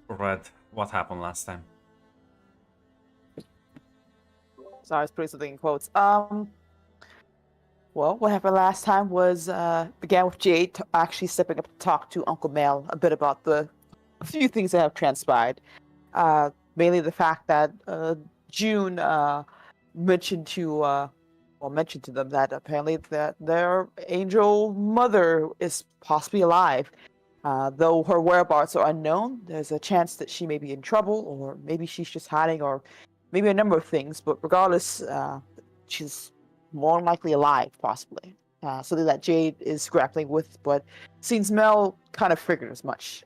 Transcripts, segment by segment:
read what happened last time. Sorry, I was putting something in quotes. Well, what happened last time was began with Jade actually stepping up to talk to Uncle Mel a bit about a few things that have transpired. Mainly the fact that June mentioned to mentioned to them that apparently that their angel mother is possibly alive. Though her whereabouts are unknown, there's a chance that she may be in trouble, or maybe she's just hiding, or maybe a number of things. But regardless, she's more than likely alive, possibly. Something that Jade is grappling with, but seems Mel kind of figured as much.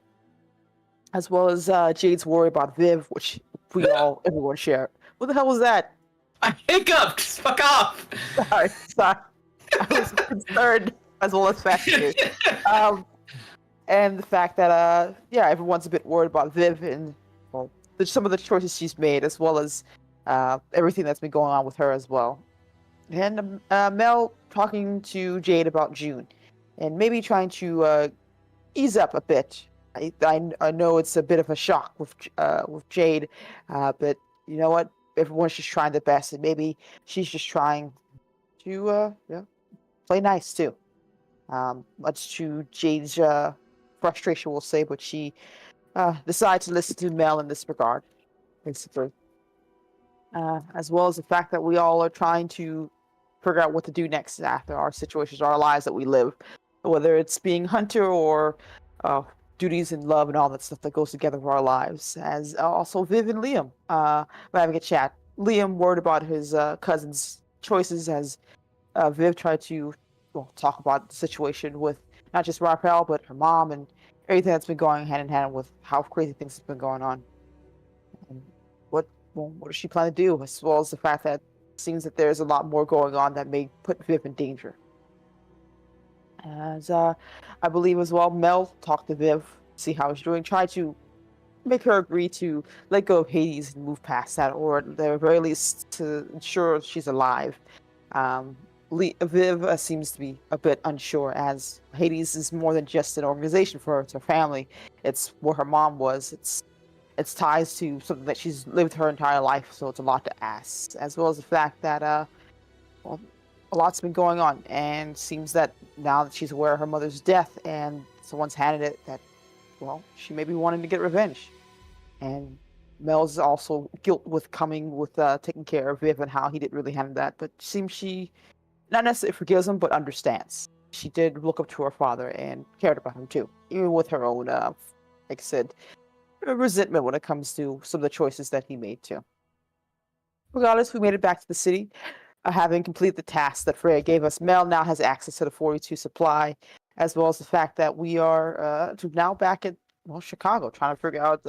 As well as Jade's worry about Viv, which everyone share. What the hell was that? I hiccuped! Fuck off! Sorry. I was concerned as well as fascinated. And the fact that everyone's a bit worried about Viv and some of the choices she's made, as well as everything that's been going on with her as well. And Mel talking to Jade about June, and maybe trying to ease up a bit. I know it's a bit of a shock with Jade, but you know what? Everyone's just trying their best, and maybe she's just trying to play nice too. Much to Jade's frustration, we'll say, but she decided to listen to Mel in this regard, basically. As well as the fact that we all are trying to figure out what to do next after our situations, our lives that we live, whether it's being hunter or duties and love and all that stuff that goes together with our lives. As also Viv and Liam, we're having a chat. Liam worried about his cousin's choices as Viv tried to talk about the situation with not just Raquel, but her mom and everything that's been going hand in hand with how crazy things have been going on. And what does she plan to do, as well as the fact that it seems that there's a lot more going on that may put Viv in danger. As I believe as well, Mel talked to Viv, see how she's doing, try to make her agree to let go of Hades and move past that, or at the very least to ensure she's alive. Viv seems to be a bit unsure, as Hades is more than just an organization for her. It's her family. It's where her mom was. It's ties to something that she's lived her entire life, so it's a lot to ask. As well as the fact that a lot's been going on, and seems that now that she's aware of her mother's death and someone's handed it, that she may be wanting to get revenge. And Mel's also guilt with taking care of Viv and how he didn't really handle that, but seems she not necessarily forgives him, but understands. She did look up to her father and cared about him too, even with her own, like I said, resentment when it comes to some of the choices that he made too. Regardless, we made it back to the city. Having completed the task that Freya gave us, Mel now has access to the 42 supply, as well as the fact that we are now back at Chicago, trying to figure out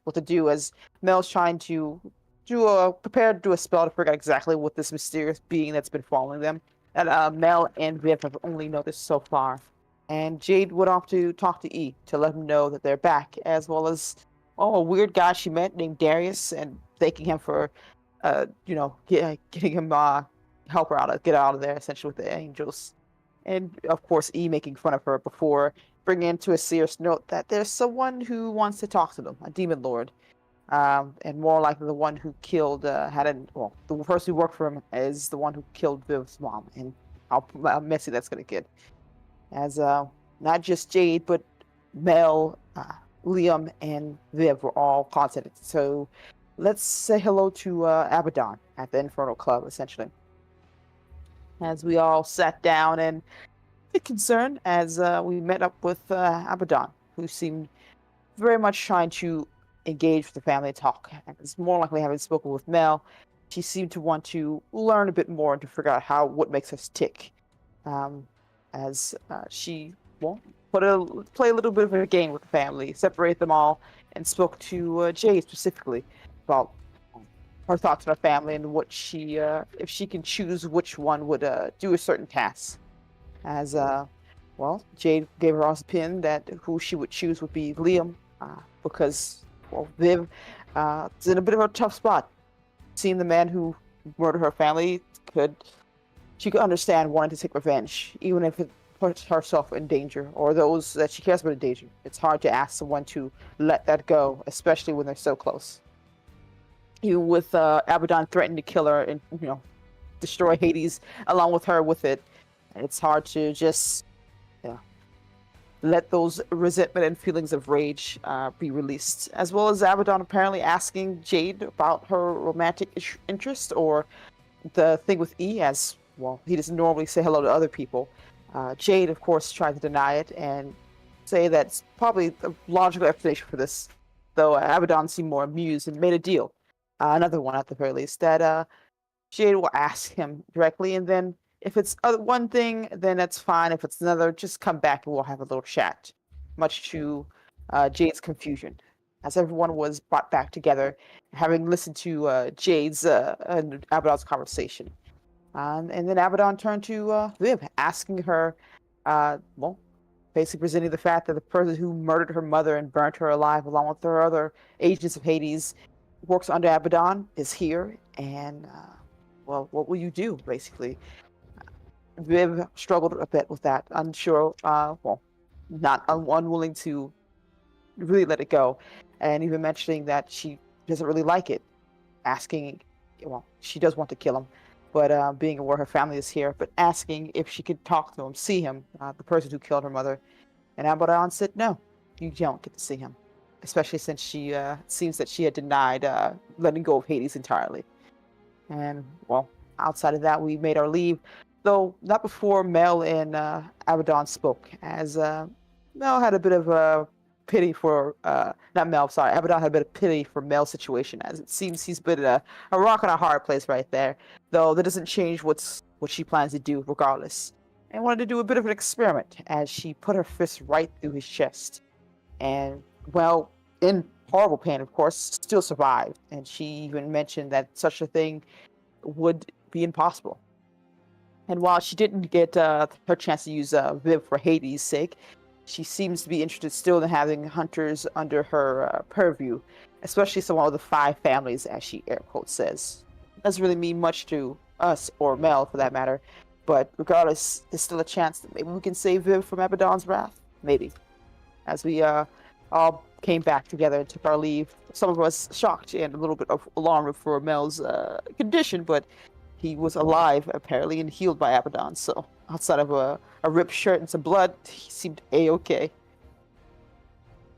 what to do, as Mel's trying to prepare to do a spell to figure out exactly what this mysterious being that's been following them that Mel and Viv have only noticed so far. And Jade went off to talk to E to let him know that they're back, as well as a weird guy she met named Darius, and thanking him for getting him help her out, get out of there essentially with the angels. And of course E making fun of her before bringing into a serious note that there's someone who wants to talk to them, a demon lord. And more likely the one who killed, the person who worked for him is the one who killed Viv's mom, and how messy that's going to get. As not just Jade, but Mel, Liam, and Viv were all contacted. So let's say hello to Abaddon at the Infernal Club, essentially. As we all sat down and a bit concerned as we met up with Abaddon, who seemed very much trying to engage with the family talk. It's more likely having spoken with Mel, she seemed to want to learn a bit more and to figure out what makes us tick. As she play a little bit of a game with the family, separate them all, and spoke to Jade specifically about her thoughts on her family and what she, if she can choose which one would do a certain task. As Jade gave her a pin that who she would choose would be Liam, because Viv is in a bit of a tough spot. Seeing the man who murdered her family, she could understand wanting to take revenge, even if put herself in danger or those that she cares about in danger. It's hard to ask someone to let that go, especially when they're so close. Even with Abaddon threatening to kill her and destroy Hades along with her with it, it's hard to just let those resentment and feelings of rage be released. As well as Abaddon apparently asking Jade about her romantic interest or the thing with E, as well, he doesn't normally say hello to other people. Jade, of course, tried to deny it and say that's probably a logical explanation for this, though Abaddon seemed more amused and made a deal. Another one, at the very least, that Jade will ask him directly, and then if it's one thing, then that's fine. If it's another, just come back and we'll have a little chat. Much to Jade's confusion, as everyone was brought back together, having listened to Jade's and Abaddon's conversation. And then Abaddon turned to Viv, asking her, basically presenting the fact that the person who murdered her mother and burnt her alive, along with her other agents of Hades, works under Abaddon, is here, and what will you do, basically? Viv struggled a bit with that, unsure, unwilling to really let it go, and even mentioning that she doesn't really like it, asking, she does want to kill him, but being aware her family is here, but asking if she could talk to him, see him, the person who killed her mother, and Abaddon said, no, you don't get to see him, especially since she seems that she had denied letting go of Hades entirely. And, outside of that, we made our leave, though not before Mel and Abaddon spoke, as Mel had a bit of pity for, Abaddon had a bit of pity for Mel's situation, as it seems he's been a rock and a hard place right there, though that doesn't change what she plans to do regardless. And wanted to do a bit of an experiment, as she put her fist right through his chest, and, in horrible pain, of course, still survived, and she even mentioned that such a thing would be impossible. And while she didn't get her chance to use Viv for Hades' sake, she seems to be interested still in having hunters under her purview, especially some of the 5 families, as she air quotes says. Doesn't really mean much to us, or Mel for that matter, but regardless, there's still a chance that maybe we can save Viv from Abaddon's wrath. Maybe. As we all came back together and took our leave, some of us shocked and a little bit of alarm for Mel's condition, but he was alive, apparently, and healed by Abaddon, so outside of a ripped shirt and some blood, he seemed A-okay.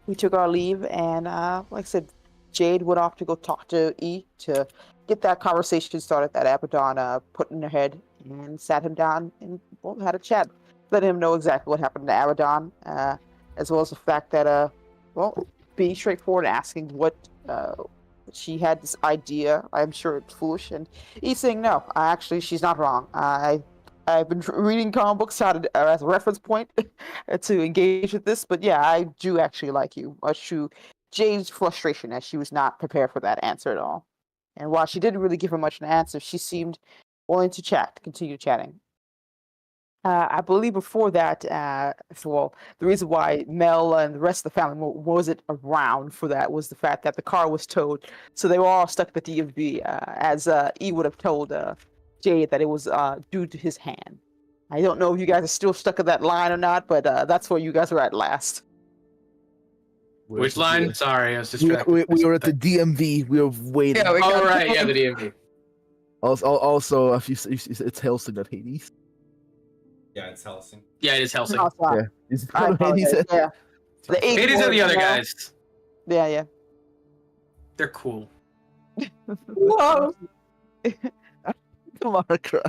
We took our leave, and like I said, Jade went off to go talk to E to get that conversation started that Abaddon put in her head, and sat him down and had a chat, letting him know exactly what happened to Abaddon, as well as the fact that, being straightforward and asking what she had this idea. I'm sure it's foolish, and he's saying no. Actually, she's not wrong. I've been reading comic books as a reference point to engage with this, but yeah, I do actually like you. Much to Jade's frustration, as she was not prepared for that answer at all. And while she didn't really give her much of an answer, she seemed willing to continue chatting. I believe before that, the reason why Mel and the rest of the family wasn't around for that was the fact that the car was towed, so they were all stuck at the DMV, as E would have told Jade that it was due to his hand. I don't know if you guys are still stuck at that line or not, but that's where you guys were at last. Which line? Sorry, I was distracted. We were at the DMV. We were waiting. Yeah, we Oh, got right, yeah, the DMV. Also, if it's Helsing, not Hades. Yeah, it's Helsing. Yeah, it is Helsing. No, it's not. Yeah. Is it I called Hades? apologize. Yeah. The eight Hades are the boys, other guys. Yeah. They're cool. Whoa. Come on, cry.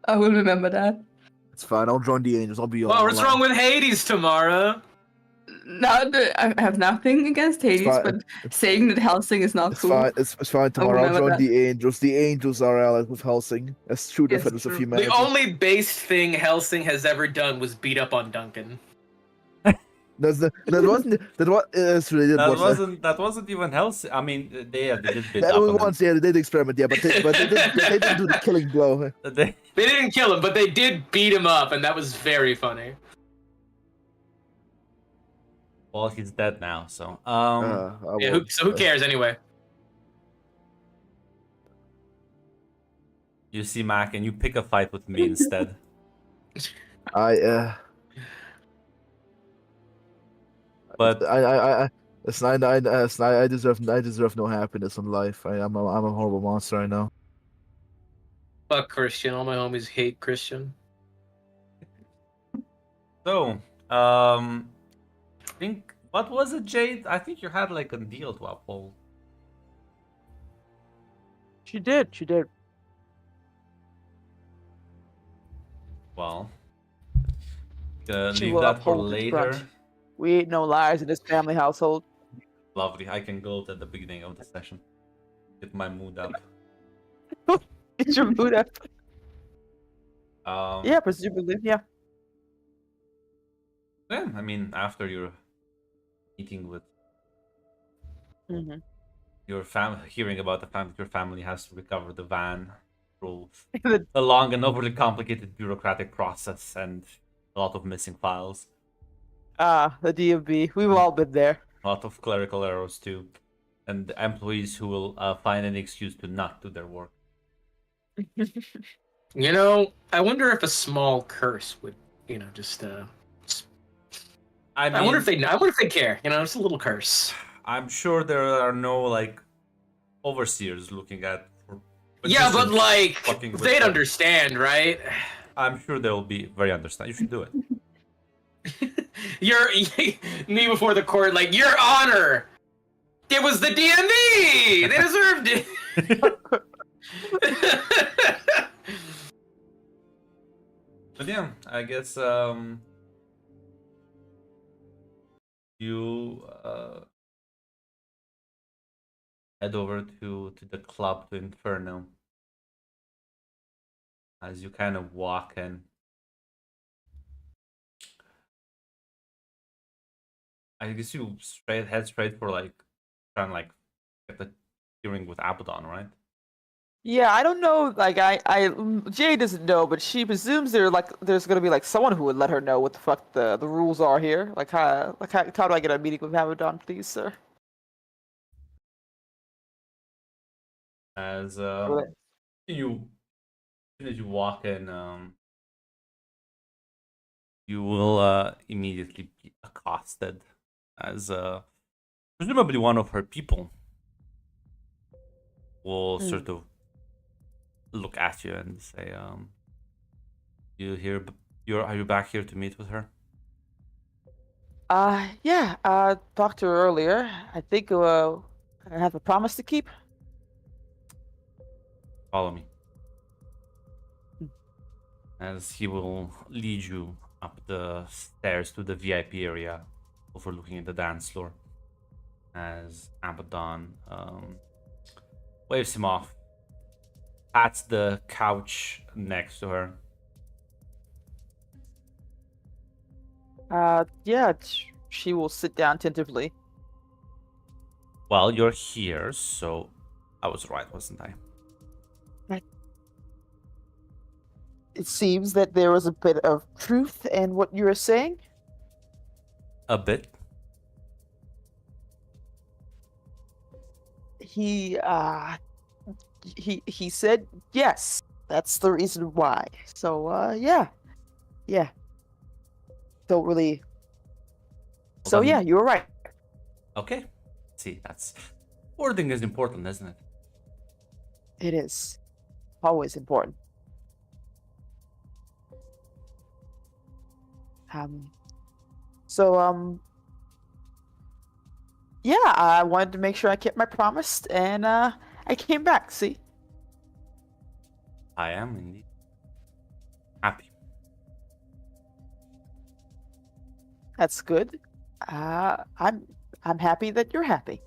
I will remember that. It's fine. I'll join the Angels. I'll be on. Well, what's wrong with Hades tomorrow? I have nothing against Hades, fine. but saying that Helsing is not It's cool. fine. It's fine. Tomorrow I'll remember join that. the Angels. The Angels are allied with Helsing. That's true Yes, defenders of true. humanity. The only based thing Helsing has ever done was beat up on Duncan. That wasn't even Helsing. I mean, they did bit That up was on him. once, yeah, they did experiment, yeah, but they didn't do the killing blow. They- They didn't kill him, but they did beat him up, and that was very funny. Well, he's dead now, so Who cares anyway? You see Mac, and you pick a fight with me instead. I But it's not, it's not, I deserve no happiness in life. I'm a horrible monster. I know. Fuck Christian. All my homies hate Christian. so, I think what was it, Jade? I think you had like a deal to uphold. She did. She did. Well, She leave will that for uphold its later. front. We ain't no liars in this family household. Lovely. I can go at the beginning of the session. Get my mood up. Get your mood up. Um, Yeah, presumably. Yeah. yeah, I mean, after your meeting with hmm your family, hearing about the fact that your family has to recover the van through the a long and overly complicated bureaucratic process and a lot of missing files, the DMV. We've all been there. a lot of clerical errors too, and employees who will find any excuse to not do their work. You know, I wonder if a small curse would, just I mean, I wonder if they care. Just a little curse. I'm sure there are no like overseers looking at. Yeah, but magicians like fucking with they'd them. understand, right? I'm sure they'll be very understanding. You should do it. You're me before the court, like, Your Honor, it was the DMV. They deserved it. But yeah, I guess you head over to the club, to Inferno. As you kind of walk in, I guess you head straight for like trying to like get the hearing with Abaddon, right? Yeah, I don't know. Like, Jay doesn't know, but she presumes there's gonna be like someone who would let her know what the fuck the rules are here. How do I get a meeting with Abaddon, please, sir? As Really? you as soon as you walk in, you will immediately be accosted as presumably one of her people will sort of look at you and say, are you back here to meet with her? Yeah. Talked to her earlier. I think I have a promise to keep. Follow me. As he will lead you up the stairs to the VIP area overlooking the dance floor. As Abaddon waves him off, pats the couch next to her. Yeah, she will sit down tentatively. Well, you're here, so I was right, wasn't I? It seems that there was a bit of truth in what you were saying. A bit. He said yes. That's the reason why. So yeah. Don't really. So then- yeah, you were right. Okay. See, that's wording is important, isn't it? It is always important. Yeah, I wanted to make sure I kept my promise, and I came back. See, I am indeed happy. that's good. I'm happy that you're happy.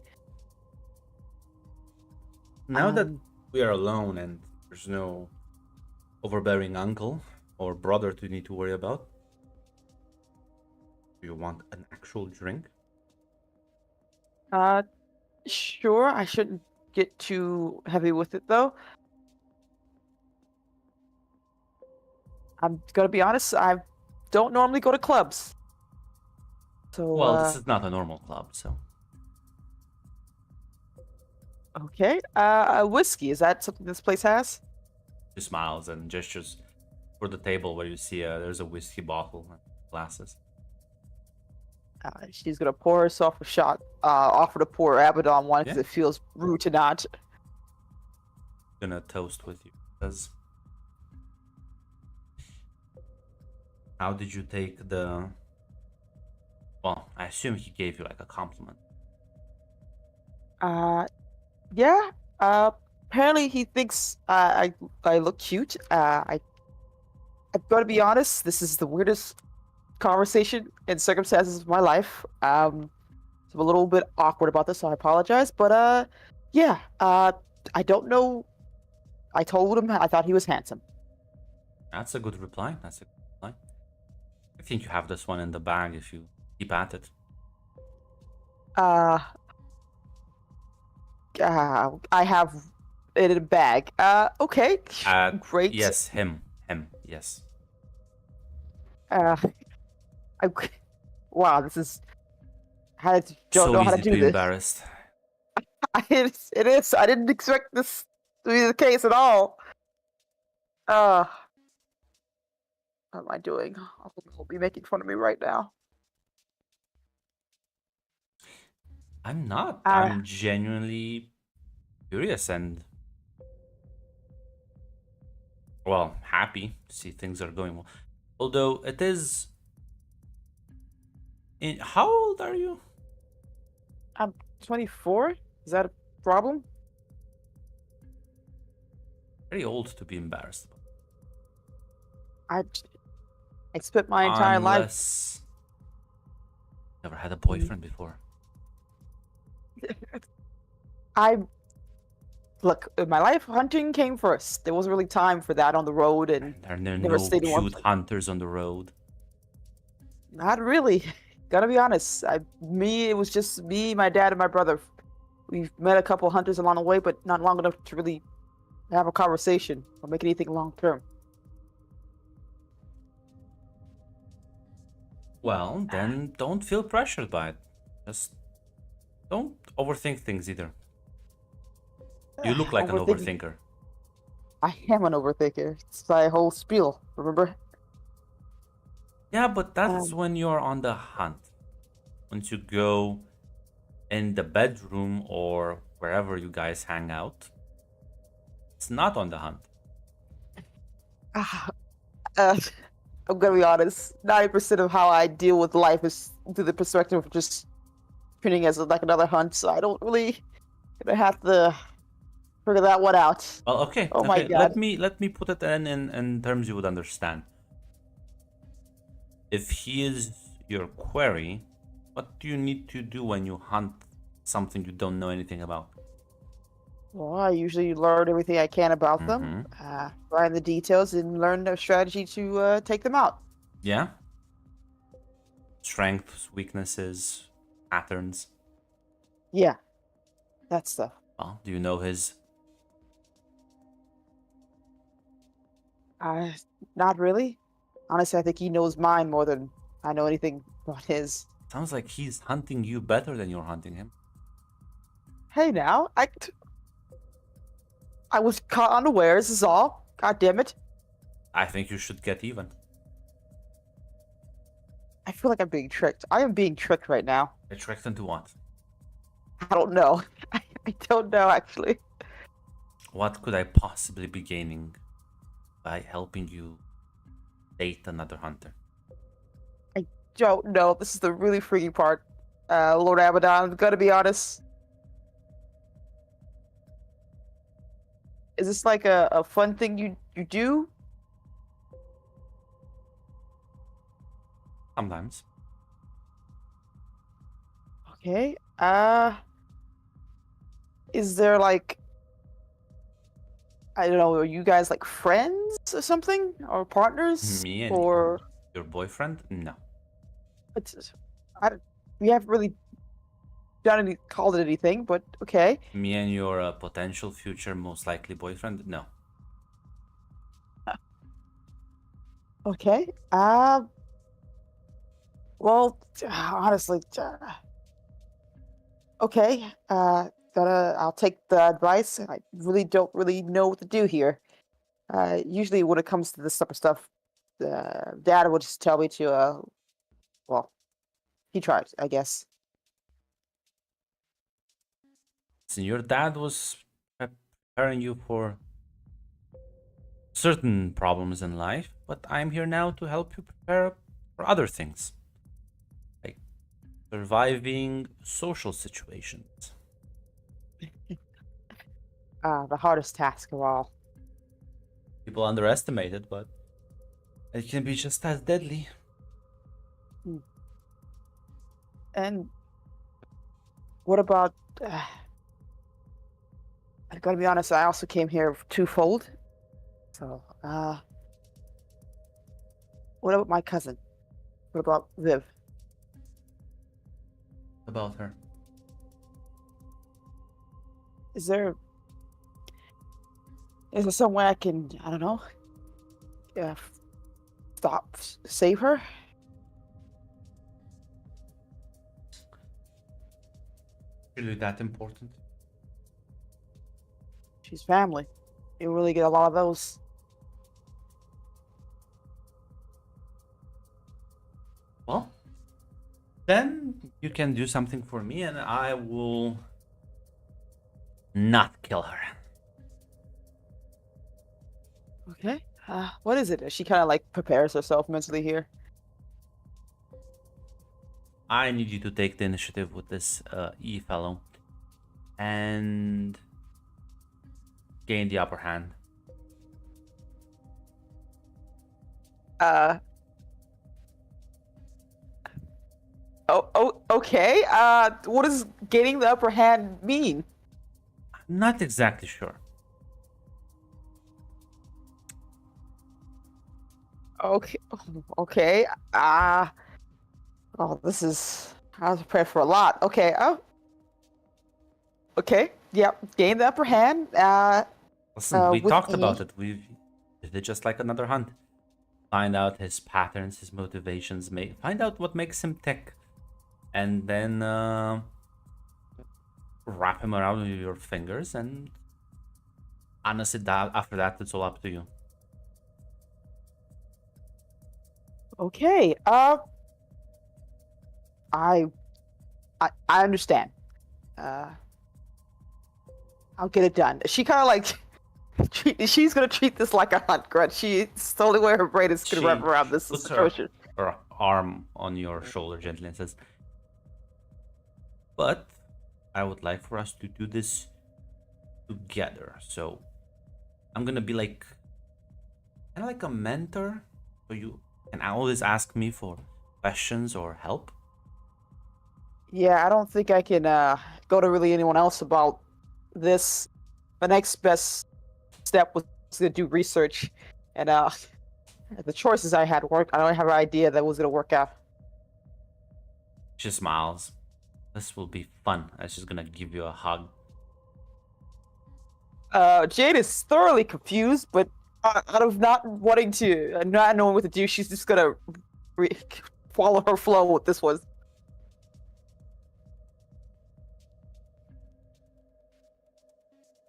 Now that Um, we are alone and there's no overbearing uncle or brother to need to worry about, do you want an actual drink? Sure. I shouldn't get too heavy with it, though. I'm gonna be honest. I don't normally go to clubs. So Well, this is not a normal club, so okay. Whiskey, is that something this place has? She smiles and gestures for the table where you see there's a whiskey bottle and glasses. She's gonna pour herself a shot. Offer to pour Abaddon one because Yeah. it feels rude to not. Gonna toast with you. Says, how did you take the? Well, I assume he gave you like a compliment. Yeah. Apparently he thinks I look cute. I've got to be honest. This is the weirdest conversation and circumstances of my life. So I'm a little bit awkward about this, so I apologize. But yeah. I don't know. I told him I thought he was handsome. That's a good reply. That's a good reply. I think you have this one in the bag if you keep at it. I have it in a bag. Okay. Great. Yes, him. Yes. I, wow, this is. I don't So know how to easy do be this. embarrassed. It is. I didn't expect this to be the case at all. What am I doing? He'll be making fun of me right now. I'm not. I'm genuinely curious and, well, happy to see things are going well. Although it is. How old are you? I'm 24. Is that a problem? Very old to be embarrassed. I spent my entire life. Unless never had a boyfriend before. Look, in my life, hunting came first. There wasn't really time for that on the road, and There are never no stayed in one cute place. hunters on the road. Not really. Gotta be honest. It was just me, my dad, and my brother. We've met a couple hunters along the way, but not long enough to really have a conversation or make anything long term. Well, then don't feel pressured by it. Just don't overthink things either. You look like an overthinker. I am an overthinker. It's my whole spiel, remember? Yeah, but that's when you're on the hunt. Once you go in the bedroom or wherever you guys hang out, it's not on the hunt. I'm gonna be honest. 90% of how I deal with life is through the perspective of just treating it as like another hunt. So I don't really gonna have to figure that one out. Well, okay. Oh my okay. God. Let me put it in terms you would understand. If he is your quarry, what do you need to do when you hunt something you don't know anything about? Well, I usually learn everything I can about them, find the details, and learn their strategy to take them out. Yeah? Strengths, weaknesses, patterns. Yeah, that stuff. Well, do you know his? Not really. Honestly, I think he knows mine more than I know anything about his. Sounds like he's hunting you better than you're hunting him. Hey, now I was caught unawares. Is all. God damn it! I think you should get even. I feel like I'm being tricked. I am being tricked right now. Get tricked into what? I don't know. I don't know actually. What could I possibly be gaining by helping you date another hunter? Don't know. This is the really freaky part. Lord Abaddon, I'm gonna be honest. Is this like a fun thing you do? Sometimes. Okay. Is there like, I don't know, are you guys like friends or something? Or partners? Me and or your boyfriend? No. we haven't really called it anything, but okay. Me and your potential future most likely boyfriend? No. Okay. Well, honestly, okay. I'll take the advice. I really don't know what to do here. Usually when it comes to this type of stuff, Dad would just tell me to, well, he tried, I guess. So your dad was preparing you for certain problems in life, but I'm here now to help you prepare for other things, like surviving social situations. The hardest task of all. People underestimate it, but it can be just as deadly. And what about? I gotta be honest. I also came here twofold. So, what about my cousin? What about Viv? About her. Is there some way I can, I don't know, save her? Really that important? She's family. You really get a lot of those. Well, then you can do something for me and I will not kill her. Okay. What is it? She kind of like prepares herself mentally here. I need you to take the initiative with this E fellow and gain the upper hand. Okay. What does gaining the upper hand mean? I'm not exactly sure. Okay. Okay. This is. I was prepared for a lot. Okay. Oh. Okay. Yep. Gain the upper hand. Listen, we with talked E. about it. We did it just like another hunt. Find out his patterns, his motivations, find out what makes him tick, and then wrap him around with your fingers. And honestly, after that, it's all up to you. Okay. I understand. I'll get it done. She kind of like. She's gonna treat this like a hunt, Grudge. It's the only way her brain is gonna wrap around this puts situation. Her arm on your shoulder gently and says, "But I would like for us to do this together. So I'm gonna be like, kind of like a mentor, so you can always ask me for questions or help." Yeah, I don't think I can go to really anyone else about this. The next best step was to do research, and the choices I had worked. I don't have an idea that was gonna work out. She smiles. This will be fun. And she's gonna give you a hug. Jade is thoroughly confused, but out of not wanting to, not knowing what to do, she's just gonna follow her flow with this one.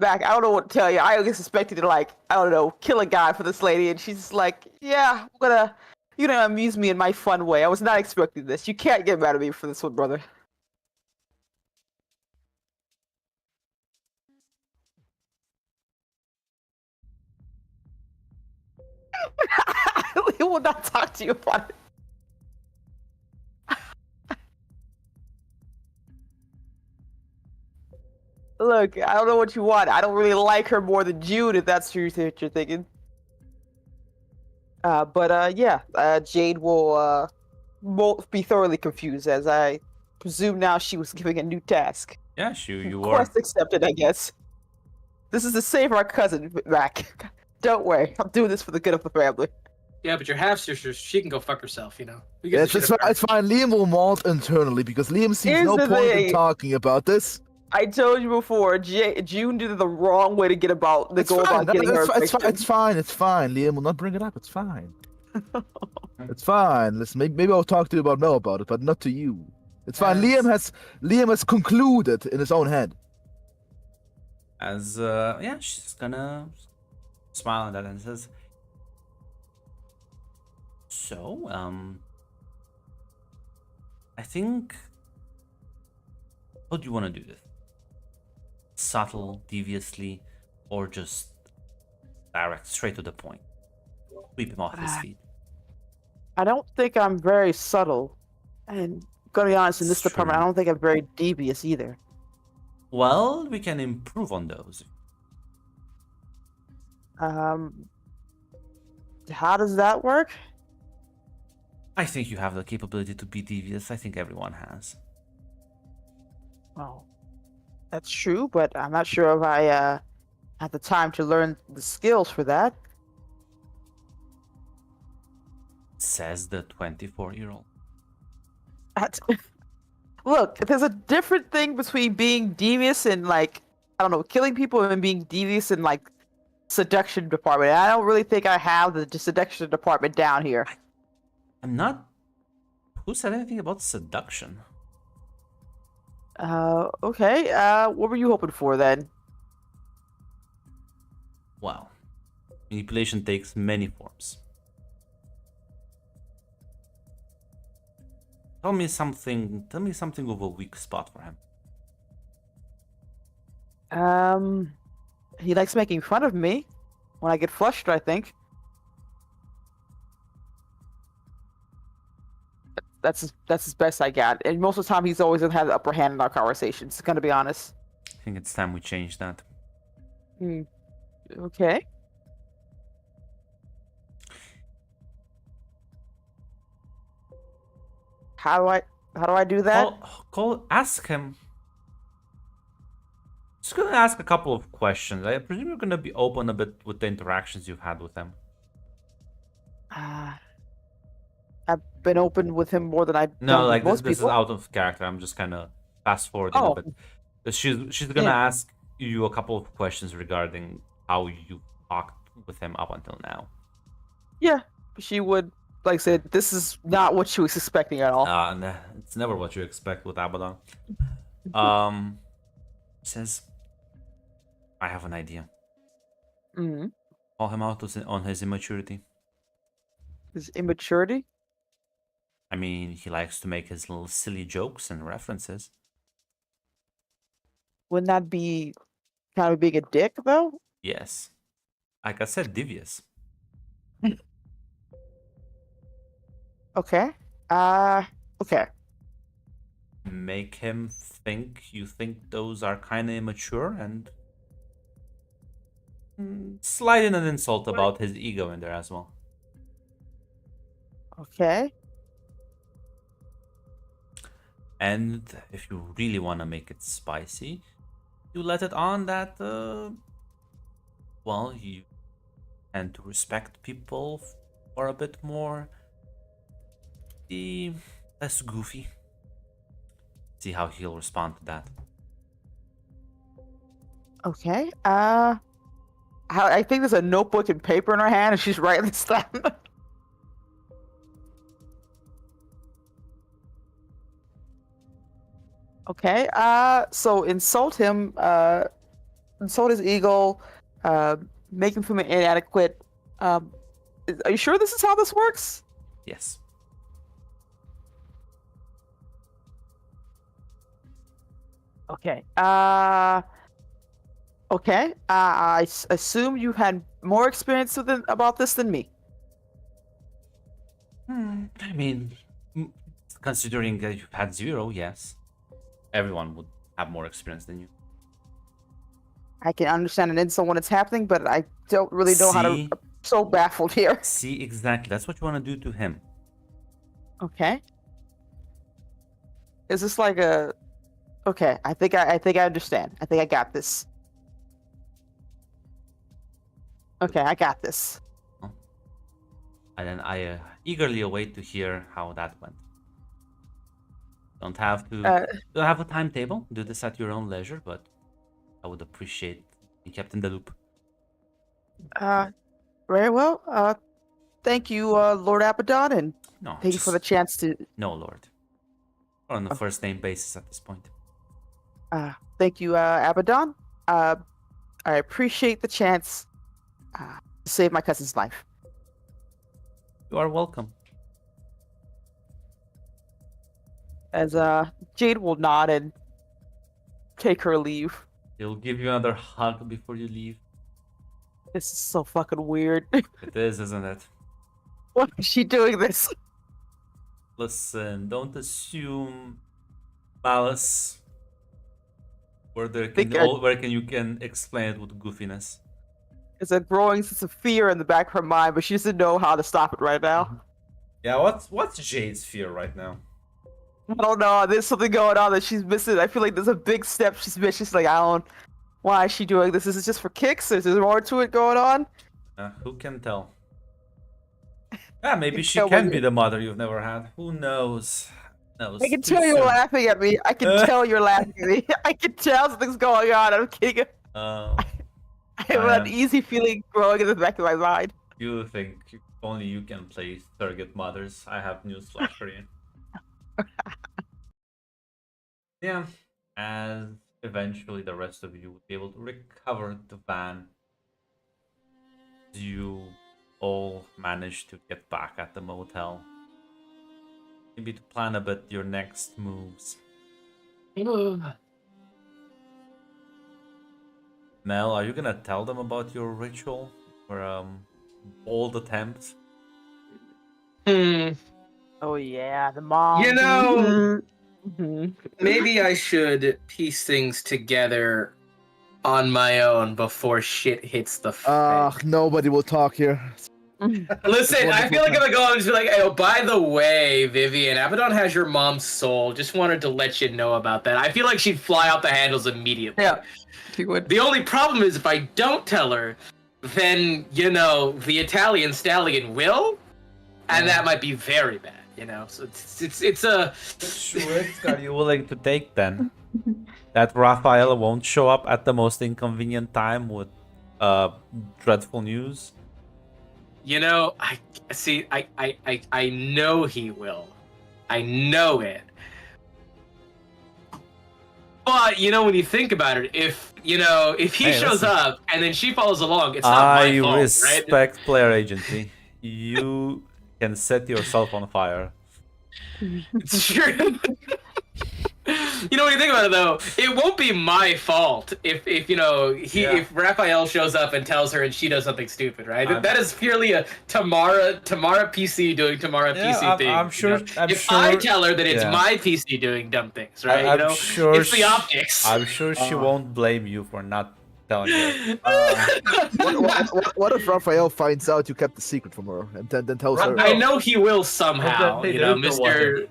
Back, I don't know what to tell you. I was expecting to, like, I don't know, kill a guy for this lady, and she's just like, yeah, you're gonna amuse me in my fun way. I was not expecting this. You can't get mad at me for this one, brother. We will not talk to you about it. Look, I don't know what you want. I don't really like her more than June, if that's what you're thinking. Jade will be thoroughly confused, as I presume now she was giving a new task. Yeah, you were. Quest accepted, I guess. This is to save our cousin, Mac. Don't worry, I'm doing this for the good of the family. Yeah, but your half sister, she can go fuck herself, you know. We get It's, the it's, shit fine, it's fine. Liam will malt internally because Liam sees Here's no the point in thing. talking about this. I told you before, June did it the wrong way to get about the It's goal fine. about getting her. It's fine. It's fine. Liam will not bring it up. It's fine. It's fine. Listen, maybe I'll talk to you about Mel about it, but not to you. It's fine. Yes. Liam has concluded in his own head. As she's gonna smile at that and says, "So, I think. How do you want to do this? Subtle, deviously, or just direct, straight to the point? Sweep him off his feet." I don't think I'm very subtle, and gonna be honest, in this It's department, I true. don't think I'm very devious either. Well, we can improve on those. How does that work? I think you have the capability to be devious. I think everyone has. Well, that's true, but I'm not sure if I have the time to learn the skills for that. Says the 24-year-old. Look, there's a different thing between being devious and like I don't know, killing people and being devious in like seduction department. And I don't really think I have the seduction department down here. I'm not. Who said anything about seduction? Okay. What were you hoping for then? Well, manipulation takes many forms. Tell me something with a weak spot for him. He likes making fun of me when I get flushed, I think. That's as best I got. And most of the time, he's always had the upper hand in our conversations. Gonna be honest. I think it's time we change that. Okay. How do I do that? Ask him. Just gonna ask a couple of questions. I presume you're gonna be open a bit with the interactions you've had with him. I've been open with him more than I No, done like with most this is people. out of character. I'm just kind of fast forwarding Oh. a bit. She's gonna Yeah. ask you a couple of questions regarding how you talked with him up until now. Yeah, she would. Like I said, this is not what she was expecting at all. And it's never what you expect with Abaddon. Says, I have an idea. Mm-hmm. Call him out on his immaturity. His immaturity. I mean, he likes to make his little silly jokes and references. Wouldn't that be kind of being a dick, though? Yes. Like I said, devious. Okay. Okay. Make him think you think those are kind of immature and slide in an insult about his ego in there as well. Okay. And if you really want to make it spicy, you let it on that, well, you tend to respect people for a bit more. Be less goofy. See how he'll respond to that. Okay. I think there's a notebook and paper in her hand, and she's writing this down. Okay. So insult him. Insult his ego. Make him feel inadequate. Are you sure this is how this works? Yes. Okay. Okay. Assume you've had more experience about this than me. I mean, considering that you've had 0, yes. Everyone would have more experience than you. I can understand an insult when it's happening, but I don't really know how to. See? I'm so baffled here. See, exactly. That's what you want to do to him. Okay. Is this like a? Okay, I think I understand. I think I got this. Okay, I got this. And then I eagerly await to hear how that went. Don't have to. Don't have a timetable. Do this at your own leisure, but I would appreciate being kept in the loop. Very well. Thank you, Lord Abaddon, and No, thank you for the chance to. No, Lord. We're on a first name basis at this point. Thank you, Abaddon. I appreciate the chance. to save my cousin's life. You are welcome. As Jade will nod and take her leave. He'll give you another hug before you leave. This is so fucking weird. It is, isn't it? Why is she doing this? Listen, don't assume malice. Think Where you can explain it with goofiness. It's a growing sense of fear in the back of her mind, but she doesn't know how to stop it right now. Yeah, what's Jade's fear right now? I don't know. There's something going on that she's missing. I feel like there's a big step she's missed. She's like, I don't. Why is she doing this? Is it just for kicks? Is there more to it going on? Who can tell? Yeah, maybe she tell can when be you- the mother you've never had. Who knows? Knows. I can Too tell you're soon. laughing at me. I can tell you're laughing at me. I can tell something's going on. I'm kidding. Uh, I have I an am- uneasy feeling growing in the back of my mind. you think only you can play surrogate mothers? I have news flash for you. Yeah, as eventually the rest of you will be able to recover the van. You all manage to get back at the motel. Maybe to plan a bit your next moves. Mel, are you gonna tell them about your ritual or bold attempt? Hmm. Oh yeah, the mom. You know, Mhm. maybe I should piece things together on my own before shit hits the fan. Nobody will talk here. Listen, I feel like I'm gonna go and just be like, hey, oh, by the way, Vivian, Abaddon has your mom's soul. Just wanted to let you know about that. I feel like she'd fly out the handles immediately. Yeah, she would. The only problem is if I don't tell her, then, you know, the Italian stallion will, and that might be very bad, you know? So it's a... Which risk are you willing to take then? That Raphael won't show up at the most inconvenient time with dreadful news? You know, I know he will. I know it. But, you know, when you think about it, if he Hey, shows listen. up and then she follows along, it's not I my fault, right? respect player agency. You can set yourself on fire. It's true. You know, when you think about it, though, it won't be my fault if if Raphael shows up and tells her and she does something stupid, right? That is purely a Tamara PC doing Tamara PC thing. I'm you sure. know? I'm If sure. I tell her that it's yeah. my PC doing dumb things, right? I'm you know, sure. it's the optics. I'm sure she won't blame you for not telling her. What if Raphael finds out you kept the secret from her and then tells her? I know he will somehow. They You know, didn't know what Mister.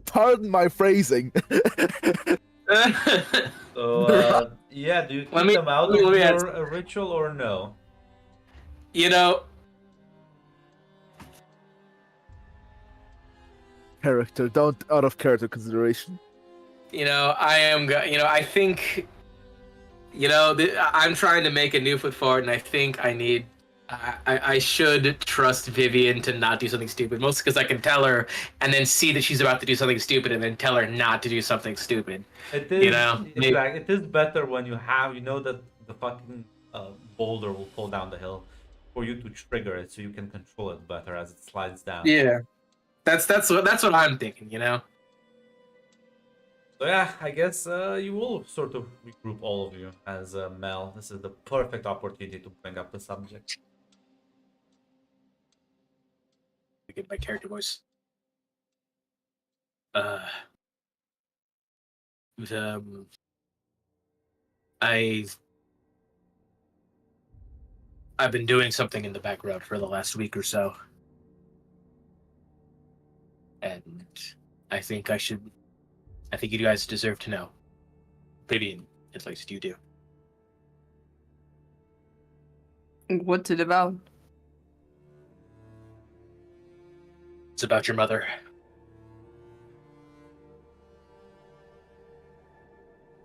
Pardon my phrasing. So, yeah, do you keep Let me- them out let of me your ritual or no? You know, Character, don't out of character consideration. I am. I think. I'm trying to make a new foot forward, and I think I need. I should trust Vivian to not do something stupid, mostly because I can tell her and then see that she's about to do something stupid, and then tell her not to do something stupid. It is. maybe- It is better when you know that the fucking boulder will fall down the hill, for you to trigger it so you can control it better as it slides down. Yeah, that's what I'm thinking. So yeah, I guess you will sort of regroup all of you as Mel. This is the perfect opportunity to bring up the subject. Get my character voice. I've been doing something in the background for the last week or so, and I think you guys deserve to know. Vivian, at least you do. What's it about? It's about your mother.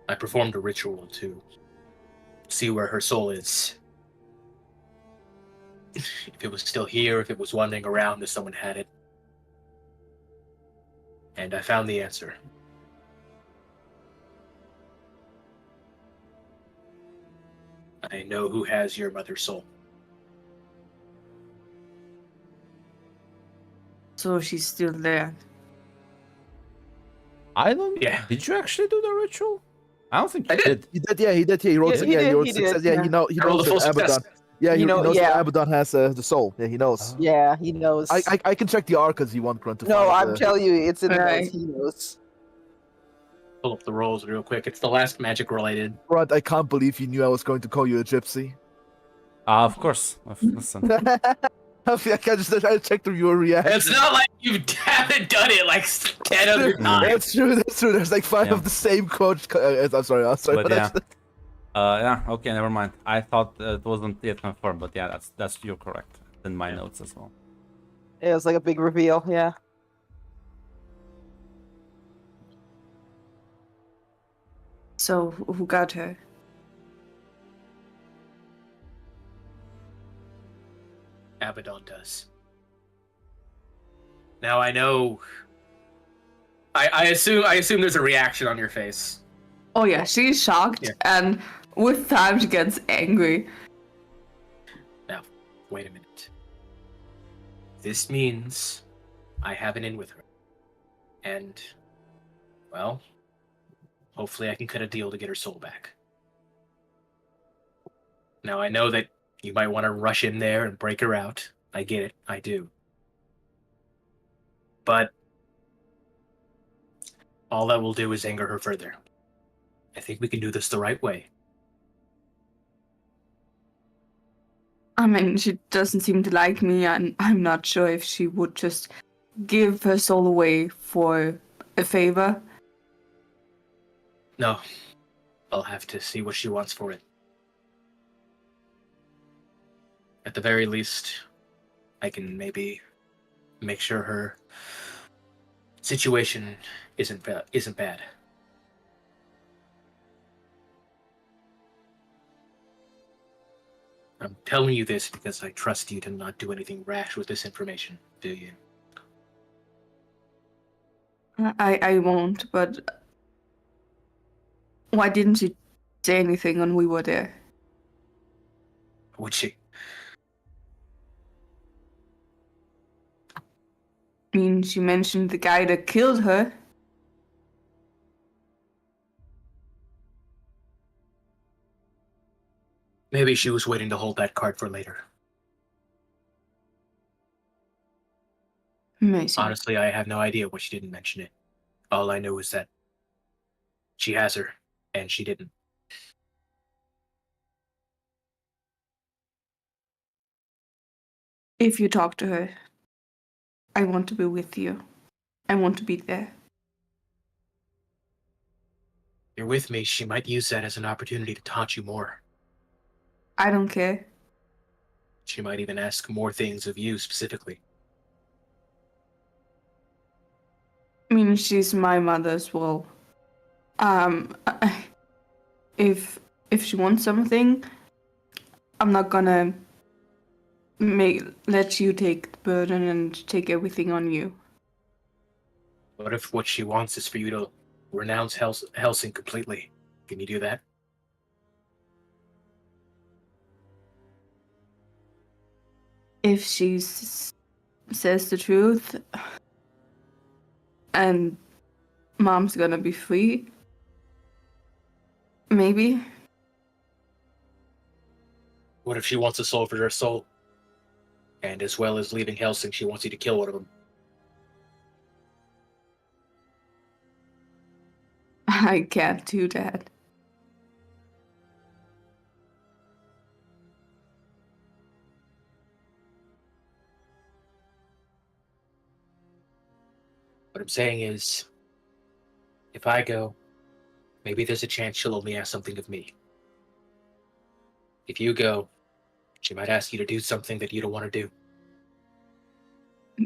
I performed a ritual to see where her soul is. If it was still here, if it was wandering around, if someone had it. And I found the answer. I know who has your mother's soul. So she's still there. I don't. Yeah. Did you actually do the ritual? I don't think you I did. He did, yeah, he did. Yeah, he rolled. Yeah, Yeah, he he did, rolled he success. did, Yeah, yeah. he I rolled knows a full that Abaddon. success. Yeah, he You know, knows yeah. that Abaddon has the soul. Yeah, he knows. Yeah, he knows. I can check the archives if you want, Grunt, to No, find I'm telling you, it's in the Right. notes. He knows. Pull up the rolls real quick. It's the last magic roll I did. Grunt, I can't believe you knew I was going to call you a gypsy. Of course. Listen. I just checked your reaction. It's not like you haven't done it like 10 other times. That's true. That's true. There's like 5 Yeah. of the same quotes. I'm sorry. But but yeah. Yeah. Okay. Never mind. I thought it wasn't yet confirmed, but yeah, that's you're correct. In my notes as well. It was like a big reveal. Yeah. So who got her? Abaddon does. Now I know. I assume there's a reaction on your face. Oh yeah, she's shocked, Yeah. and with time she gets angry. Now, wait a minute. This means I have an in with her. And, well, hopefully I can cut a deal to get her soul back. Now I know that you might want to rush in there and break her out. I get it. I do. But all that will do is anger her further. I think we can do this the right way. I mean, she doesn't seem to like me, and I'm not sure if she would just give her soul away for a favor. No. I'll have to see what she wants for it. At the very least, I can maybe make sure her situation isn't bad. I'm telling you this because I trust you to not do anything rash with this information, do you? I won't, but why didn't she say anything when we were there? Would she? I mean, she mentioned the guy that killed her. Maybe she was waiting to hold that card for later. Amazing. Honestly, I have no idea why she didn't mention it. All I know is that she has her, and she didn't. If you talk to her, I want to be with you. I want to be there. You're with me, she might use that as an opportunity to taunt you more. I don't care. She might even ask more things of you specifically. I mean, she's my mother as well. If she wants something, I'm not gonna let you take the burden and take everything on you. What if what she wants is for you to renounce Helsing completely? Can you do that? If she says the truth, and Mom's gonna be free, maybe. What if she wants a soul for her soul? And as well as leaving Helsing, she wants you to kill one of them. I can't do that. What I'm saying is, if I go, maybe there's a chance she'll only ask something of me. If you go, she might ask you to do something that you don't want to do.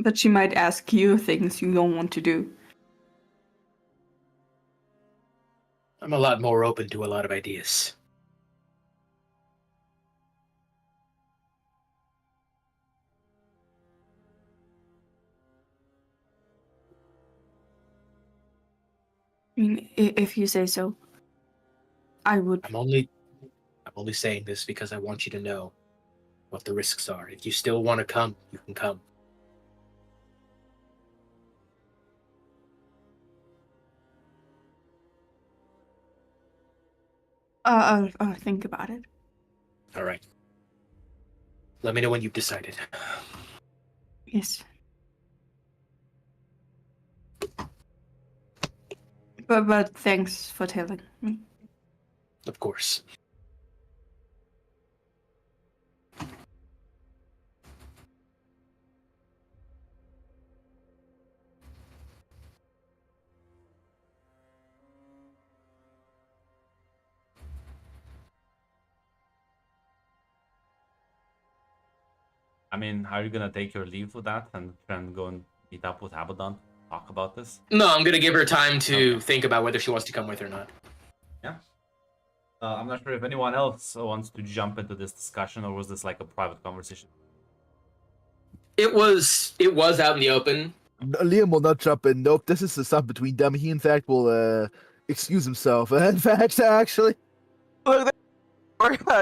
But she might ask you things you don't want to do. I'm a lot more open to a lot of ideas. I mean, if you say so, I would. I'm only only saying this because I want you to know what the risks are. If you still want to come, you can come. I'll think about it. All right. Let me know when you've decided. Yes. But thanks for telling me. Of course. I mean, are you gonna take your leave with that and try and go and meet up with Abaddon? Talk about this? No, I'm gonna give her time to Okay. think about whether she wants to come with or not. Yeah. I'm not sure if anyone else wants to jump into this discussion, or was this like a private conversation? It was out in the open. Liam will not jump in. Nope, this is the stuff between them. He, in fact, will excuse himself. In fact, actually. Look,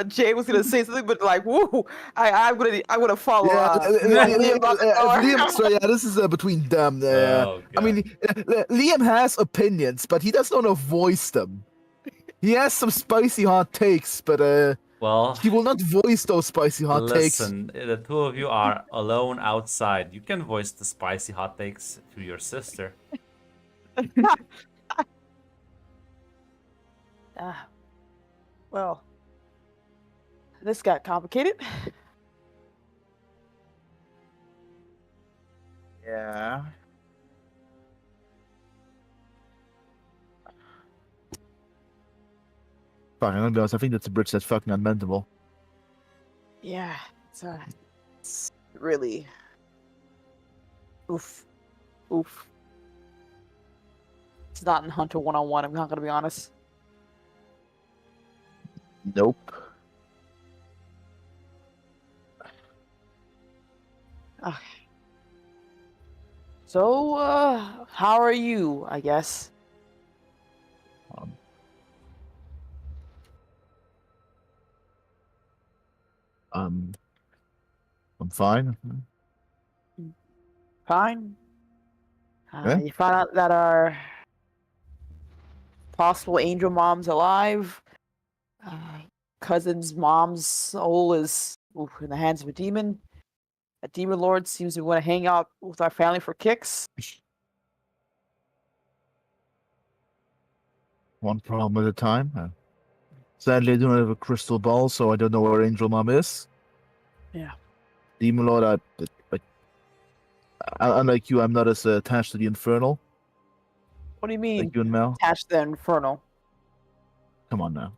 Jay was gonna say something, but like, woo! I'm gonna follow. Yeah, Liam, so yeah, this is between them. Oh, I mean, Liam has opinions, but he doesn't want to voice them. He has some spicy hot takes, but well, he will not voice those spicy hot takes. listen, the two of you are alone outside. You can voice the spicy hot takes to your sister. well, this got complicated. Yeah. Fine, I'm gonna be honest. I think that's a bridge that's fucking unmendable. Yeah, it's really oof. It's not in Hunter 101. I'm not gonna be honest. Nope. So, how are you? I guess. I'm fine. Fine. Yeah? You found out that our possible angel mom's alive. Cousin's mom's soul is in the hands of a demon. A demon lord seems to want to hang out with our family for kicks. One problem at a time. Sadly, I do not have a crystal ball, so I don't know where Angel Mom is. Yeah. Demon Lord, unlike you, I'm not as attached to the Infernal. What do you mean? Like you and Mel. Attached to the infernal? Come on now.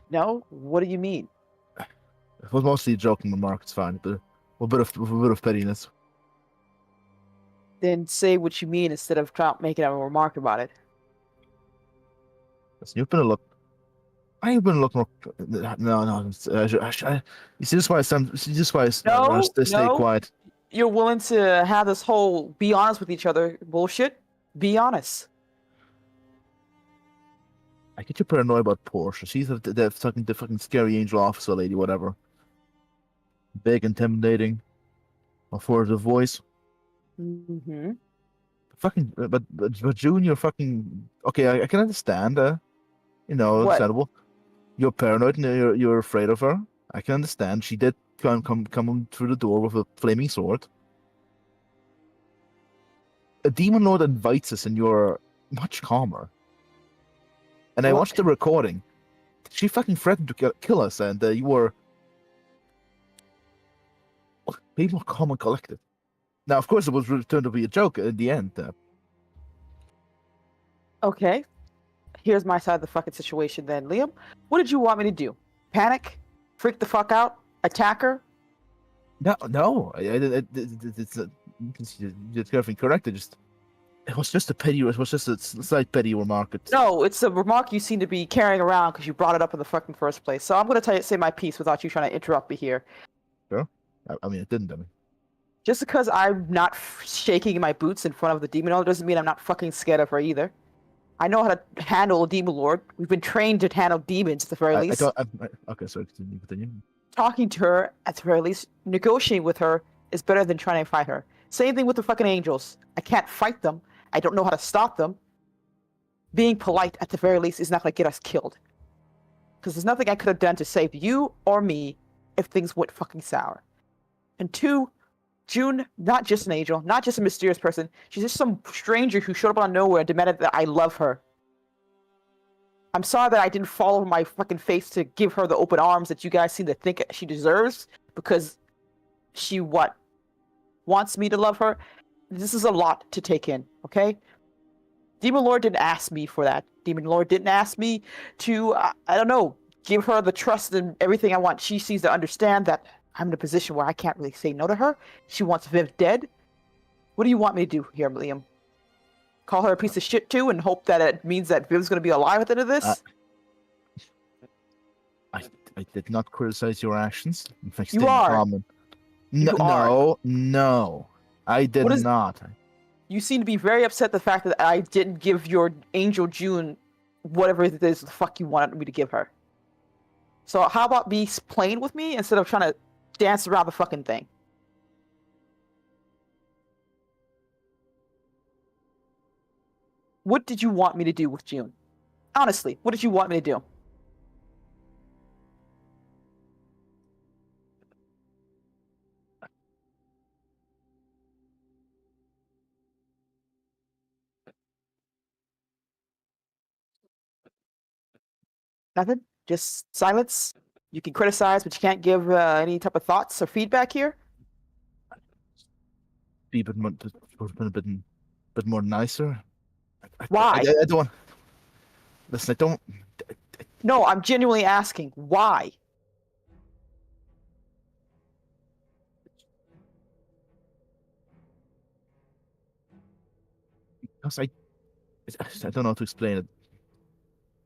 No. What do you mean? It was mostly a joking remark. It's fine, but a bit of pettiness. Then say what you mean instead of making a remark about it. Listen, you've been a look. I've been looking. No. You see, this is why I No, stay no. quiet. You're willing to have this whole be honest with each other bullshit? Be honest. I get you paranoid about Portia. She's the fucking scary angel officer lady, whatever. Big, intimidating, authoritative voice. Mm-hmm. Fucking, but Junior, fucking okay. I can understand. What? Understandable. You're paranoid and you're afraid of her. I can understand. She did come through the door with a flaming sword. A demon lord invites us, and you're much calmer. And I What? watched the recording. She fucking threatened to kill us, and you were maybe more calm and collected. Now, of course, it was turned to be a joke in the end. Okay. Here's my side of the fucking situation then, Liam. What did you want me to do? Panic? Freak the fuck out? Attack her? No. It's everything correct. It was just a slight petty remark. No, it's a remark you seem to be carrying around because you brought it up in the fucking first place. So I'm gonna say my piece without you trying to interrupt me here. Sure. I mean, it didn't. I mean, Just because I'm not shaking in my boots in front of the demon lord doesn't mean I'm not fucking scared of her either. I know how to handle a demon lord. We've been trained to handle demons at the very I least. okay, sorry, continue. Talking to her at the very least, negotiating with her is better than trying to fight her. Same thing with the fucking angels. I can't fight them. I don't know how to stop them. Being polite at the very least is not going to get us killed. Because there's nothing I could have done to save you or me if things went fucking sour. And two, June, not just an angel, not just a mysterious person. She's just some stranger who showed up out of nowhere and demanded that I love her. I'm sorry that I didn't fall over my fucking face to give her the open arms that you guys seem to think she deserves, because she, wants me to love her? This is a lot to take in, okay? Demon Lord didn't ask me for that. Demon Lord didn't ask me to, I don't know, give her the trust and everything I want. She seems to understand that I'm in a position where I can't really say no to her. She wants Viv dead. What do you want me to do here, Liam? Call her a piece of shit too and hope that it means that Viv's going to be alive at the end of this? I did not criticize your actions. In fact, You are. Comment. You are. No, I did not. You seem to be very upset the fact that I didn't give your angel June whatever it is the fuck you wanted me to give her. So how about be plain with me instead of trying to dance around the fucking thing? What did you want me to do with June? Honestly, what did you want me to do? Nothing? Just silence? You can criticize, but you can't give any type of thoughts or feedback here? Be a bit more, bit more nicer. Why? I don't want. Listen, I don't. No, I'm genuinely asking, why? Because I don't know how to explain it.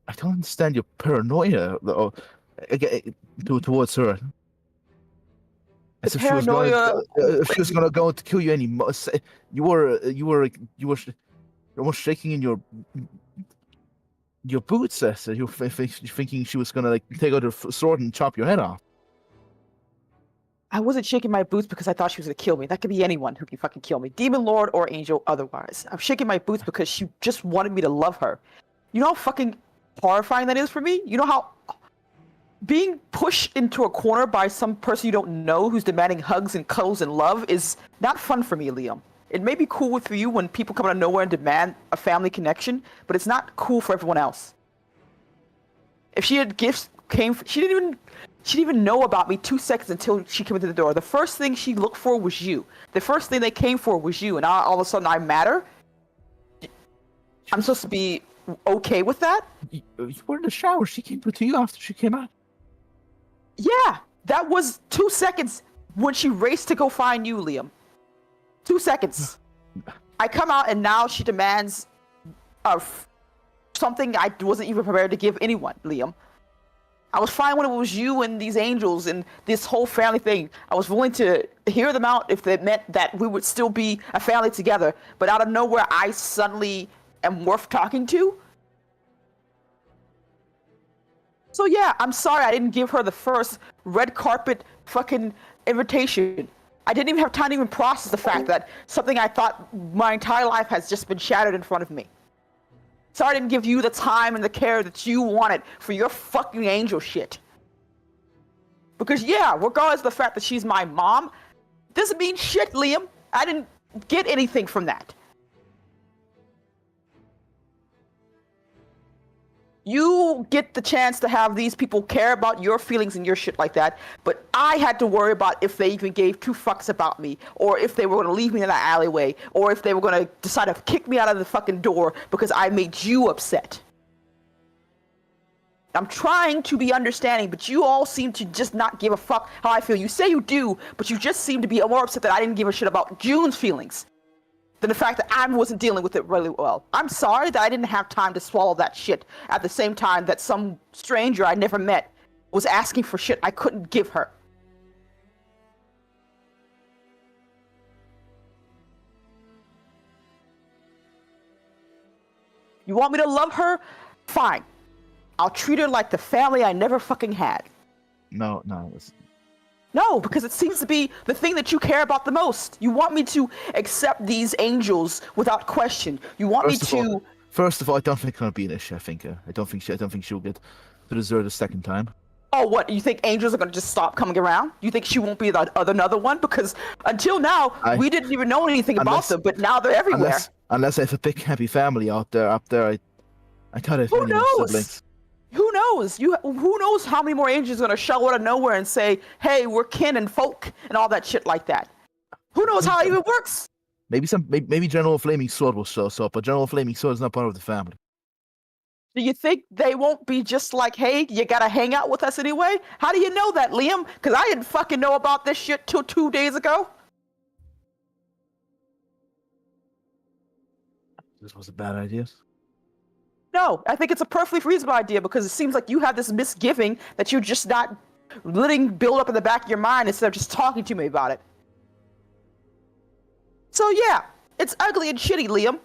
I don't understand your paranoia though, towards her. As if she was going to go to kill you anymore. You were almost shaking in your boots. You're thinking she was going to take out her sword and chop your head off. I wasn't shaking my boots because I thought she was gonna kill me. That could be anyone who can fucking kill me. Demon Lord or Angel otherwise. I'm shaking my boots because she just wanted me to love her. You know how fucking horrifying that is for me? You know how being pushed into a corner by some person you don't know who's demanding hugs and cuddles and love is not fun for me, Liam. It may be cool for you when people come out of nowhere and demand a family connection, but it's not cool for everyone else. If she had gifts she didn't even know about me 2 seconds until she came into the door. The first thing she looked for was you. The first thing they came for was you, and all of a sudden I matter? I'm supposed to be okay with that? You were in the shower. She came to you after she came out. Yeah, that was 2 seconds when she raced to go find you, Liam. 2 seconds. I come out and now she demands something I wasn't even prepared to give anyone, Liam. I was fine when it was you and these angels and this whole family thing. I was willing to hear them out if it meant that we would still be a family together. But out of nowhere, I suddenly am worth talking to? So yeah, I'm sorry I didn't give her the first red carpet fucking invitation. I didn't even have time to even process the fact that something I thought my entire life has just been shattered in front of me. Sorry I didn't give you the time and the care that you wanted for your fucking angel shit. Because yeah, regardless of the fact that she's my mom, doesn't mean shit, Liam. I didn't get anything from that. You get the chance to have these people care about your feelings and your shit like that, but I had to worry about if they even gave two fucks about me, or if they were going to leave me in that alleyway, or if they were going to decide to kick me out of the fucking door because I made you upset. I'm trying to be understanding, but you all seem to just not give a fuck how I feel. You say you do, but you just seem to be more upset that I didn't give a shit about June's feelings than the fact that I wasn't dealing with it really well. I'm sorry that I didn't have time to swallow that shit at the same time that some stranger I never met was asking for shit I couldn't give her. You want me to love her? Fine. I'll treat her like the family I never fucking had. No. No, because it seems to be the thing that you care about the most. You want me to accept these angels without question. You want me to. First of all, I don't think it'll be an issue. I don't think she'll get to dessert a second time. Oh, what? You think angels are gonna just stop coming around? You think she won't be another one? Because until now, we didn't even know anything about them, but now they're everywhere. Unless I have a big happy family up there, I thought I had Who many more knows? siblings. Who knows? Who knows how many more angels are gonna show out of nowhere and say, "Hey, we're kin and folk," and all that shit like that. Who knows how it even works? Maybe General Flaming Sword will show up, but General Flaming Sword is not part of the family. Do you think they won't be just like, "Hey, you gotta hang out with us anyway"? How do you know that, Liam? Because I didn't fucking know about this shit till 2 days ago. This was a bad idea. No, I think it's a perfectly reasonable idea because it seems like you have this misgiving that you're just not letting build up in the back of your mind instead of just talking to me about it. So yeah, it's ugly and shitty, Liam.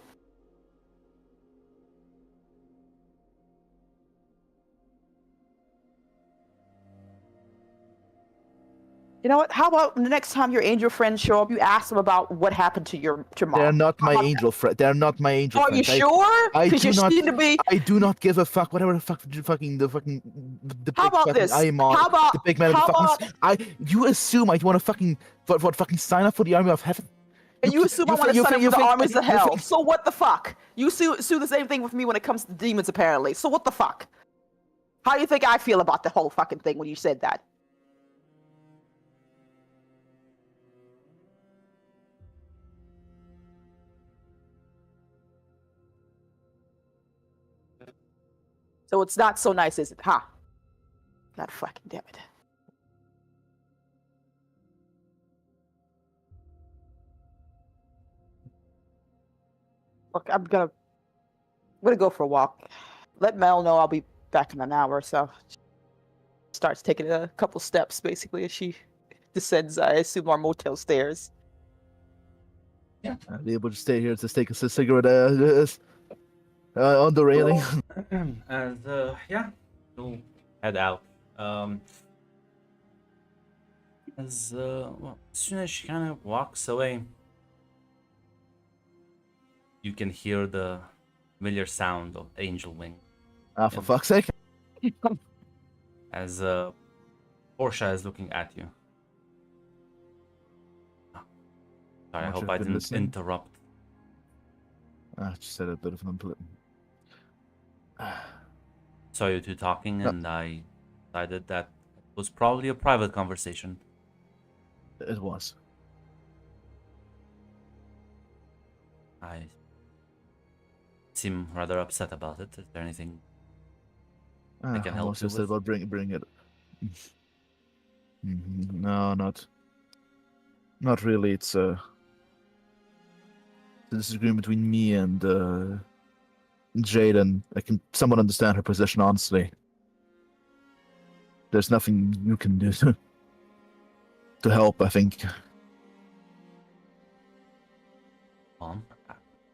You know what? How about the next time your angel friends show up, you ask them about what happened to your mom? They're not my angel friend. They're not my angel Are friends. you sure? I Because do you not. seem to be. I do not give a fuck. Whatever the How big about fucking this? I'm on. How about? The big man of How the about? fucking. You assume I want to fucking fucking sign up for the army of heaven? And you assume I want to sign up for the armies of hell. think- So what the fuck? You sue the same thing with me when it comes to demons, apparently. So what the fuck? How do you think I feel about the whole fucking thing when you said that? So it's not so nice, is it? Huh? God fucking damn it. Look, I'm gonna go for a walk. Let Mel know I'll be back in an hour or so. Starts taking a couple steps, basically, as she descends, I assume, our motel stairs. I'll be able to stay here to take a cigarette on the railing. And yeah, we'll head out. As soon as she kind of walks away, you can hear the familiar sound of angel wing. Ah, for fuck's sake! As Portia is looking at you. Sorry, I Much hope have I been didn't listening. interrupt. Just said a bit of an unpleasant. Saw you two talking, and I decided that it was probably a private conversation. It was. I seem rather upset about it. Is there anything I can help was you just with? about bring it. No, not really. It's a disagreement between me and Jade, and I can somewhat understand her position. Honestly, there's nothing you can do to help. I think.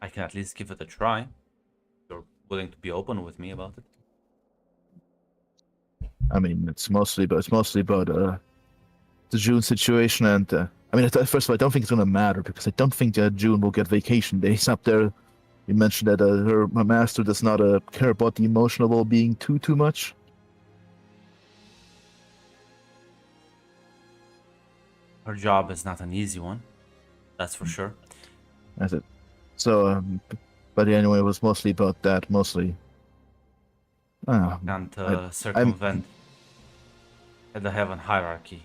I can at least give it a try. You're willing to be open with me about it. I mean, it's mostly about the June situation, and I mean, first of all, I don't think it's gonna matter because I don't think June will get vacation days up there. You mentioned that her master does not care about the emotional well-being too much. Her job is not an easy one, that's for sure. That's it. So, but anyway, it was mostly about that. Mostly. Can't circumvent the heaven hierarchy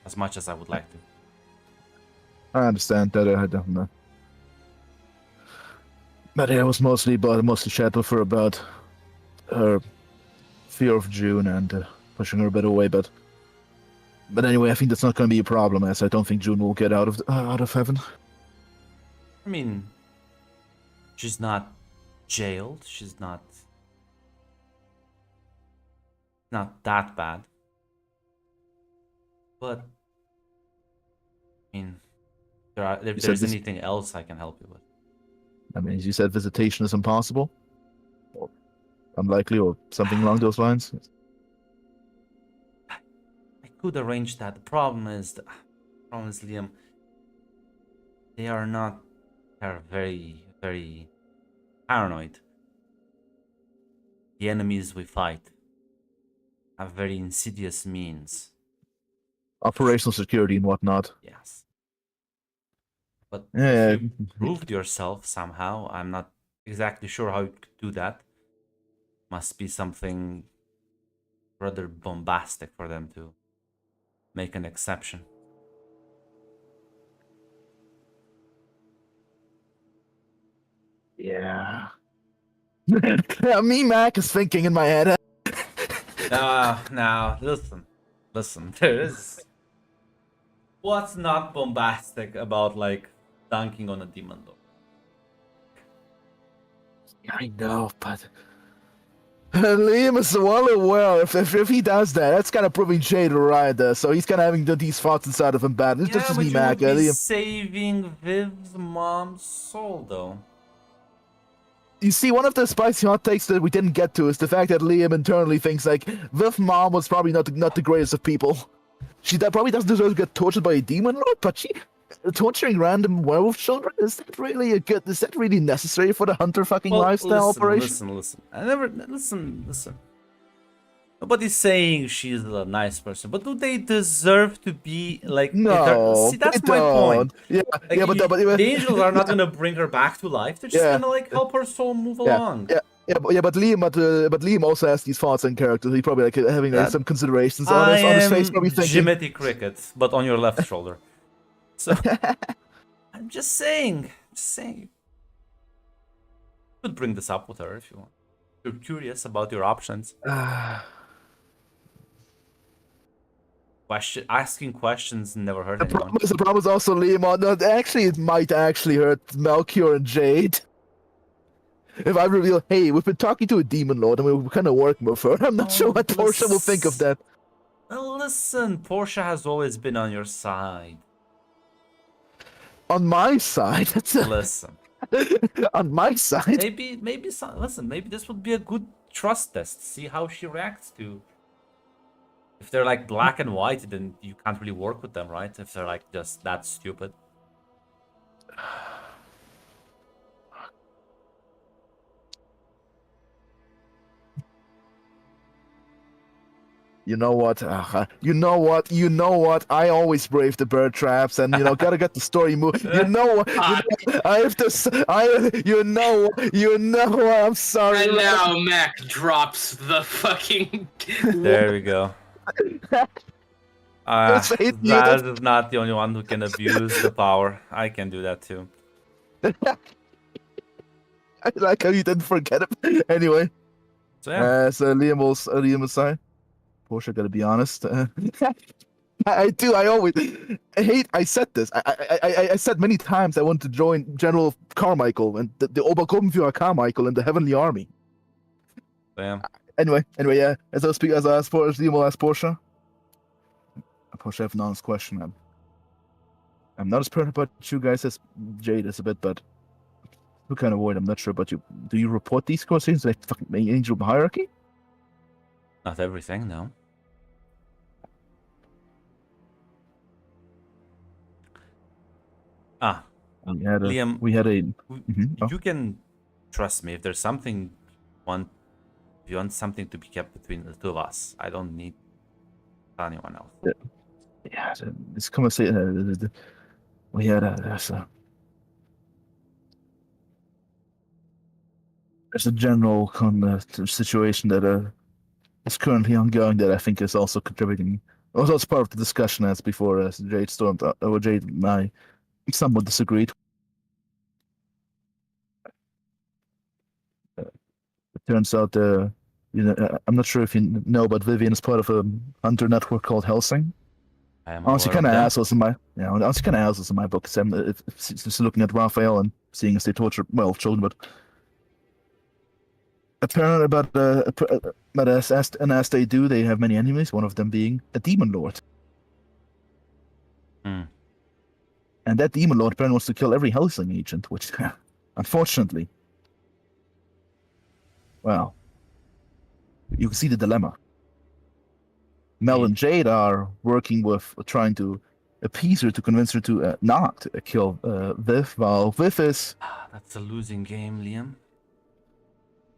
as much as I would like to. I understand that. I don't know. But yeah, it was mostly chat with her about her fear of June and pushing her a bit away. But anyway, I think that's not going to be a problem, as I don't think June will get out of heaven. I mean, she's not jailed. She's not that bad. But I mean, if there's anything else I can help you with. I mean, as you said, visitation is impossible. unlikely or something along those lines. I could arrange that. The problem is, Liam, they are not. They are very, very paranoid. The enemies we fight have very insidious means. Operational security and whatnot. Yes. But Yeah, if you proved yourself somehow, I'm not exactly sure how you could do that. Must be something rather bombastic for them to make an exception. yeah. Me, Mac, is thinking in my head. No, listen. There is. What's not bombastic about like dunking on a demon lord? I know, but Liam is well aware if he does that, that's kind of proving Jade right there. So he's kind of having these thoughts inside of him bad. It's just but me, you Mac. would be Liam. saving Viv's mom's soul, though. You see, one of the spicy hot takes that we didn't get to is the fact that Liam internally thinks like Viv mom was probably not the greatest of people. That probably doesn't deserve to get tortured by a demon lord, but torturing random werewolf children, is that really necessary for the hunter fucking lifestyle operation? Listen. Listen. Nobody's saying she's a nice person, but do they deserve to be like? No, see, that's they my point. don't. Yeah, Like, but the angels are not gonna bring her back to life. They're just gonna like help her soul move along. But Liam also has these thoughts and characters. He's probably like having some considerations on his face, probably thinking. Jimothy Cricket, but on your left shoulder. So I'm just saying. You could bring this up with her if you want. You're curious about your options. Asking questions never hurt anyone. The problem is also Liam. Actually, it might actually hurt Melchior and Jade. If I reveal, hey, we've been talking to a demon lord and we're kind of working with her, I'm not sure what Portia will think of that. Well, listen, Portia has always been on your side. On my side? Listen. On my side? Maybe this would be a good trust test. See how she reacts to. If they're like black and white, then you can't really work with them, right? If they're like just that stupid. You know what? I always brave the bird traps, and gotta get the story moving. You know what? I have to. I'm sorry. And now Mac drops the fucking. There we go. Raz is not the only one who can abuse the power. I can do that too. I like how you didn't forget it. Anyway. So yeah. So Liam will sign. Portia, gotta be honest. I do. I said this. I said many times I want to join General Carmichael and the Obergruppenführer Carmichael in the Heavenly Army. Damn. Anyway, yeah. As I asked Liam will ask Portia. Portia, I have an honest question. I'm not as paranoid about you guys as Jade is a bit, but who kind of worried? I'm not sure about you. Do you report these conversations like fucking angel hierarchy? Not everything, no. Liam, you can trust me. If there's something if you want something to be kept between the two of us, I don't need anyone else. Yeah, this conversation we had there's a general situation that is currently ongoing that I think is also contributing. Also, it's part of the discussion as before Jade stormed or Jade and I somewhat disagreed. It turns out, I'm not sure if you know, but Vivian is part of a hunter network called Helsing. Honestly, kind of assholes in my, honestly, kind of assholes in my book. Just looking at Raphael and seeing as they torture children, but apparently, but as they do, they have many enemies. One of them being a demon lord. And that demon lord apparently wants to kill every Helsing agent, which, unfortunately, well, you can see the dilemma. Mel and Jade are working with trying to appease her to convince her to not kill Viv, while Viv is. That's a losing game, Liam.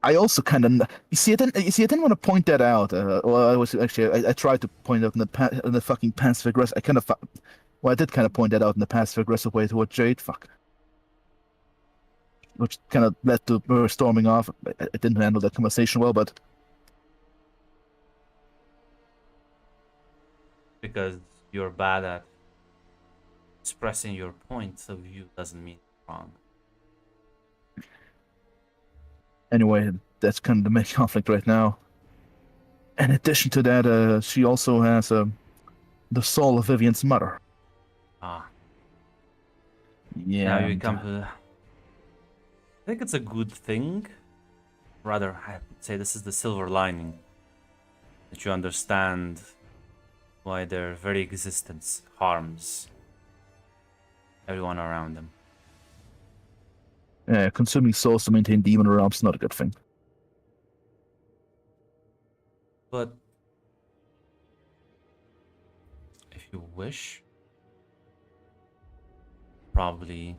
I also kind of I didn't want to point that out. Well, I tried to point out in the fucking passive aggressive. I did kind of point that out in the passive aggressive way toward Jade. Fuck. Which kind of led to her storming off. I didn't handle that conversation well, but Because you're bad at expressing your points of view doesn't mean wrong. anyway, that's kind of the main conflict right now. In addition to that, she also has the soul of Vivian's mother. Ah, Yeah. now you and, come to. I think it's a good thing. Rather, I would say this is the silver lining. That you understand why their very existence harms everyone around them. consuming souls to maintain demon realms is not a good thing. But if you wish, probably.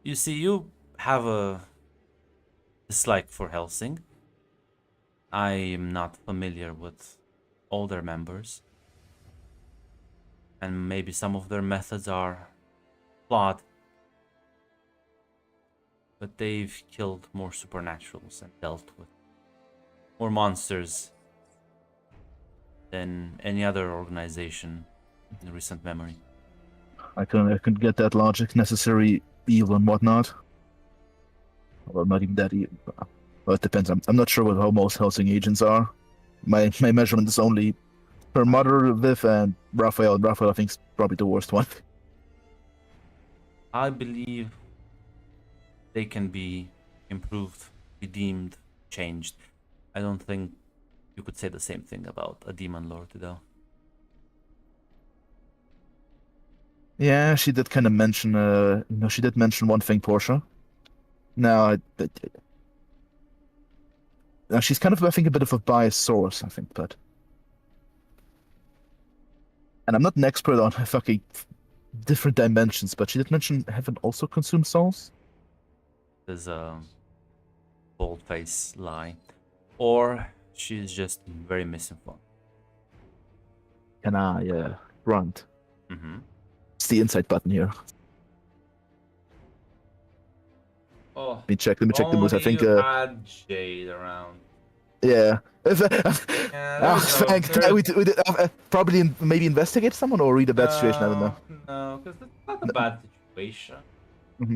You see, you have a dislike for Helsing. I am not familiar with all their members. And maybe some of their methods are flawed. But they've killed more supernaturals and dealt with more monsters than any other organization in recent memory. I can get that logic, necessary evil and whatnot. Well, not even that evil. Well, it depends. I'm not sure how most Helsing agents are. My measurement is only her mother, Viv, and Raphael. Raphael, I think, is probably the worst one. I believe they can be improved, redeemed, changed. I don't think you could say the same thing about a demon lord, though. Yeah, she did kind of mention. She did mention one thing, Portia. Now, now she's kind of, I think, a bit of a biased source. I think, but, and I'm not an expert on fucking different dimensions, but she did mention heaven also consumes souls. There's a bold-faced lie, or she's just very misinformed. Can I grunt? Mm-hmm. It's the insight button here. Oh, Let me check the moves. I think. had Jade around. Yeah. Yeah, We did, probably maybe investigate someone or read a bad situation. I don't know. No, because it's not a bad situation.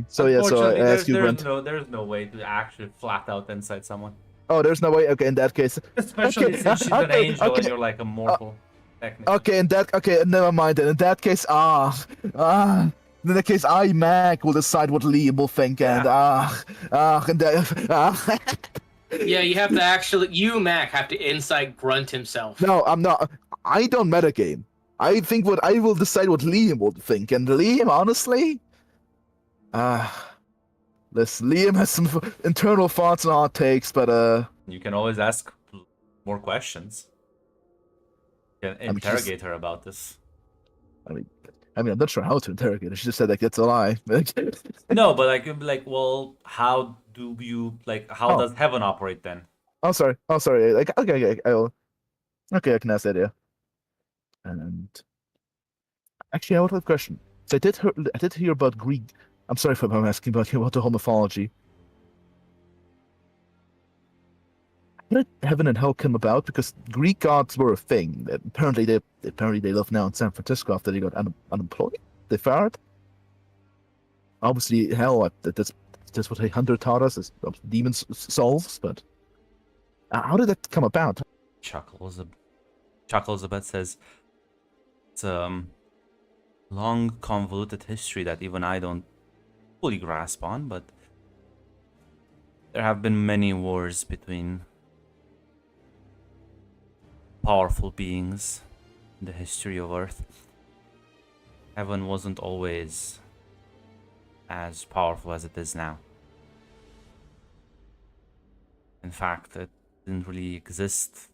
So yeah, so I ask you, there's Grunt. there's no way to actually flat out inside someone. Oh, there's no way. Okay, in that case. Especially Okay, since she's an okay, angel okay. and you're like a mortal. Technically. Okay, never mind. Then in that case, in that case, Mac will decide what Liam will think, and Yeah, you have to Mac, have to insight Grunt himself. No, I'm not. I don't metagame. I think what I will decide what Liam will think, and Liam, honestly, listen, Liam has some internal thoughts and hot takes, but You can always ask more questions. You can interrogate her about this. I mean, I'm not sure how to interrogate her. She just said like it's a lie. No, but like, well, how do you how does heaven operate then? Oh, sorry. Like, okay, I can ask that. Yeah. And actually, I would have a question. So I did hear about Greek. I'm sorry if I'm asking about the whole mythology. How did heaven and hell come about? Because Greek gods were a thing. Apparently they live now in San Francisco after they got unemployed. They fired. Obviously, hell. That's what Hunter taught us is demons souls. But how did that come about? Chuckles a bit, says it's a long, convoluted history that even I don't fully grasp on, but there have been many wars between powerful beings in the history of Earth. Heaven wasn't always as powerful as it is now. In fact, it didn't really exist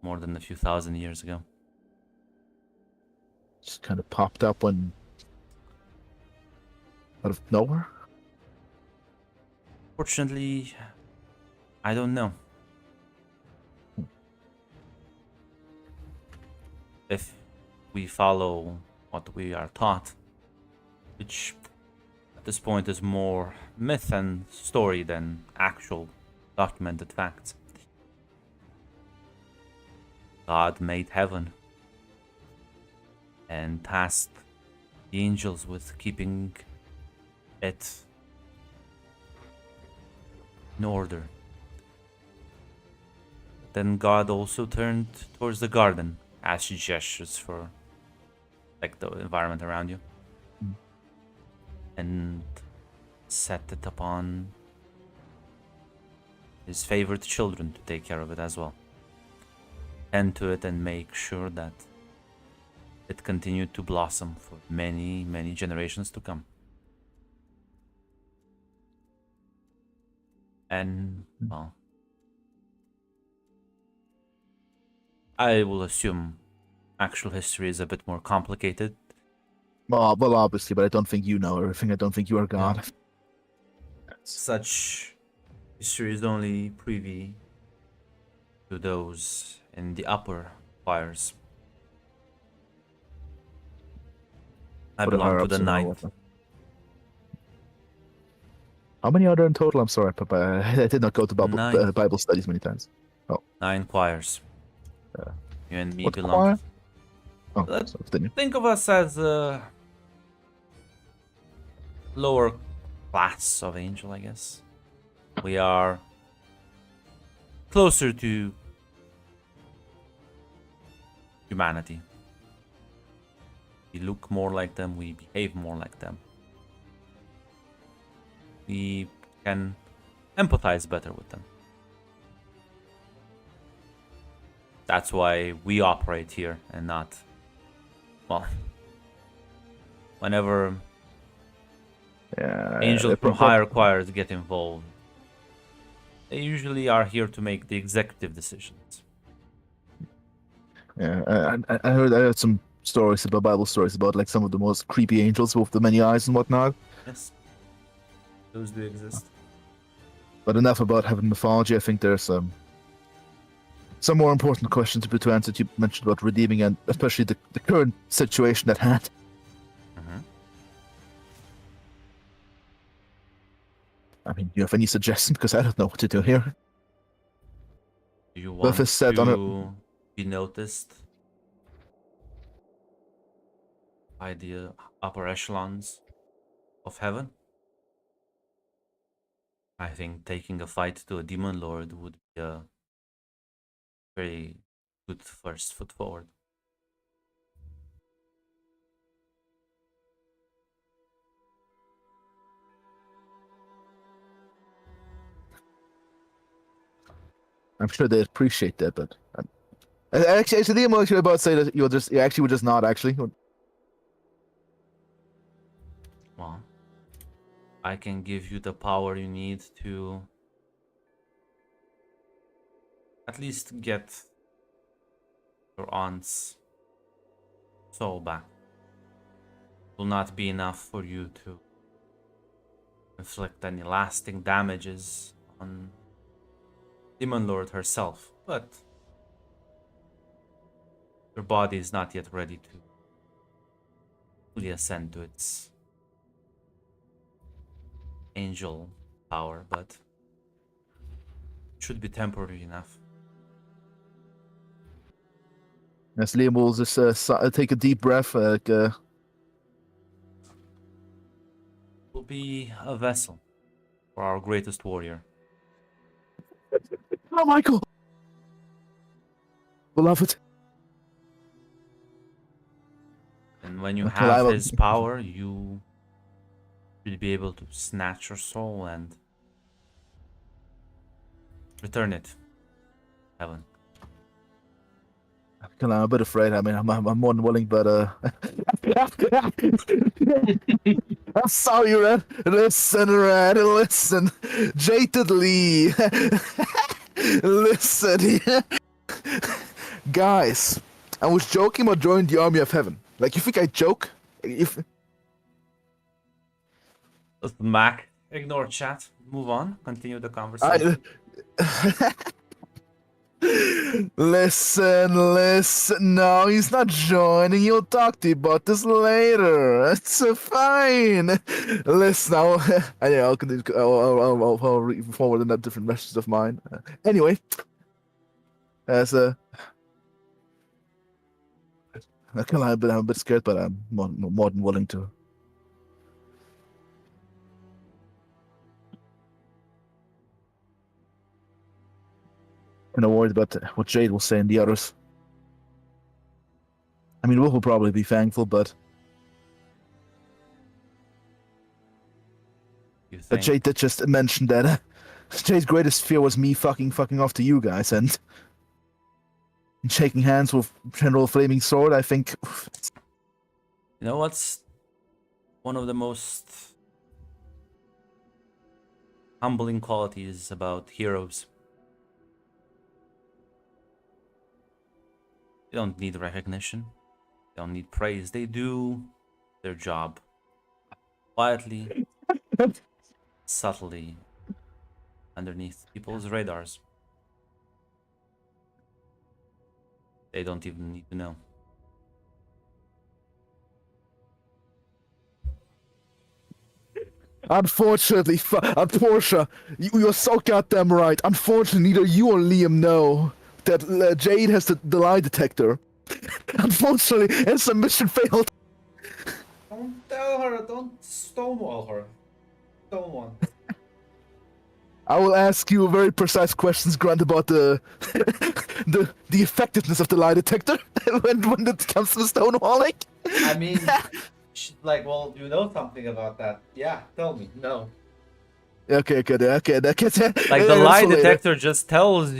more than a few thousand years ago. Just kind of popped up when out of nowhere. Fortunately, I don't know. If we follow what we are taught, which at this point is more myth and story than actual documented facts. God made heaven and tasked the angels with keeping it in order. Then God also turned towards the garden as he gestures for like the environment around you. And set it upon his favorite children to take care of it as well. Tend to it and make sure that it continued to blossom for many, many generations to come. And, well, I will assume actual history is a bit more complicated. Well, obviously, but I don't think you know everything. I don't think you are God. Such history is only privy to those in the upper choirs. I What the belong to the higher-ups know ninth. what the- How many are there in total? I'm sorry, Papa. I did not go to Nine. Bible studies many times. 9 choirs. You and me What belong. choir? Oh, Let's- so then you- Think of us as a lower class of angel, I guess. We are closer to humanity. We look more like them, we behave more like them. We can empathize better with them. That's why we operate here and not, well, whenever Yeah, angels from prob- higher choirs get involved, they usually are here to make the executive decisions. Yeah, I heard some stories about Bible stories about like some of the most creepy angels with the many eyes and whatnot. Yes, those do exist. But enough about heaven mythology. I think there's some more important questions to answer. You mentioned about redeeming and especially the current situation at hand. Mhm. I mean, do you have any suggestions? Because I don't know what to do here. Do you Well, if want it's said on to be noticed by the upper echelons of heaven? I think taking a fight to a demon lord would be a very good first foot forward. I'm sure they appreciate that, but actually, I'm actually about to say that you actually would just not actually. Well, I can give you the power you need to at least get your aunt's soul back. Will not be enough for you to inflict any lasting damages on Demon Lord herself, but her body is not yet ready to fully ascend to its angel power, but it should be temporary enough. As Liam will just take a deep breath. Will be a vessel for our greatest warrior. Oh, Michael, beloved. And when you Until I have will- his power, you will be able to snatch your soul and return it. Heaven. I'm a bit afraid. I mean, I'm more than willing, but I'm sorry, Red. Listen, Red. Listen, Jaded Lee. Listen, guys, I was joking about joining the army of heaven. Like, you think I joke? If Mac, ignore chat. Move on. Continue the conversation. Listen. No, he's not joining. He'll talk to you about this later. It's fine. Listen, I'll continue. I'll read forward in that different messages of mine. Anyway, as I can lie, I'm a bit scared, but I'm more than willing to. And I'm worried about what Jade will say and the others. I mean, Wolf will probably be thankful, but You think? Jade did just mention that Jade's greatest fear was me fucking off to you guys, and shaking hands with General Flaming Sword. I think You know what's one of the most humbling qualities about heroes? They don't need recognition. They don't need praise. They do their job quietly, subtly, underneath people's radars. They don't even need to know. Unfortunately, Portia, you're so goddamn right. Unfortunately, neither you or Liam know that Jade has the lie detector. Unfortunately, and some mission failed. Don't tell her. Don't stonewall her. Don't want. I will ask you very precise questions, Grant, about the effectiveness of the lie detector when it comes to stonewalling. I mean, well, you know something about that. Yeah, tell me. No. Okay. That gets Like the lie detector just tells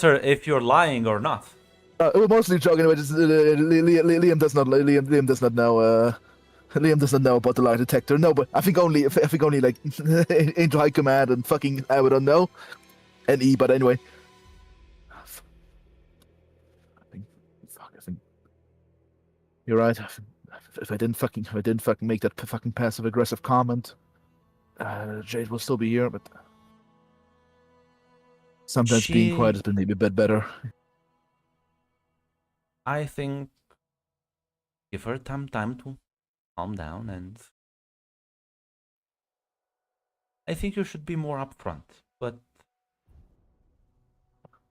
her if you're lying or not. We're mostly joking. But Liam does not. Liam does not know. Liam doesn't know about the lie detector. No, but I think only like Angel High Command and fucking I don't know, and E. But anyway, I think you're right. If I didn't fucking make that fucking passive aggressive comment, Jade will still be here. But sometimes being quiet has been maybe a bit better. I think give her time to calm down, and I think you should be more upfront. But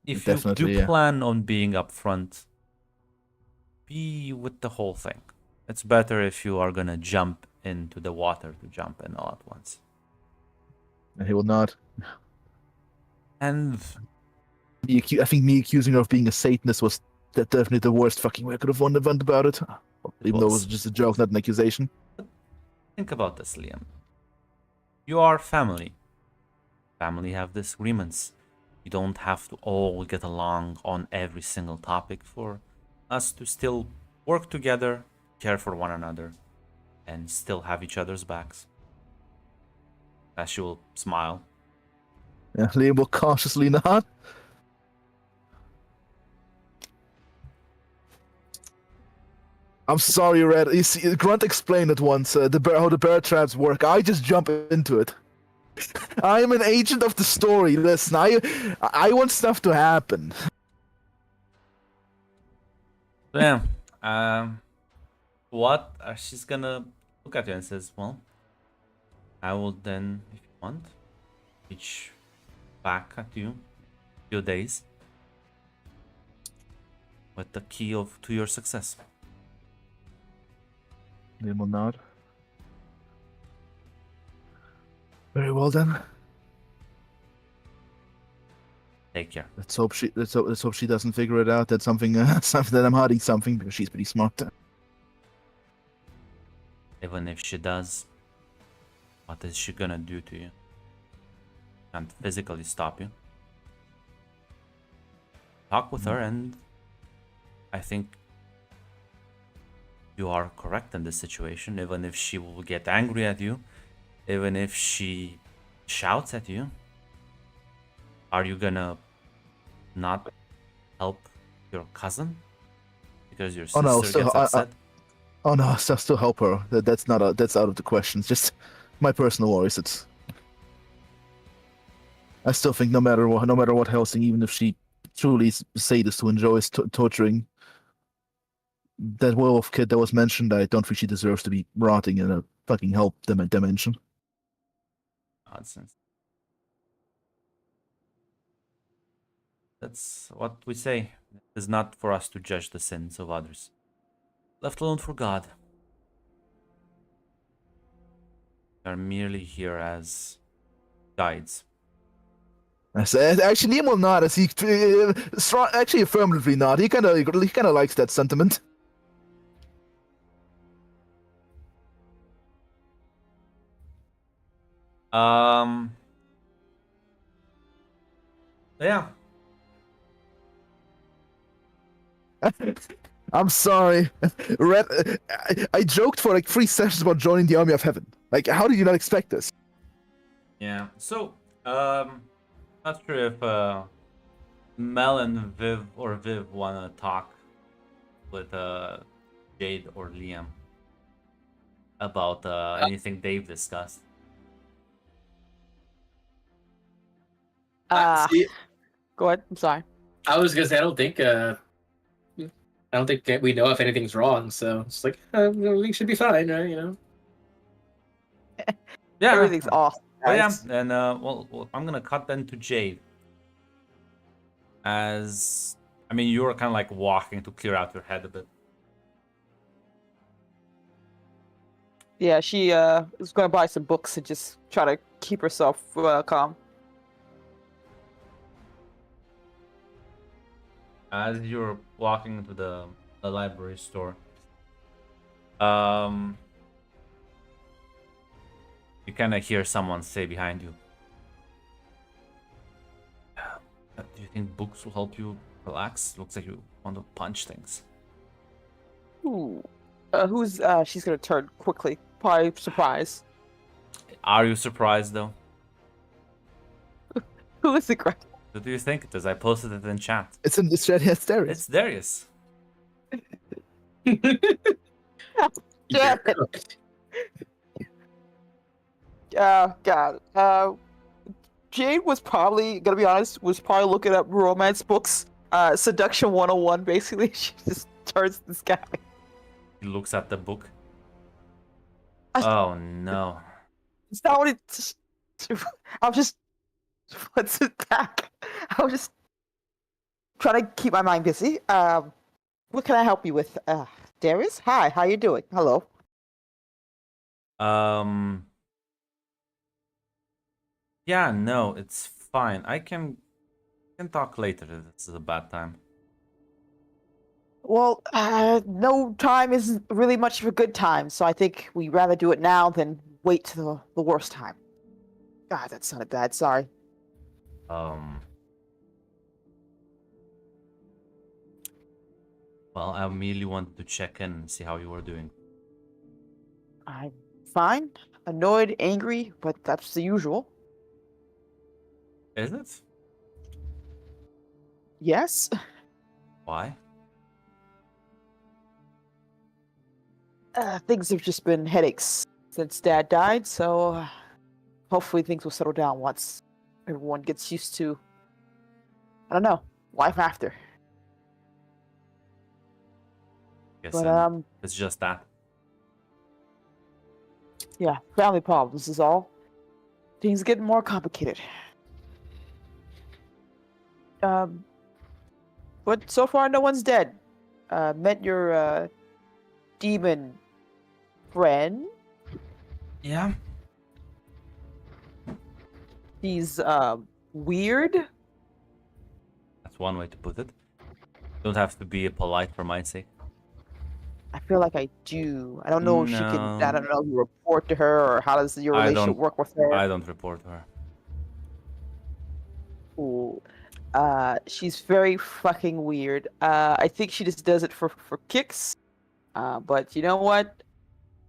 if you do plan on being upfront, be with the whole thing. It's better if you are gonna jump into the water to jump in all at once. And he will not. And I think me accusing her of being a Satanist was definitely the worst fucking way I could have won about it. Even though it was just a joke, not an accusation. Think about this, Liam. You are family. Family have disagreements. You don't have to all get along on every single topic for us to still work together, care for one another, and still have each other's backs. As she will smile. Yeah, Liam will cautiously nod. I'm sorry, Red. You see, Grunt explained it once. How the bear traps work. I just jump into it. I am an agent of the story. Listen, I want stuff to happen. Yeah. What? She's gonna look at you and says, "Well, I will then, if you want, reach back at you in a few days with the key to your success." Liam will nod. Very well then. Take care. Let's hope she doesn't figure it out. That's something that I'm hiding something because she's pretty smart. Even if she does, what is she gonna do to you? Can't physically stop you. Talk with her, and I think you are correct in this situation. Even if she will get angry at you, even if she shouts at you, are you gonna not help your cousin because your Oh no, sister still, gets upset? oh no, still help her. That's not that's out of the question. It's just my personal worries. I still think no matter what Helsing, even if she truly sadist who enjoys torturing that werewolf kid that was mentioned, I don't think she deserves to be rotting in a fucking hell dimension. Nonsense. That's what we say. It is not for us to judge the sins of others, left alone for God. We are merely here as guides. I said, actually, Liam will not, as he actually affirmatively not. He kind of likes that sentiment. Yeah. I'm sorry. Red, I joked for like 3 sessions about joining the Army of Heaven. Like, how did you not expect this? Yeah. So, not sure if Mel and Viv wanna talk with Jade or Liam about anything they've discussed. See, Go ahead. I'm sorry. I was gonna say I don't think we know if anything's wrong, so it's like everything should be fine, right? You know. Yeah. Everything's off. Oh yeah, guys. and well, I'm gonna cut then to Jade. As I mean, you're kind of like walking to clear out your head a bit. Yeah, she is going to buy some books and just try to keep herself calm. As you're walking into the library store, you kind of hear someone say behind you, do you think books will help you relax? Looks like you want to punch things. Ooh. Who's she's gonna turn quickly. Probably surprise. Are you surprised though? Who is the great? Who do you think it is? I posted it in chat. It's in this chat. Yes, there It's is. Darius. Yeah. God. Jade was probably, gonna be honest, was probably looking up romance books. Seduction 101, basically. She just turns this guy. He looks at the book. I- Oh no. It's not what it's. I'm just. What's it back? I'm just trying to keep my mind busy. What can I help you with? Darius? Hi, how you doing? Hello. Yeah, no, it's fine. I can talk later if this is a bad time. Well, no time isn't really much of a good time, so I think we'd rather do it now than wait till the worst time. God, that sounded bad. Sorry. Well, I merely wanted to check in and see how you were doing. I'm fine. Annoyed, angry, but that's the usual. Is it? Yes. Why? Things have just been headaches since Dad died, so hopefully things will settle down once everyone gets used to, I don't know, life after. Guess But it's just that. yeah, family problems is all. Things are getting more complicated. But so far no one's dead. Met your demon friend. Yeah. He's weird. That's one way to put it. Don't have to be polite for my sake. I feel like I do. I don't know if she can. I No. don't know. You report to her, or how does your I relationship don't- work with her? I don't report her. Ooh. She's very fucking weird. I think she just does it for kicks. But you know what?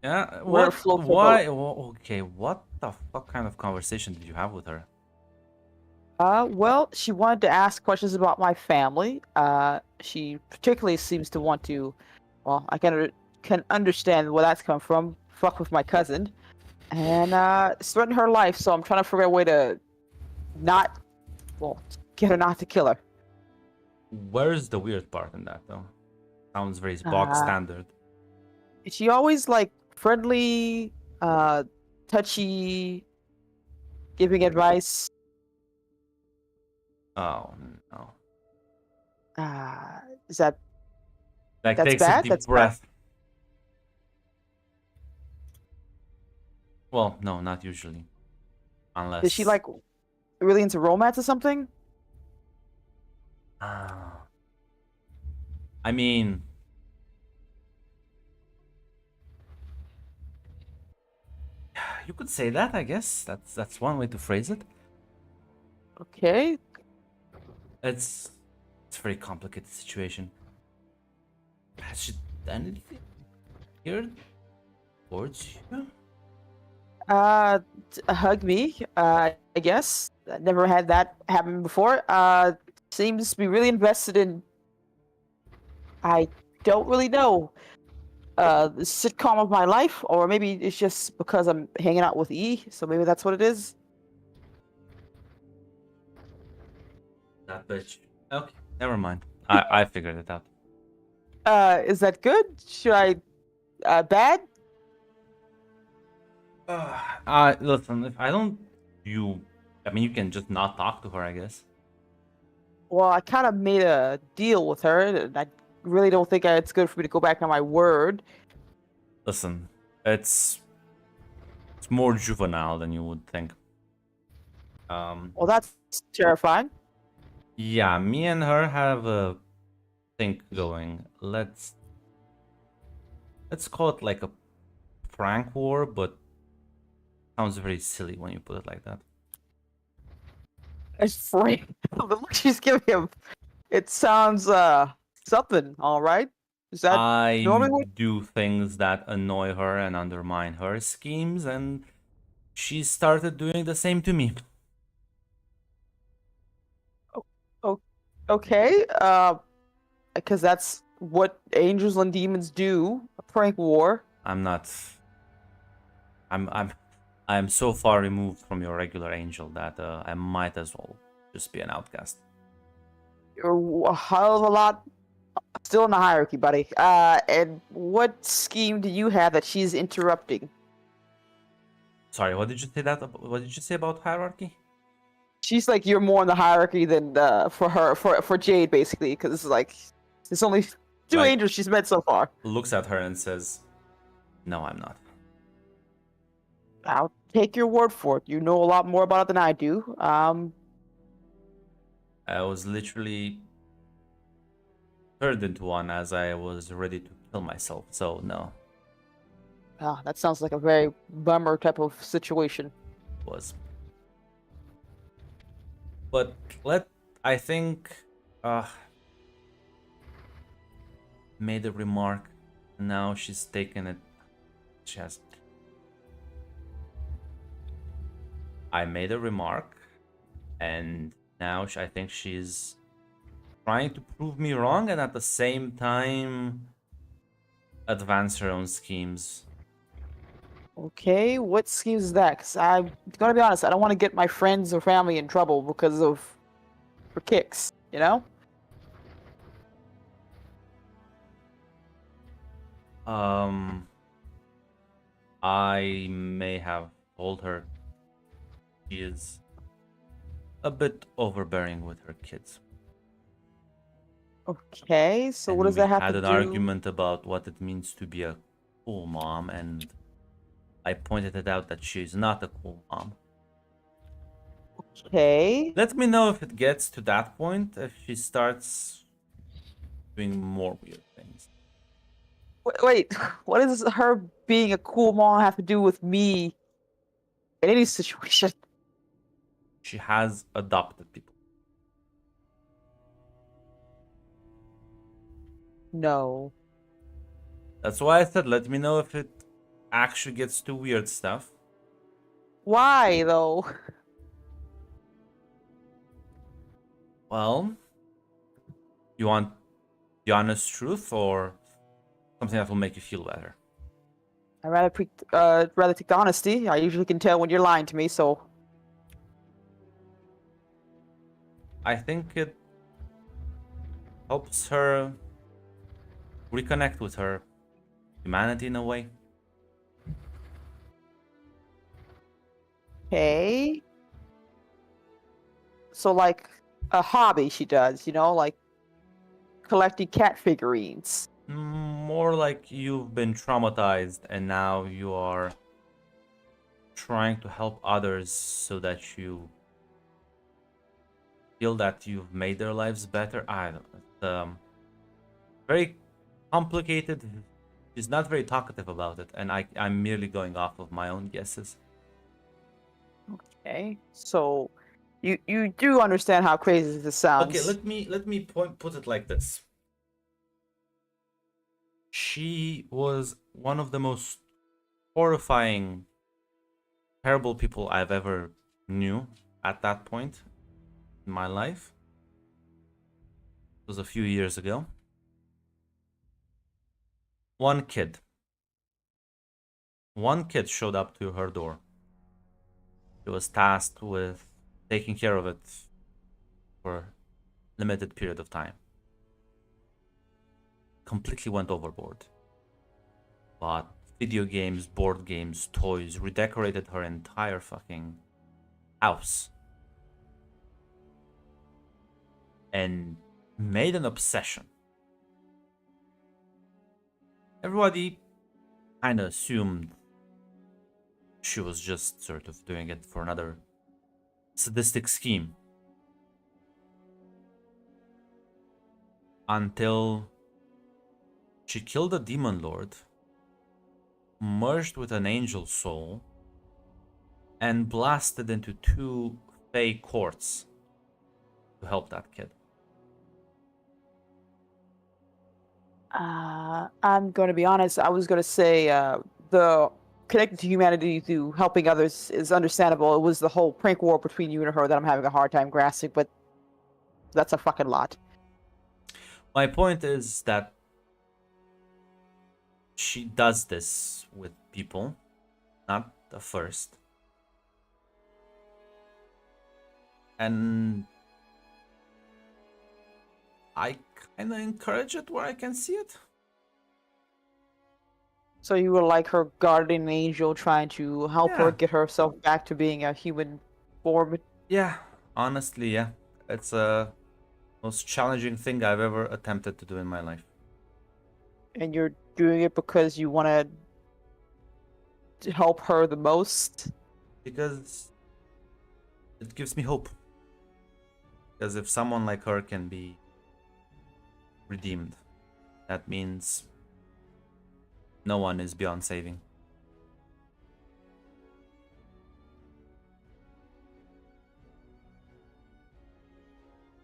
Yeah. We're What? float for Why? Okay. What the fuck kind of conversation did you have with her? Well, she wanted to ask questions about my family. She particularly seems to want to, well, I can understand where that's come from. Fuck with my cousin, and it's threatened her life. So I'm trying to figure out a way to not, well, get her not to kill her. Where's the weird part in that, though? Sounds very bog standard. Is she always like friendly, touchy, giving advice? Oh no! Is that Like, that's takes a bad? deep That's bad. breath. Well, no, not usually, unless. Is she like really into romance or something? Ah. I mean, you could say that. I guess that's one way to phrase it. Okay. It's a very complicated situation. Has she done anything here towards you? Hug me. I guess. I never had that happen before. Seems to be really invested in. I don't really know. The sitcom of my life, or maybe it's just because I'm hanging out with E, so maybe that's what it is. That bitch. Okay, never mind. I figured it out. Is that good? Should I, bad? Listen, if I don't, I mean, you can just not talk to her, I guess. Well, I kind of made a deal with her, and I really don't think it's good for me to go back on my word. Listen, it's more juvenile than you would think. Well, that's terrifying. Yeah, me and her have a thing going. Let's call it like a prank war, but sounds very silly when you put it like that. It's free. The look she's giving him. It sounds something. All right. Is that I normally what? do things that annoy her and undermine her schemes, and she started doing the same to me. Okay. Because that's what angels and demons do. A prank war. I'm so far removed from your regular angel that I might as well just be an outcast. You're a hell of a lot still in the hierarchy, buddy. And what scheme do you have that she's interrupting? Sorry, what did you say about hierarchy? She's like you're more in the hierarchy than for Jade, basically, because this is like there's only two Like- angels she's met so far. Looks at her and says, "No, I'm not." I'll take your word for it. You know a lot more about it than I do. I was literally turned into one as I was ready to kill myself. So no, That sounds like a very bummer type of situation. it was. But I think made a remark. Now she's taken it. She has. I made a remark, and now I think she's trying to prove me wrong, and at the same time advance her own schemes. Okay, what schemes is that? Because I'm gonna be honest, I don't want to get my friends or family in trouble because of for kicks, you know? I may have told her she is a bit overbearing with her kids. Okay, so what And does that we have had to an do? argument about what it means to be a cool mom, and I pointed it out that she's not a cool mom. Okay. Let me know if it gets to that point, if she starts doing more weird things. Wait, what does her being a cool mom have to do with me in any situation? She has adopted people. No. That's why I said, let me know if it actually gets to weird stuff. Why though? Well, you want the honest truth or something that will make you feel better? I'd rather take the honesty. I usually can tell when you're lying to me, so I think it helps her reconnect with her humanity in a way. okay. So like a hobby she does, like collecting cat figurines. More like you've been traumatized and now you are trying to help others so that you feel that you've made their lives better. I don't know. It's very complicated. She's not very talkative about it, and I'm merely going off of my own guesses. Okay. So you do understand how crazy this sounds. Okay, let me put it like this. She was one of the most horrifying, terrible people I've ever knew at that point in my life. It was a few years ago. One kid showed up to her door. She was tasked with taking care of it for a limited period of time. Completely went overboard. Bought video games, board games, toys, redecorated her entire fucking house. And made an obsession. Everybody kind of assumed she was just sort of doing it for another sadistic scheme. Until she killed a demon lord, merged with an angel soul, and blasted into 2 fey courts to help that kid. I'm going to be honest. I was going to say the connected to humanity through helping others is understandable. It was the whole prank war between you and her that I'm having a hard time grasping, but that's a fucking lot. My point is that she does this with people, not the first. And I kind of encourage it where I can see it. So you were like her guardian angel trying to help her Yeah. get herself back to being a human form. Yeah, honestly, yeah. It's the most challenging thing I've ever attempted to do in my life. And you're doing it because you want to help her the most. Because it gives me hope. Because if someone like her can be redeemed, that means no one is beyond saving.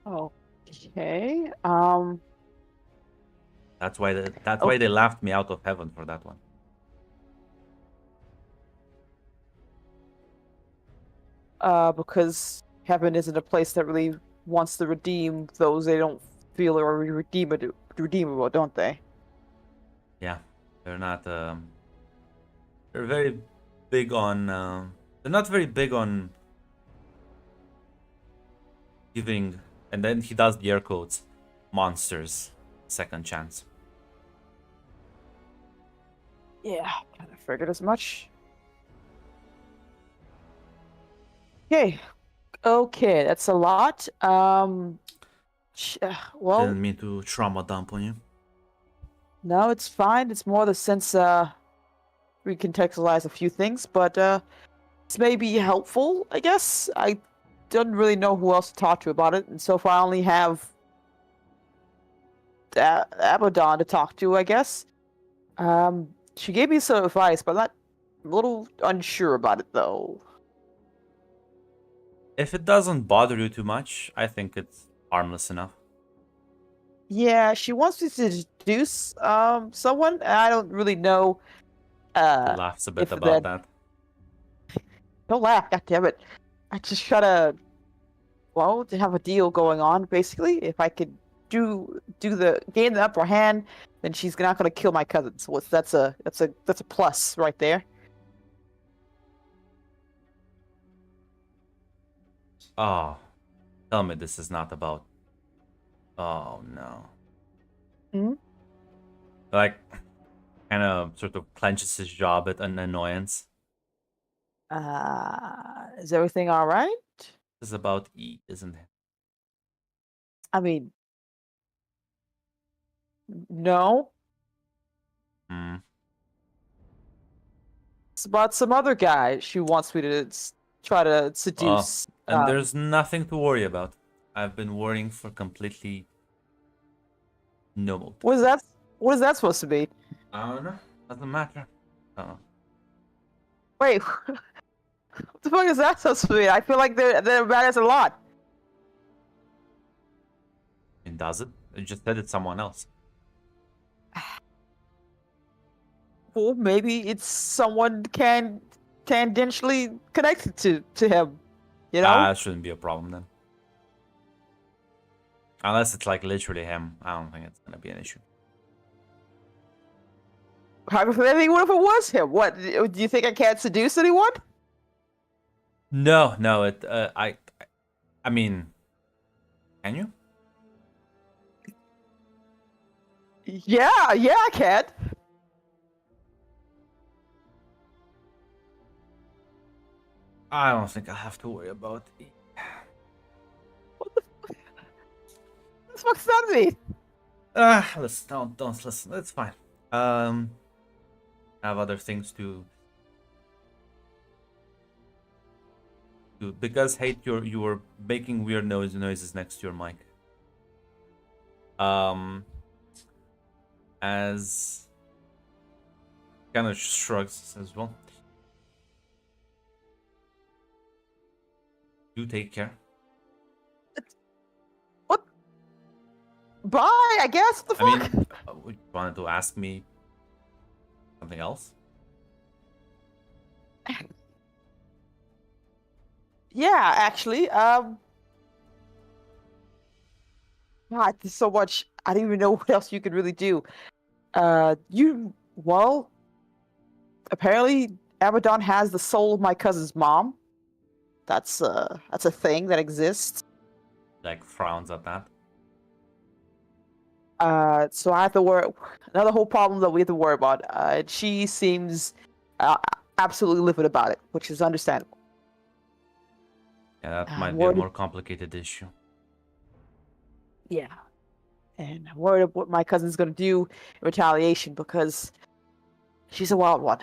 Okay. That's why they laughed me out of heaven for that one. Because heaven isn't a place that really wants to redeem those they don't feel are redeemable, don't they? Yeah, they're not. They're very big on. They're not very big on giving. And then he does the air quotes, monsters, second chance. Yeah, kind of figured as much. Okay, that's a lot. Well, Didn't mean to trauma dump on you. no, it's fine. It's more the sense recontextualize a few things, but this may be helpful, I guess. I don't really know who else to talk to about it, and so far I only have Abaddon to talk to, I guess. She gave me some advice, but I'm not a little unsure about it though. If it doesn't bother you too much, I think it's harmless enough. Yeah, she wants me to introduce someone, and I don't really know. He laughs a bit if about that. Don't laugh, goddammit. I just try to. well, to have a deal going on. Basically, if I could gain the upper hand, then she's not gonna kill my cousin. So that's a plus right there. Oh, tell me this is not about. Oh no. Hmm? Like, kind of sort of clenches his jaw at an annoyance. Is everything all right? This is about E, isn't it? I mean, no. Hmm. It's about some other guy she wants me to try to seduce. And there's nothing to worry about. I've been worrying for completely no motive. What is that supposed to be? I don't know. Doesn't matter. Wait, what the fuck is that supposed to be? I feel like they're bad as a lot. It does it? You just said it's someone else. Well, maybe it's someone tangentially connected to him. You know? That shouldn't be a problem then. Unless it's like literally him. I don't think it's gonna be an issue. Hypothetically, what if it was him? What do you think I can't seduce anyone? No. I mean, can you? Yeah, I can. I don't think I have to worry about it. What the fuck's that mean? Listen, don't listen. It's fine. I have other things to do because you were making weird noises next to your mic. As kind of shrugs as well. Do take care. What? Bye, I guess. What the I fuck? mean, you wanted to ask me something else? Yeah, actually. God, there's so much. I don't even know what else you could really do. Well, apparently Abaddon has the soul of my cousin's mom. That's a thing that exists. Like frowns at that. So I have to worry. Another whole problem that we have to worry about. She seems absolutely livid about it, which is understandable. Yeah, that might be a worried- more complicated issue. Yeah. And I'm worried of what my cousin's gonna do in retaliation because she's a wild one.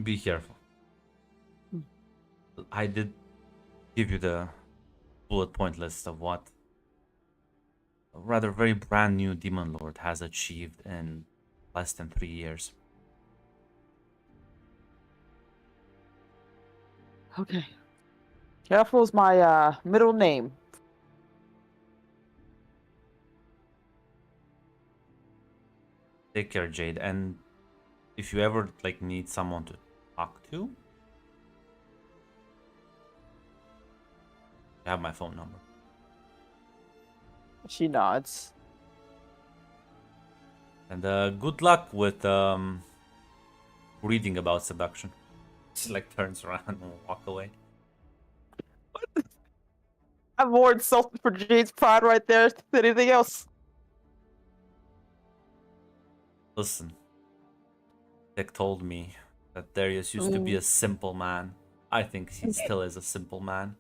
Be careful. Hmm. I did give you the bullet point list of what a rather very brand new Demon Lord has achieved in less than 3 years. Okay. Careful is my middle name. Take care, Jade, and if you ever like need someone to talk to, you have my phone number. She nods. And good luck with reading about seduction. She like turns around and walk away. I'm more insulted for Jade's pride right there than anything else. Listen, Dick told me that Darius used to be a simple man. I think he still is a simple man.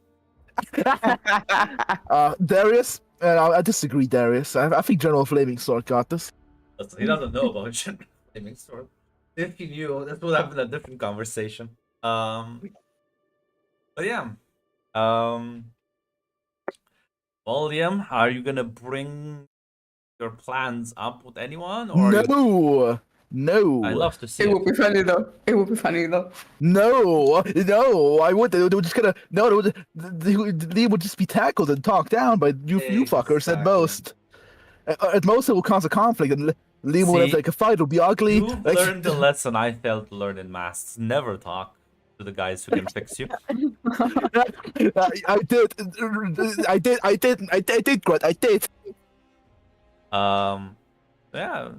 Darius, I disagree, Darius. I think General Flaming Sword got this. Listen, he doesn't know about Flaming Sword. If he knew, that would have been a different conversation. But yeah. Well, Liam, are you gonna bring your plans up with anyone? Or No. I love to see It it. would be funny though. It would be funny though. No, I wouldn't. They were just gonna. No, Liam would just be tackled and talked down by you fuckers at Exactly. most. At most, it will cause a conflict, and Liam would have See, like a fight. It'll be ugly. You Like, learned the lesson I failed to learn in Masks. Never talk. to the guys who can fix you. I did, Grunt. I did. Yeah, a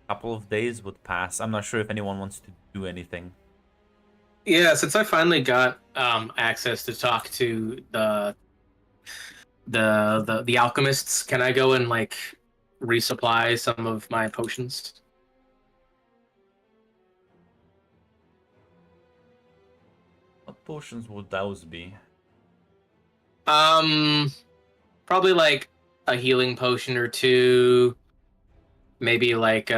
couple of days would pass. I'm not sure if anyone wants to do anything. Yeah, since I finally got access to talk to the alchemists, can I go and like resupply some of my potions? What potions would those be? Probably like a healing potion or two. Maybe like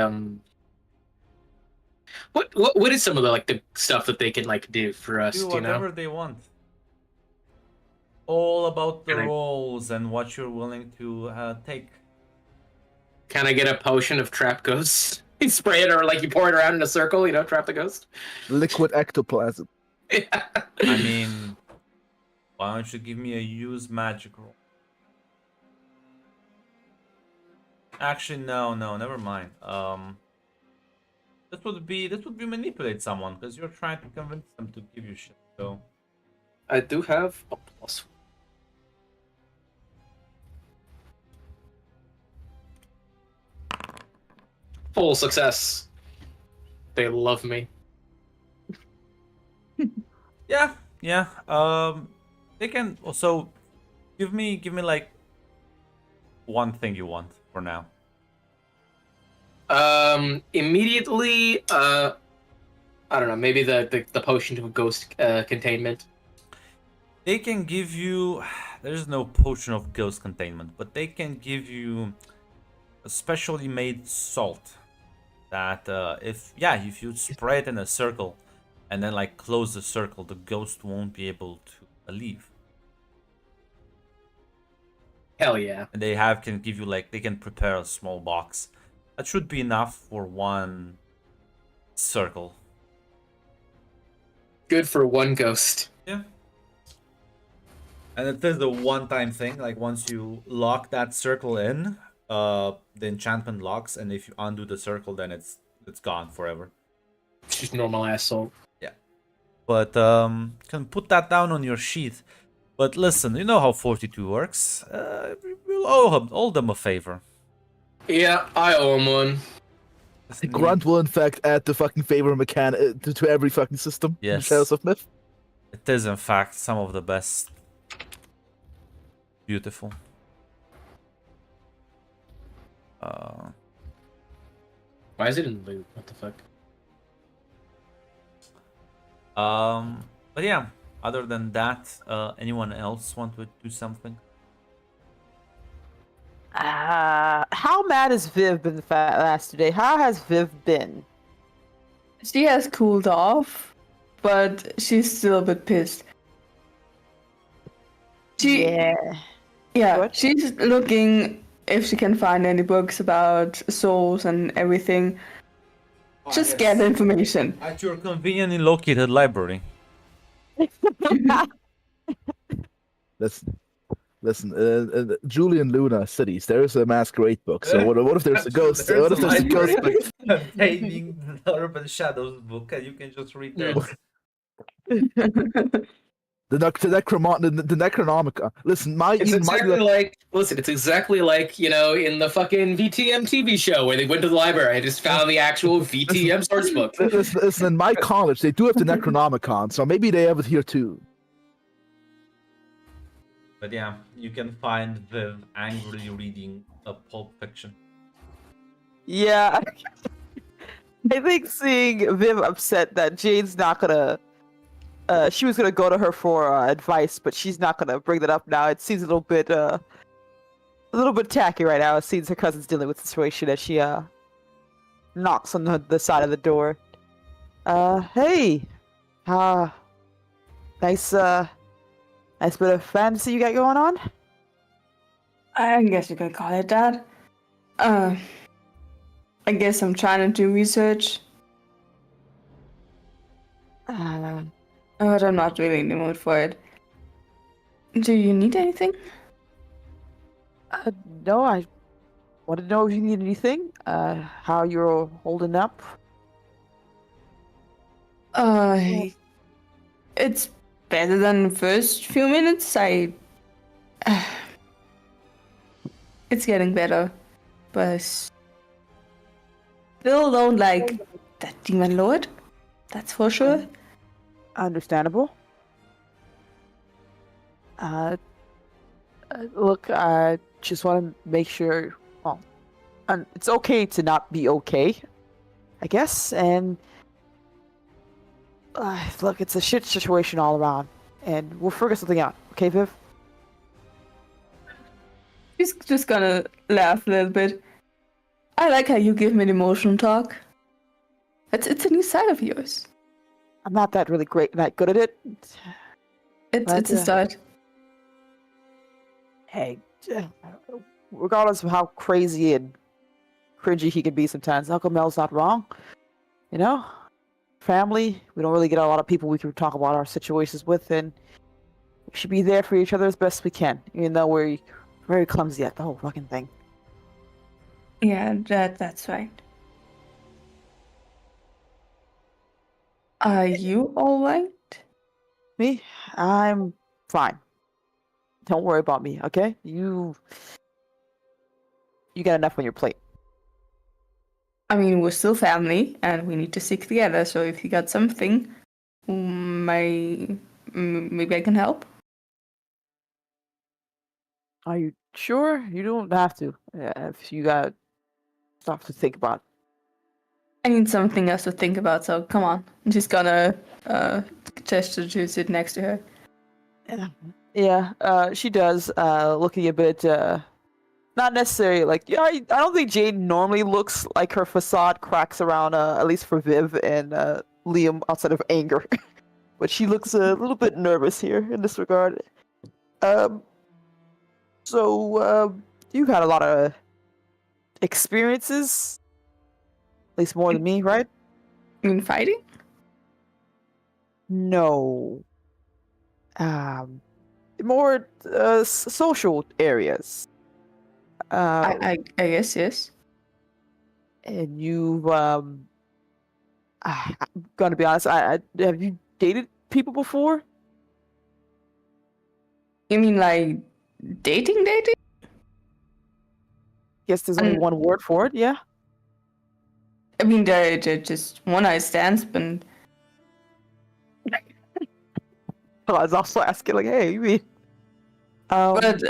what is some of the stuff that they can like do for us? Do Do you know? whatever they want. All about the Can I- rolls and what you're willing to take. Can I get a potion of trap ghosts? You spray it or like you pour it around in a circle, you know, trap the ghost. Liquid ectoplasm. I mean, why don't you give me a use magic roll? Actually, no, never mind. This would be manipulate someone because you're trying to convince them to give you shit. So I do have a plus. Full success. They love me. yeah. They can also give me like one thing you want for now. Immediately, I don't know, maybe the potion of ghost containment. They can give you. There's no potion of ghost containment, but they can give you a specially made salt that if you spray it in a circle and then like close the circle, the ghost won't be able to leave. Hell yeah. And they can give you like, they can prepare a small box that should be enough for one circle. Good for one ghost. Yeah. And it is a one-time thing. Like once you lock that circle in, the enchantment locks, and if you undo the circle, then it's gone forever. Just normal ass salt. Yeah. But can put that down on your sheath. But listen, you know how 42 works. We'll owe them a favor. Yeah, I owe him one. Just need- Grunt will in fact add the fucking favor mechanic to every fucking system. in Yes. Shadows of Myth. It is in fact some of the best. Beautiful. Why is it in loot? What the fuck? But yeah, other than that, anyone else want to do something? How mad has Viv been the last 2 days? How has Viv been? She has cooled off, but she's still a bit pissed. Yeah. What? She's looking if she can find any books about souls and everything. Just get information. At your conveniently located library. Listen, Julian Luna cities. There's a masquerade book. So what if there's a ghost? What if there's a ghost book? Containing the Urban Shadows book, and you can just read there. The Necronomicon. Listen, It's exactly like, you know, in the fucking VTM TV show where they went to the library and just found the actual VTM source book. Listen, in my college, they do have the Necronomicon, so maybe they have it here too. But yeah, you can find Viv angrily reading a Pulp Fiction. Yeah. I think seeing Viv upset that Jane's not gonna. She was gonna go to her for advice, but she's not gonna bring that up now. It seems a little bit tacky right now. It seems her cousin's dealing with the situation as she knocks on the side of the door. Hey, nice bit of fantasy you got going on. I guess you could call it that. I guess I'm trying to do research. But I'm not really in the mood for it. Do you need anything? No, I want to know if you need anything. How you're holding up. It's better than the first few minutes. It's getting better, but still don't like that demon lord. That's for sure. Understandable. Look, I just want to make sure. Well, and it's okay to not be okay, I guess. And look, it's a shit situation all around, and we'll figure something out. Okay, Viv? He's just gonna laugh a little bit. I like how you give me the emotional talk. It's a new side of yours. I'm not that really great, not good at it. It's a start. Hey, regardless of how crazy and cringy he can be sometimes, Uncle Mel's not wrong. You know, family. We don't really get a lot of people we can talk about our situations with, and we should be there for each other as best we can, even though we're very clumsy at the whole fucking thing. Yeah, that's right. Are you alright? Me, I'm fine. Don't worry about me, okay? You got enough on your plate. I mean, we're still family, and we need to stick together. So if you got something, maybe I can help. Are you sure? You don't have to. If you got stuff to think about. I need something else to think about. So come on, I'm just gonna gesture to sit next to her. Yeah, she does. Looking a bit, not necessarily like. Yeah, I don't think Jade normally looks like her facade cracks around. At least for Viv and Liam, outside of anger, but she looks a little bit nervous here in this regard. So you've had a lot of experiences, at least more than me, right? You mean fighting? No. More social areas. I guess yes. And you've I'm gonna be honest. I have you dated people before? You mean like dating? Guess there's only one word for it. Yeah. I mean, they're just one night stands, but I was also asking, like, hey, you mean? but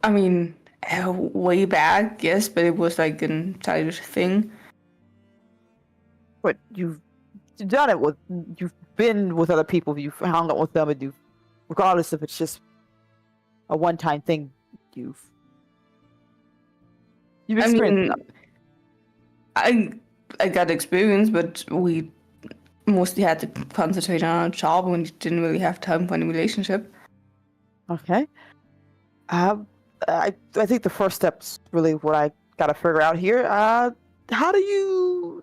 I mean, way back, yes, but it was like an childish thing. But you've done it with, you've been with other people, you've hung out with them, and you've, regardless if it's just a one-time thing, you've experienced. I got experience, but we mostly had to concentrate on our job and we didn't really have time for any relationship. Okay. I think the first step's really what I gotta figure out here. How does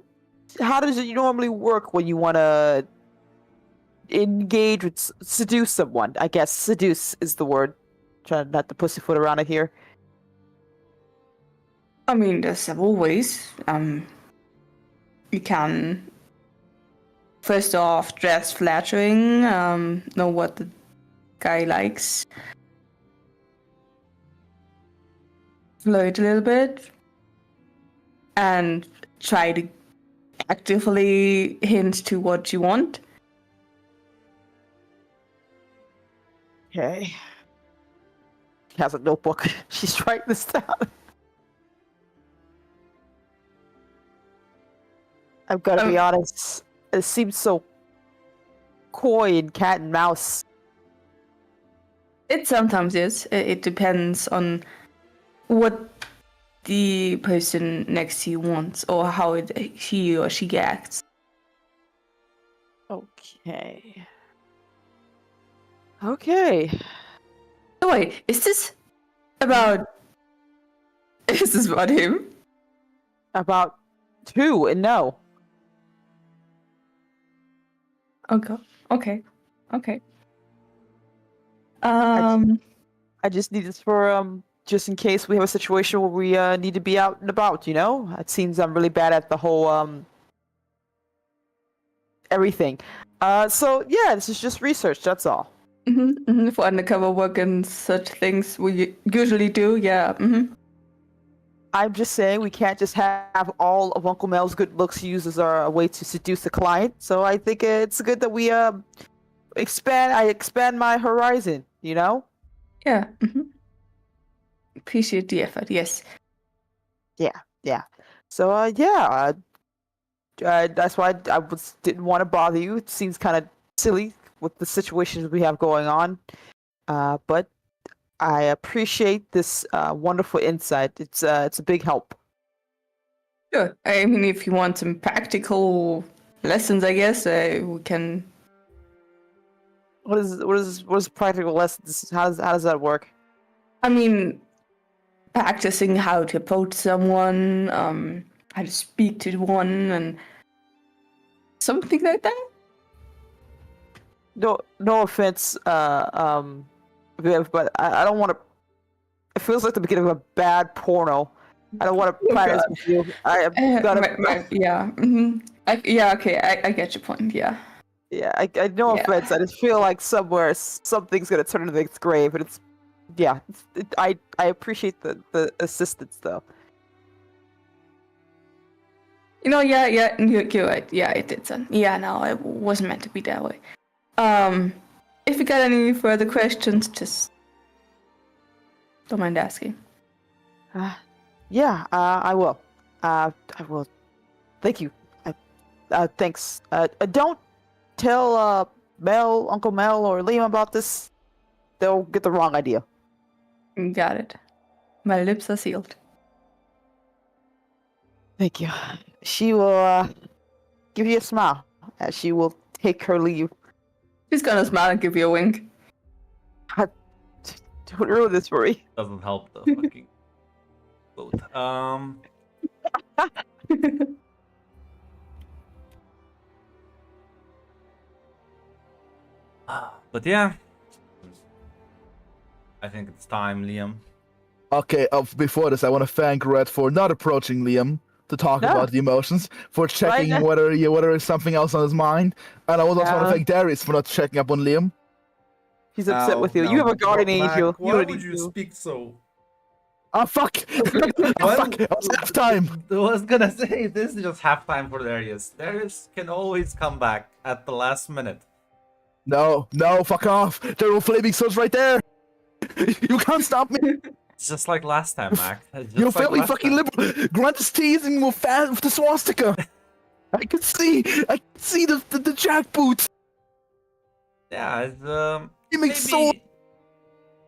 it normally work when you want to engage with, seduce someone? I guess seduce is the word. Trying not to pussyfoot around it here. I mean, there's several ways. You can first off dress flattering, know what the guy likes, flirt a little bit, and try to actively hint to what you want. Okay. She has a notebook. She's writing this down. I've got to be honest. It seems so coy and cat and mouse. It sometimes is. It depends on what the person next to you wants or how he or she acts. Okay. Okay. Oh, wait, is this about him? About who and no. Okay. I just need this for just in case we have a situation where we need to be out and about, you know? It seems I'm really bad at the whole everything. So yeah, this is just research. That's all. For undercover work and such things we usually do, yeah. I'm just saying we can't just have all of Uncle Mel's good looks used as our way to seduce a client. So I think it's good that we expand my horizon. You know? Yeah. Appreciate the effort. Yes. Yeah. So that's why I didn't want to bother you. It seems kind of silly with the situations we have going on, but I appreciate this wonderful insight. It's a big help. Sure. I mean, if you want some practical lessons, I guess we can. What is practical lessons? How does that work? I mean, practicing how to approach someone, how to speak to one, and something like that. No offense, Viv, but I don't want to. It feels like the beginning of a bad porno. I don't want to practice with you. I have gotta. Yeah. Okay. I get your point. Yeah. Yeah, I no offense. I just feel like somewhere something's gonna turn into its grave, and it's. Yeah, I appreciate the assistance though. Yeah, you're right. Yeah, it did, son. Yeah, no, it wasn't meant to be that way. If you got any further questions, just don't mind asking. Yeah, I will. I will. Thank you. Thanks. Don't tell Uncle Mel or Liam about this. They'll get the wrong idea. Got it. My lips are sealed. Thank you. She will give you a smile as she will take her leave. She's gonna smile and give you a wink. Don't ruin this for me. Doesn't help the fucking boat. But yeah, I think it's time, Liam. Okay, before this, I want to thank Red for not approaching Liam to talk about the emotions, for checking Right. whether there's something else on his mind, and I would also want to thank Darius for not checking up on Liam. He's upset with you. You have a guardian angel. Why would you speak so? Oh fuck! Oh, fuck! It was half time. I was gonna say this is just halftime for Darius. Darius can always come back at the last minute. No, fuck off! There were flaming swords right there. You can't stop me. It's just like last time, Mac. You're filthy fucking liberal. Grant is teasing with the swastika. I can see the jackboot. Yeah, it's, He makes so.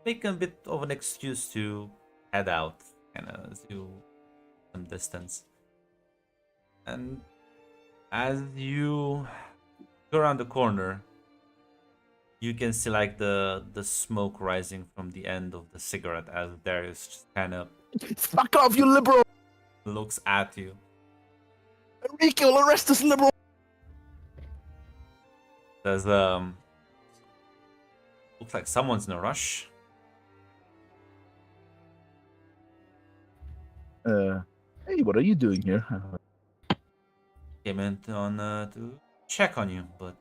make a bit of an excuse to head out, to some distance. And as you go around the corner, you can see like the smoke rising from the end of the cigarette as Darius just kind of Fuck off, you liberal. looks at you. Enrique will arrest this liberal. There's looks like someone's in a rush. Hey, what are you doing here? Came in to check on you, but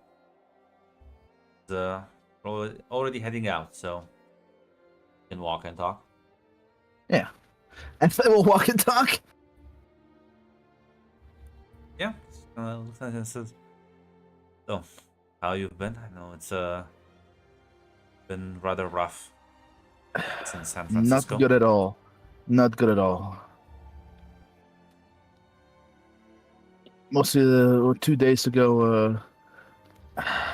already heading out, so you can walk and talk. Yeah. And they will walk and talk. Yeah. Says, so, how you've been? I know it's been rather rough since San Francisco. Not good at all. Not good at all. Mostly 2 days ago, I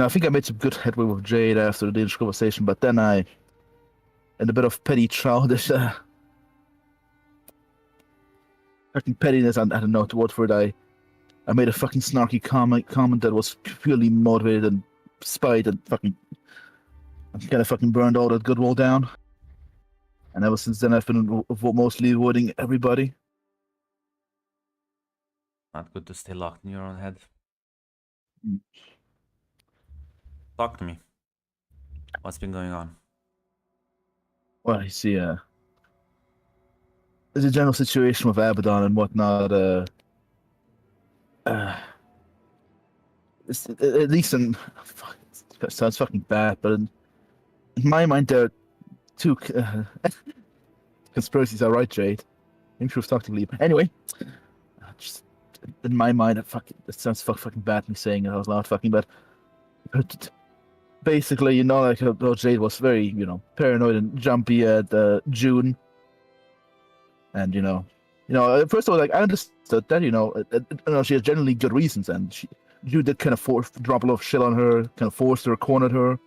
think I made some good headway with Jade after the Danish conversation, but then in a bit of childish fucking pettiness, I don't know what word I made a fucking snarky comment that was purely motivated and spite, and fucking kind of fucking burned all that goodwill down. And ever since then, I've been mostly avoiding everybody. Not good to stay locked in your own head. Mm. Talk to me. What's been going on? Well, you see, there's a general situation with Abaddon and whatnot. at least in fuck, it sounds fucking bad, but in my mind, there are two conspiracies. Are right, Jade? Maybe she was talking to Lee. Anyway, just in my mind, it sounds fucking bad me saying it out loud, fucking bad. But basically, like how Jade was very, paranoid and jumpy at June, and first of all, like I understood that, she has generally good reasons, and June did kind of drop a lot of shit on her, kind of forced her, cornered her,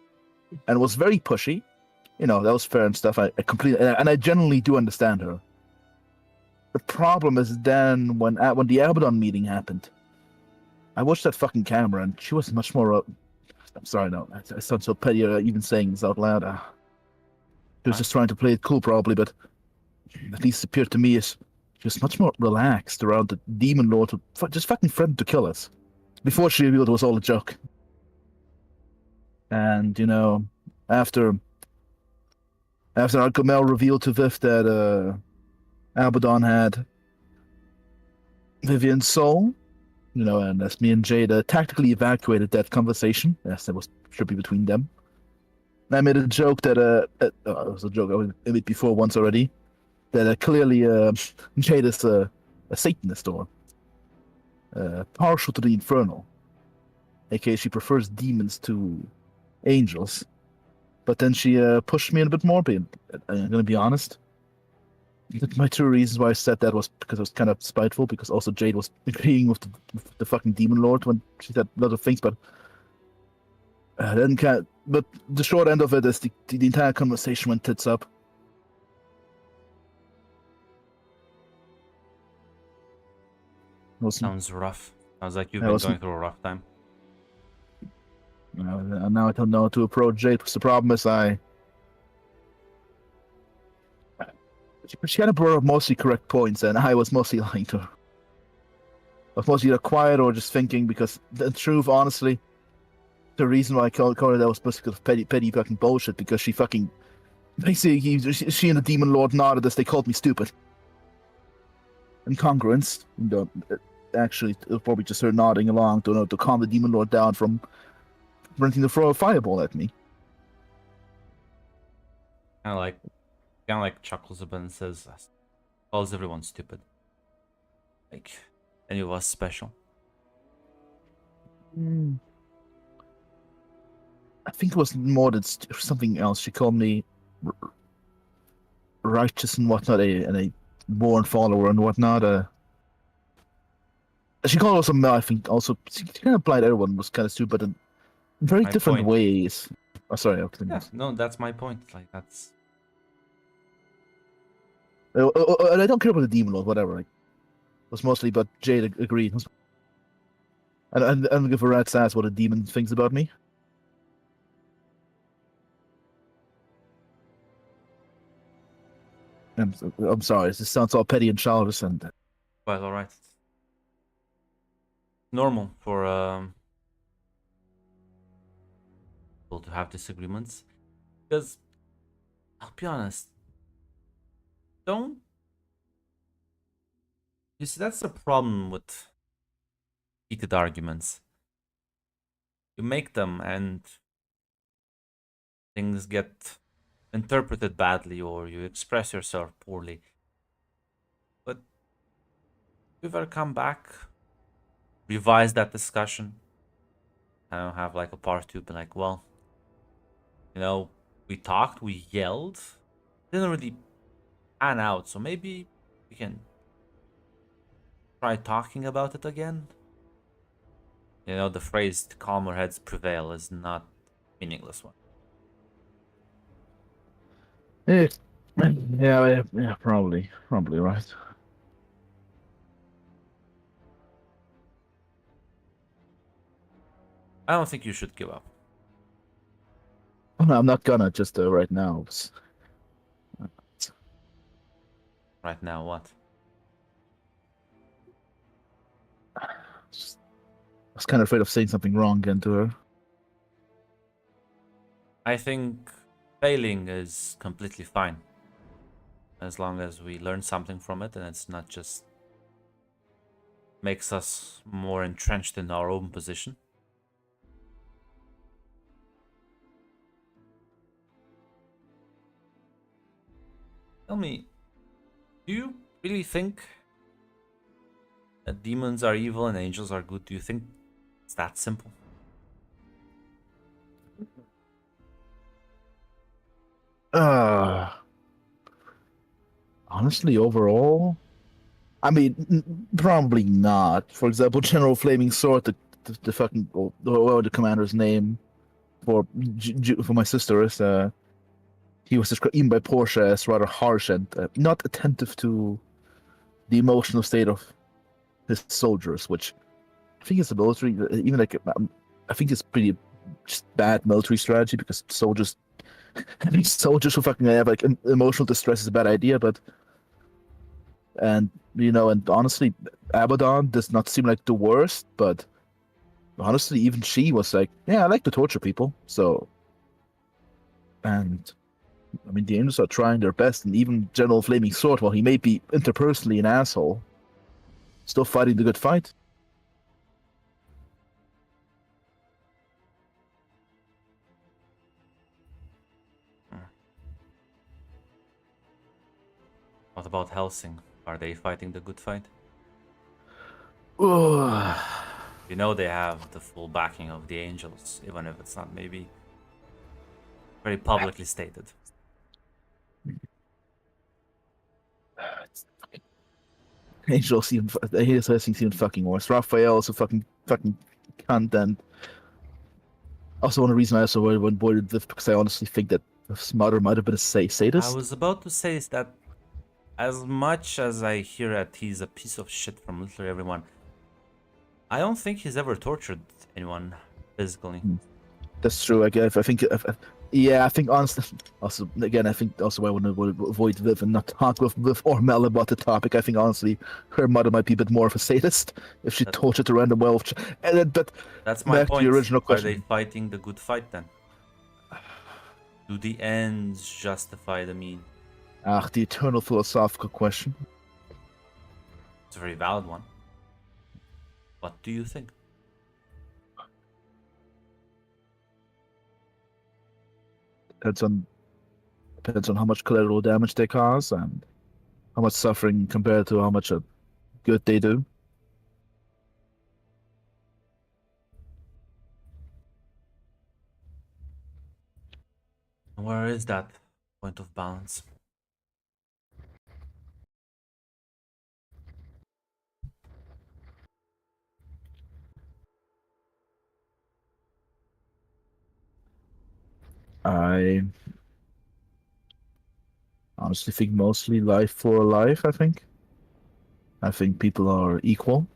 and was very pushy. That was fair and stuff. I completely, and I generally do understand her. The problem is then when the Abaddon meeting happened, I watched that fucking camera, and she was much more. I'm sorry, no, I sound so petty even saying this out loud. She was just trying to play it cool, probably, but at least it appeared to me as she was much more relaxed around the Demon Lord who just fucking threatened to kill us before she revealed it was all a joke. And after Uncle Mel revealed to Viv that Abaddon had Vivian's soul, and as me and Jada tactically evacuated that conversation, yes, that should be between them. I made a joke that it was a joke I made before once already, that clearly Jada's a Satanist or partial to the infernal, aka she prefers demons to angels. But then she pushed me a bit more. But I'm gonna be honest. My true reasons why I said that was because I was kind of spiteful, because also Jade was agreeing with the fucking Demon Lord when she said a lot of things, but but the short end of it is the entire conversation went tits up. Sounds rough. Sounds like you've been going through a rough time. Now I don't know how to approach Jade, because the problem is she kind of brought up mostly correct points, and I was mostly lying to her. I was mostly either quiet or just thinking, because the truth, honestly, the reason why I called her that was because of petty fucking bullshit, because she fucking... Basically, she and the Demon Lord nodded as they called me stupid. Incongruence. Actually, it was probably just her nodding along to calm the Demon Lord down from renting to throw a fireball at me. Kind of like chuckles a bit and says, calls everyone stupid. Like, any of us special? I think it was more than something else. She called me righteous and whatnot, and a born follower and whatnot. She called us I think also, she kind of implied everyone was kind of stupid in very different ways. Oh, sorry, I'll continue. Yeah, no, that's my point. Like, that's... I don't care about the Demon Lord, whatever. Like, it was mostly, but Jade agreed. I don't give a rat's ass what a demon thinks about me. I'm sorry, this sounds all petty and childish, and... Well, alright. Normal for people to have disagreements. Because, I'll be honest, you see, that's the problem with heated arguments. You make them and things get interpreted badly, or you express yourself poorly. But if you ever come back, revise that discussion, and have like a part 2, be like, well, we talked, we yelled, didn't really pan out, so maybe we can try talking about it again. The phrase calmer heads prevail is not a meaningless one. Yeah, probably right. I don't think you should give up. Oh, no, I'm not gonna just right now. Right now, what? I was kind of afraid of saying something wrong again to her. I think failing is completely fine, as long as we learn something from it and it's not just makes us more entrenched in our own position. Tell me, do you really think that demons are evil and angels are good? Do you think it's that simple? Honestly, overall, I mean, probably not. For example, General Flaming Sword, the fucking the commander's name for for my sister is he was described even by Portia as rather harsh and not attentive to the emotional state of his soldiers, which I think is the military. Even like I think it's pretty just bad military strategy because soldiers. Having soldiers who fucking have like emotional distress is a bad idea, but and honestly, Abaddon does not seem like the worst, but honestly, even she was like, yeah, I like to torture people, so and I mean the angels are trying their best, and even General Flaming Sword, while he may be interpersonally an asshole, still fighting the good fight. What about Helsing? Are they fighting the good fight? Ugh. You know they have the full backing of the angels, even if it's not maybe very publicly stated. Angel seem seem fucking worse. Raphael is a fucking cunt, and also one reason I also avoided this because I honestly think that his mother might have been a sadist. I was about to say is that as much as I hear that he's a piece of shit from literally everyone, I don't think he's ever tortured anyone physically. That's true. I guess I think. Yeah, I think honestly. Also, again, I think also I would avoid Viv and not talk with or Mel about the topic. I think honestly, her mother might be a bit more of a sadist if she tortured a random elf. But that's my back point. to the original question. Are they fighting the good fight then? Do the ends justify the mean? The eternal philosophical question. It's a very valid one. What do you think? Depends on how much collateral damage they cause and how much suffering compared to how much good they do. Where is that point of balance? I honestly think mostly life for life. I think people are equal.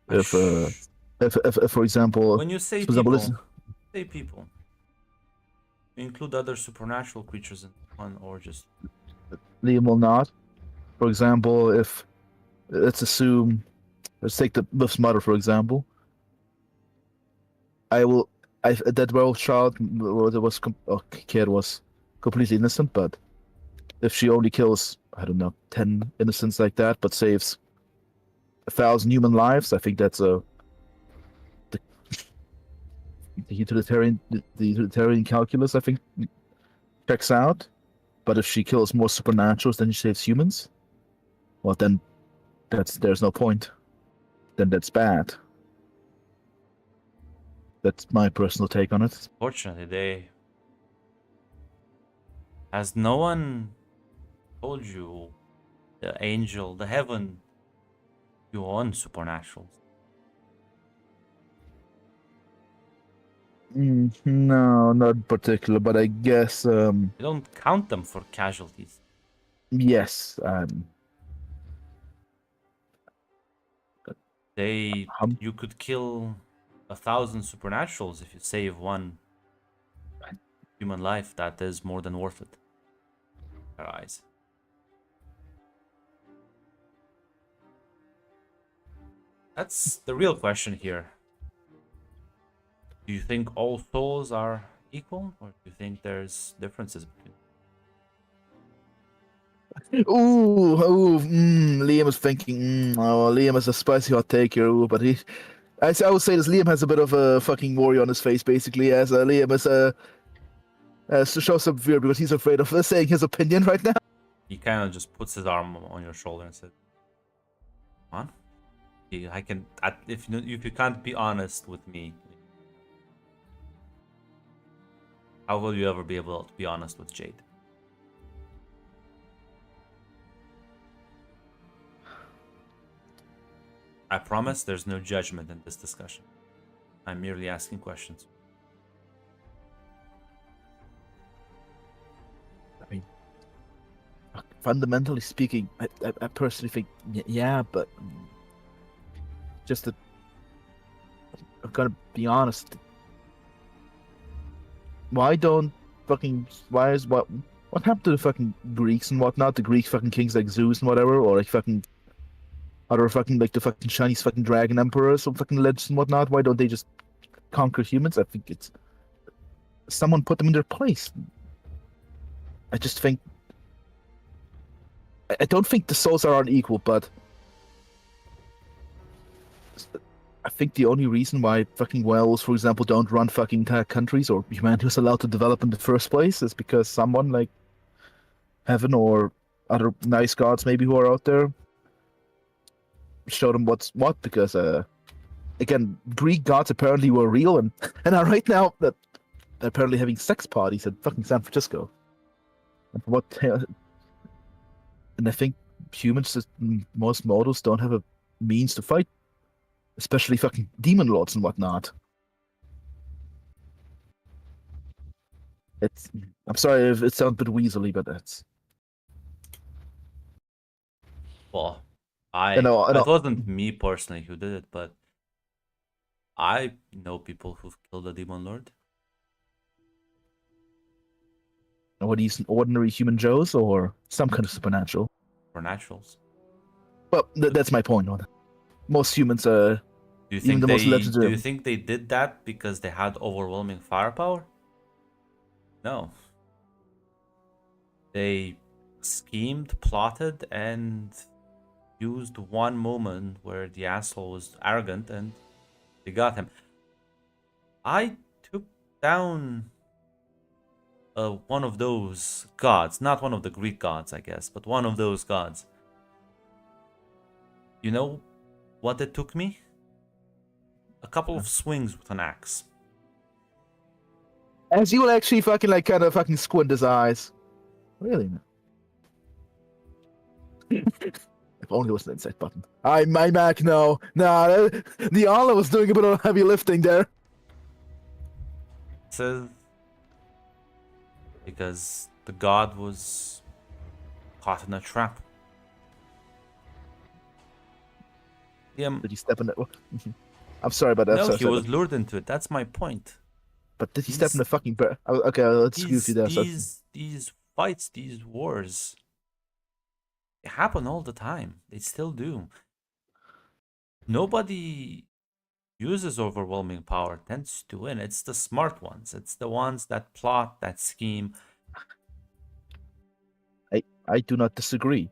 If for example, when you say for example, people, you include other supernatural creatures in one or just Liam will not. For example, if let's take the Biff's mother for example. That werewolf child kid was completely innocent, but if she only kills, I don't know, 10 innocents like that, but saves 1,000 human lives, I think that's the utilitarian calculus, I think, checks out. But if she kills more supernaturals than she saves humans, well, then there's no point. Then that's bad. That's my personal take on it. Fortunately, has no one told you the angel, the heaven, you own supernaturals? No, not in particular, but I guess You don't count them for casualties. yes. You could kill 1,000 supernaturals if you save one human life. That is more than worth it. In our eyes. That's the real question here. Do you think all souls are equal, or do you think there's differences between? Liam is thinking. Liam is a spicy hot take here. But I would say this. Liam has a bit of a fucking warrior on his face, basically, as Liam is to show some fear because he's afraid of saying his opinion right now. He kind of just puts his arm on your shoulder and says, "Come on, I can. If you can't be honest with me, how will you ever be able to be honest with Jade?" I promise there's no judgment in this discussion. I'm merely asking questions. I mean, fundamentally speaking, I personally think, yeah, but just to, I'm gonna be honest. Why is what happened to the fucking Greeks and whatnot? The Greek fucking kings like Zeus and whatever, or like fucking other fucking like the fucking Chinese fucking dragon emperors or fucking legends and whatnot? Why don't they just conquer humans? I think it's someone put them in their place. I just think I don't think the souls are unequal, but I think the only reason why fucking werewolves, for example, don't run fucking entire countries or humanity was allowed to develop in the first place is because someone like heaven or other nice gods maybe who are out there showed them what's what. Because again, Greek gods apparently were real, and are right now that they're apparently having sex parties at fucking San Francisco. And for what? And I think humans, just, most mortals, don't have a means to fight, especially fucking demon lords and whatnot. I'm sorry if it sounds a bit weaselly, but that's. Well, I know. it wasn't me personally who did it, but I know people who've killed a demon lord. What these ordinary human Joes or some kind of supernatural? Supernaturals. Well, that's my point on it. Most humans, Do you even think the most do legendary. you think they did that because they had overwhelming firepower? No. They schemed, plotted, and used one moment where the asshole was arrogant and they got him. I took down one of those gods, not one of the Greek gods, I guess, but one of those gods. You know what it took me? A couple of swings with an axe. As you will actually fucking like kind of fucking squint his eyes. Really? If only there was an insight button. I'm back now. Nah, the Allah was doing a bit of heavy lifting there. Says because the god was caught in a trap. Did he step in it? I'm sorry about that. No, sorry, he was lured into it. That's my point. But did he step in the fucking bear? Okay, let's excuse you there. These fights, these wars, they happen all the time. They still do. Nobody uses overwhelming power, tends to win. It's the smart ones. It's the ones that plot, that scheme. I do not disagree,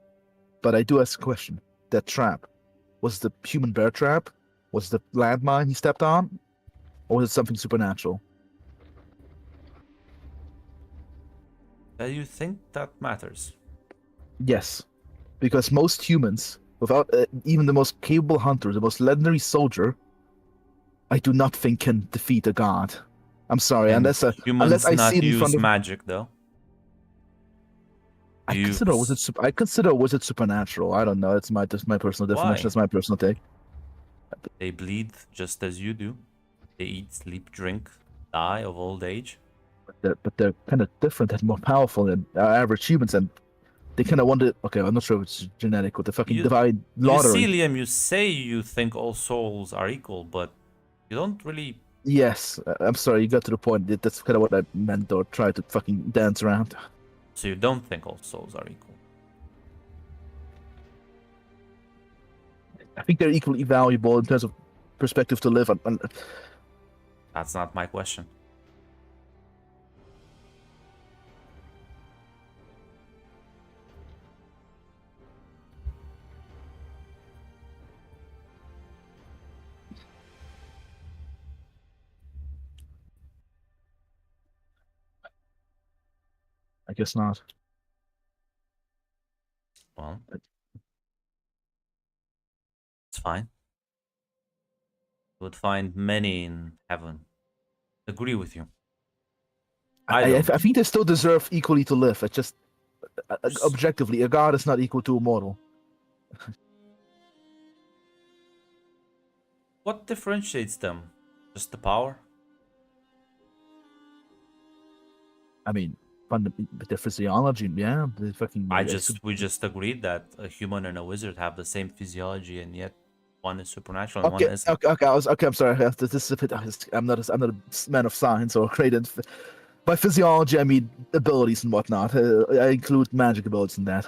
but I do ask a question. That trap, was the human bear trap? Was the landmine he stepped on? Or was it something supernatural? Do you think that matters? Yes, because most humans, without even the most capable hunter, the most legendary soldier, I do not think can defeat a god. I'm sorry, And unless humans I not see it in front use of. magic, though. I consider was it supernatural? I don't know. It's my personal definition. Why? That's my personal take. They bleed just as you do. They eat, sleep, drink, die of old age. But they're kind of different and more powerful than our average humans, and they kind of wanted. Okay, I'm not sure if it's genetic with the fucking divine lottery. You see, Liam, you say you think all souls are equal, but you don't really. Yes, I'm sorry. You got to the point. That's kind of what I meant, or tried to fucking dance around. So you don't think all souls are equal. I think they're equally valuable in terms of perspective to live on. That's not my question. I guess not. fine. You would find many in heaven. Agree with you. I don't. think they still deserve equally to live. It's just objectively, a god is not equal to a mortal. What differentiates them? Just the power? I mean, the physiology, yeah, the fucking. We just agreed that a human and a wizard have the same physiology, and yet one is supernatural and Okay, one isn't. okay. I'm sorry. This is a bit. I'm not a man of science or great. By physiology, I mean abilities and whatnot. I include magic abilities in that.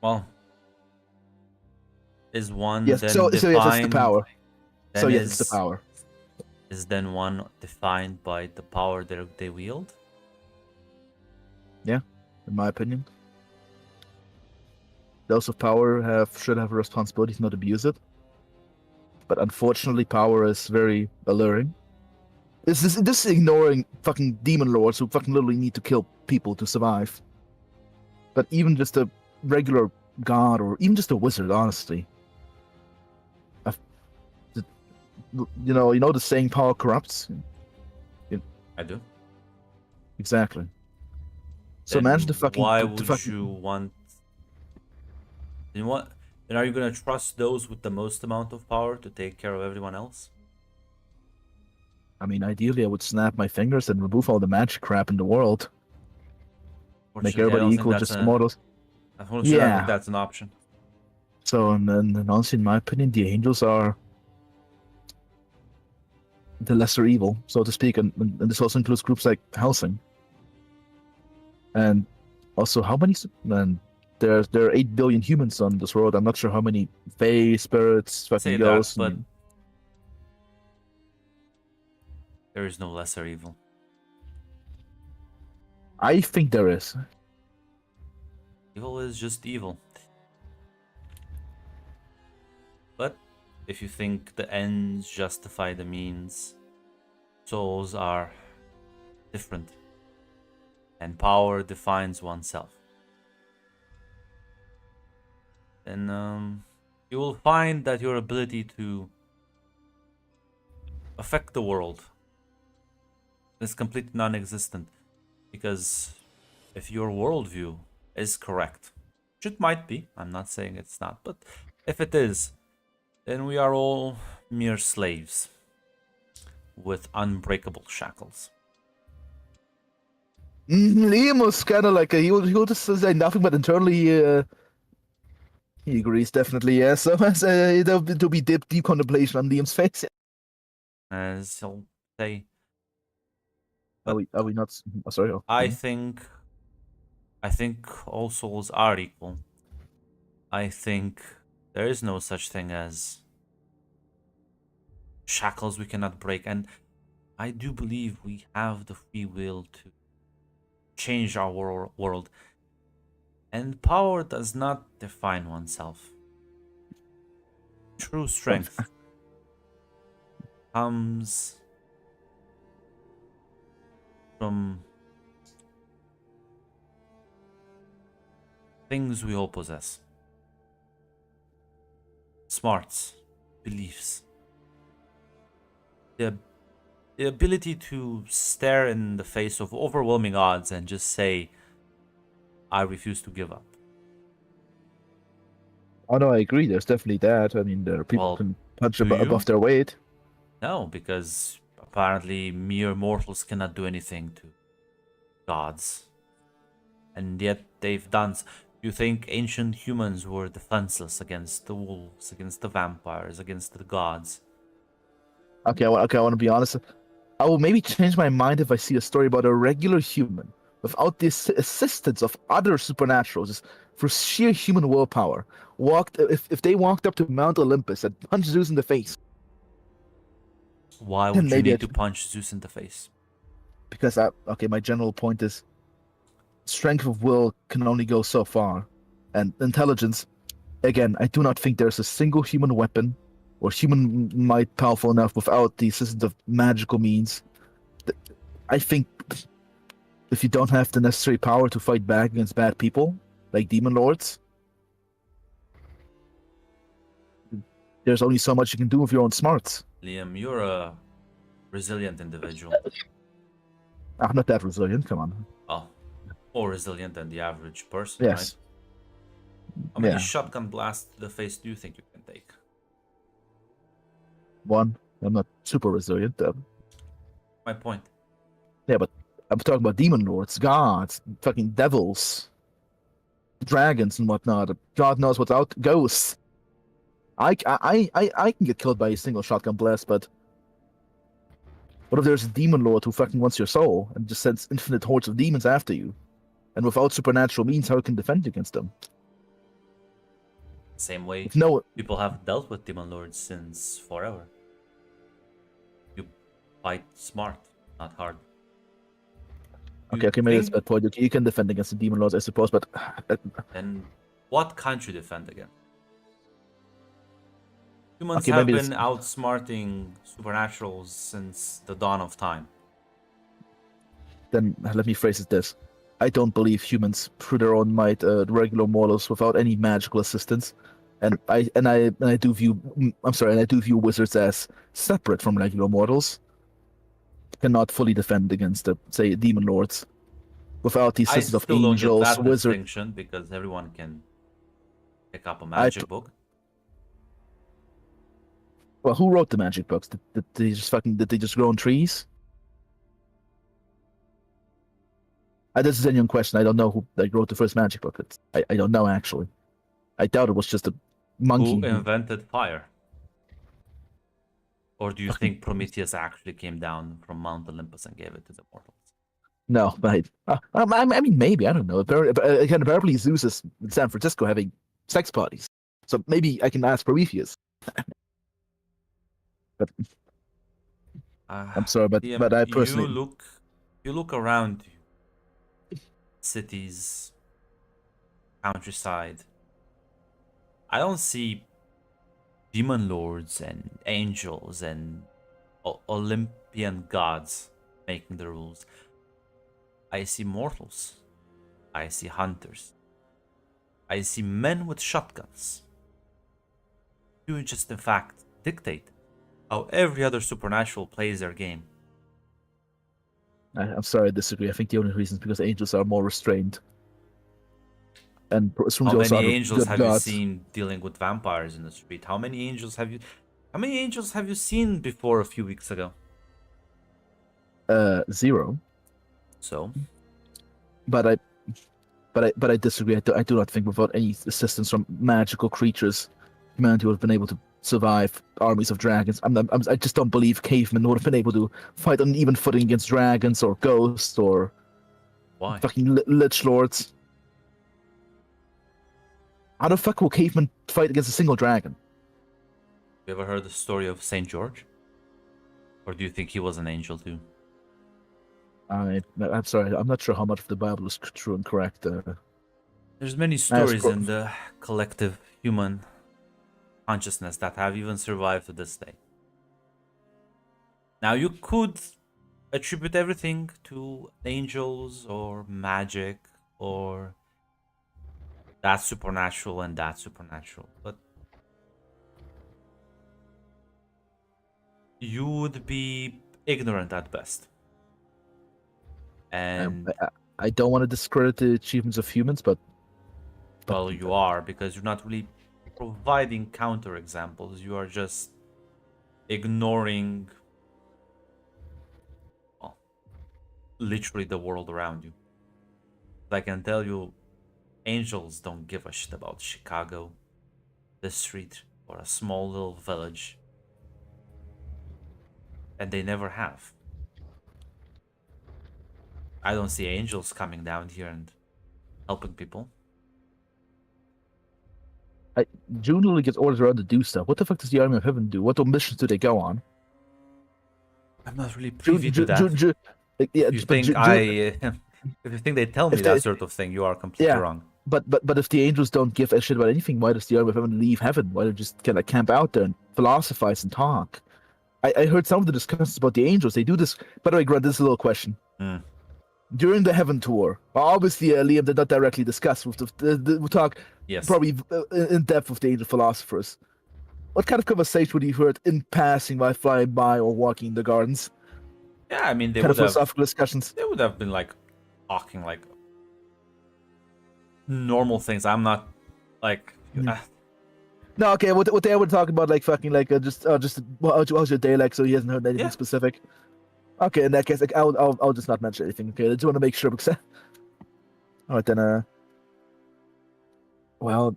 Well, is one Yes. then So defined? yes, it's the power. Then So yes, it's the power. Is then one defined by the power that they wield? In my opinion, those with power should have a responsibility to not abuse it. But unfortunately, power is very alluring. This is ignoring fucking demon lords who fucking literally need to kill people to survive. But even just a regular god or even just a wizard, honestly. You know the saying, "Power corrupts." I do. Exactly. So Then imagine the fucking. Why the would fucking, you want? Then what? Then are you gonna trust those with the most amount of power to take care of everyone else? I mean, ideally, I would snap my fingers and remove all the magic crap in the world. Make Fortunately, I everybody don't think equal, that's just a- immortals. Unfortunately, I don't Yeah. think that's an option. So, and honestly, in my opinion, the angels are the lesser evil, so to speak, and this also includes groups like Helsing. And also, how many? And there are 8 billion humans on this world. I'm not sure how many fae, spirits, Say fucking that, ghosts. but there is no lesser evil. I think there is. Evil is just evil. But if you think the ends justify the means, souls are different, and power defines oneself, then you will find that your ability to affect the world is completely non-existent. Because if your worldview is correct, which it might be, I'm not saying it's not, but if it is, then we are all mere slaves with unbreakable shackles. Liam was kind of like he would just say nothing, but internally he agrees definitely. Yeah, so there'll be deep contemplation on Liam's face. As he'll say, Are we not? Oh, sorry. Oh, I think all souls are equal. I think there is no such thing as shackles we cannot break, and I do believe we have the free will to change our world. And power does not define oneself. True strength comes from things we all possess. Smarts, beliefs, the ability to stare in the face of overwhelming odds and just say, I refuse to give up. Oh no, I agree. There's definitely that. I mean, there are people Well, who can punch do you? above their weight. No, because apparently mere mortals cannot do anything to gods. And yet they've done. You think ancient humans were defenseless against the wolves, against the vampires, against the gods? Okay, I want to be honest. I will maybe change my mind if I see a story about a regular human without the assistance of other supernaturals, just for sheer human willpower. If they walked up to Mount Olympus and punched Zeus in the face. Why Then would you maybe need to punch Zeus in the face? Because my general point is strength of will can only go so far, and intelligence. Again, I do not think there's a single human weapon or human might powerful enough without the assistance of magical means. I think if you don't have the necessary power to fight back against bad people, like demon lords, there's only so much you can do with your own smarts. Liam, you're a resilient individual. I'm not that resilient. Come on. Oh, more resilient than the average person, Yes. right? How many Yeah. shotgun blasts to the face do you think you can take? One. I'm not super resilient. My point. Yeah, but I'm talking about demon lords, gods, fucking devils, dragons, and whatnot. God knows what's out. Ghosts. I can get killed by a single shotgun blast, but what if there's a demon lord who fucking wants your soul and just sends infinite hordes of demons after you? And without supernatural means, how can you defend against them? Same way If no, people have dealt with demon lords since forever. You fight smart, not hard. You okay, maybe that's a think- bad point. Okay, you can defend against the demon lords, I suppose, but Then what can't you defend against? Humans Okay, have maybe been outsmarting supernaturals since the dawn of time. then let me phrase it this: I don't believe humans, through their own might, regular mortals without any magical assistance, and I do view wizards as separate from regular mortals. Cannot fully defend against, say, demon lords without the I assistance of still don't get angels, that wizards. distinction because everyone can pick up a magic book. Well, who wrote the magic books? Did they just grow on trees? This is a genuine question. I don't know who wrote the first magic book. I don't know actually. I doubt it was just a monkey. Who invented fire? Or do you think Prometheus actually came down from Mount Olympus and gave it to the mortals? No, but I mean maybe, I don't know. Again, apparently Zeus is in San Francisco having sex parties, so maybe I can ask Prometheus. But I'm sorry, but Liam, I personally you look around you, cities, countryside. I don't see demon lords and angels and Olympian gods making the rules. I see mortals. I see hunters. I see men with shotguns. You just, in fact, dictate how every other supernatural plays their game. I'm sorry, I disagree. I think the only reason is because angels are more restrained. And How also many are angels good have gods. you seen dealing with vampires in the street? How many angels have you seen before a few weeks ago? 0. So, But I disagree. I do not think without any assistance from magical creatures, humanity would have been able to survive armies of dragons. I just don't believe cavemen would have been able to fight on an even footing against dragons or ghosts or why? fucking lich lords. How the fuck will cavemen fight against a single dragon? You ever heard the story of Saint George? Or do you think he was an angel too? I'm sorry. I'm not sure how much of the Bible is true and correct. There's many stories pro- in the collective human consciousness that have even survived to this day. Now, you could attribute everything to angels or magic or that's supernatural and that's supernatural, but you would be ignorant at best. And I don't want to discredit the achievements of humans, but well, you are, because you're not really providing counterexamples. You are just ignoring, well, literally the world around you. I can tell you, angels don't give a shit about Chicago, the street, or a small little village. And they never have. I don't see angels coming down here and helping people. June literally gets orders around to do stuff. What the fuck does the Army of Heaven do? What missions do they go on? I'm not really privy to that. Yeah, You but think if you think they tell me If that they- sort of thing, you are completely Yeah. wrong. But if the angels don't give a shit about anything, why does the Army of Heaven leave heaven? Why don't they just kind of camp out there and philosophize and talk? I heard some of the discussions about the angels. They do this. By the way, Grant, this is a little question. Mm. During the Heaven tour, obviously Liam did not directly discuss with we talk Yes. probably in depth with the angel philosophers. what kind of conversation would you heard in passing by flying by or walking in the gardens? Yeah, I mean, they Kind of would have philosophical discussions. they would have been like talking like normal things. I'm not like No, okay. What they were talking about, like fucking, like just how's your day like? So he hasn't heard anything Yeah. specific. Okay, in that case, like I'll just not mention anything. Okay, I just want to make sure because. All right then. Well,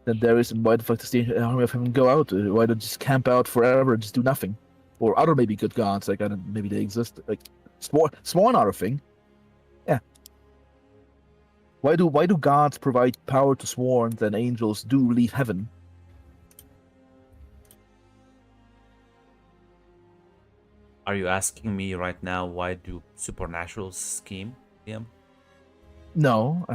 then there is. Why the fuck does the army of heaven go out? Why don't just camp out forever and just do nothing? Or other maybe good gods, like I don't. Maybe they exist. Like Sworn are a thing. Yeah. Why do gods provide power to sworns and angels do leave heaven? Are you asking me right now why do supernaturals scheme, Liam? No.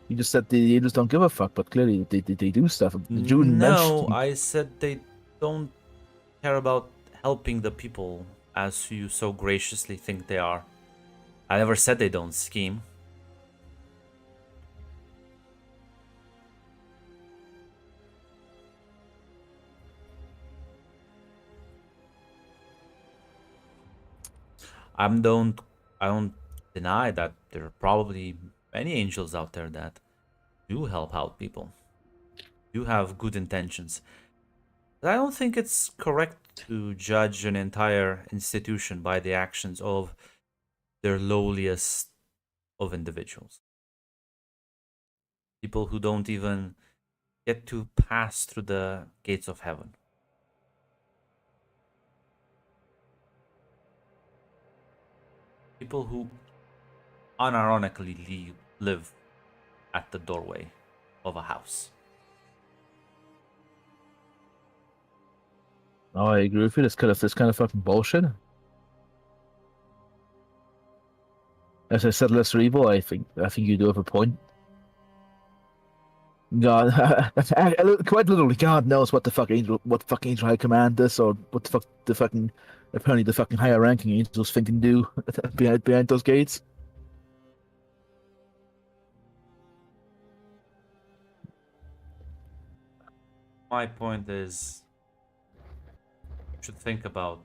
You just said the angels don't give a fuck, but clearly they do stuff. June No, mentioned. I said they don't care about helping the people as you so graciously think they are. I never said they don't scheme. I don't deny that there are probably many angels out there that do help out people, do have good intentions. But I don't think it's correct to judge an entire institution by the actions of their lowliest of individuals. People who don't even get to pass through the gates of heaven. People who unironically live at the doorway of a house. Oh, I agree with you. This kind of fucking bullshit. As I said, lesser evil. I think you do have a point. God, quite literally, God knows what the fuck angel high command this, or what the fuck apparently the fucking higher ranking angels think and do behind those gates. My point is, you should think about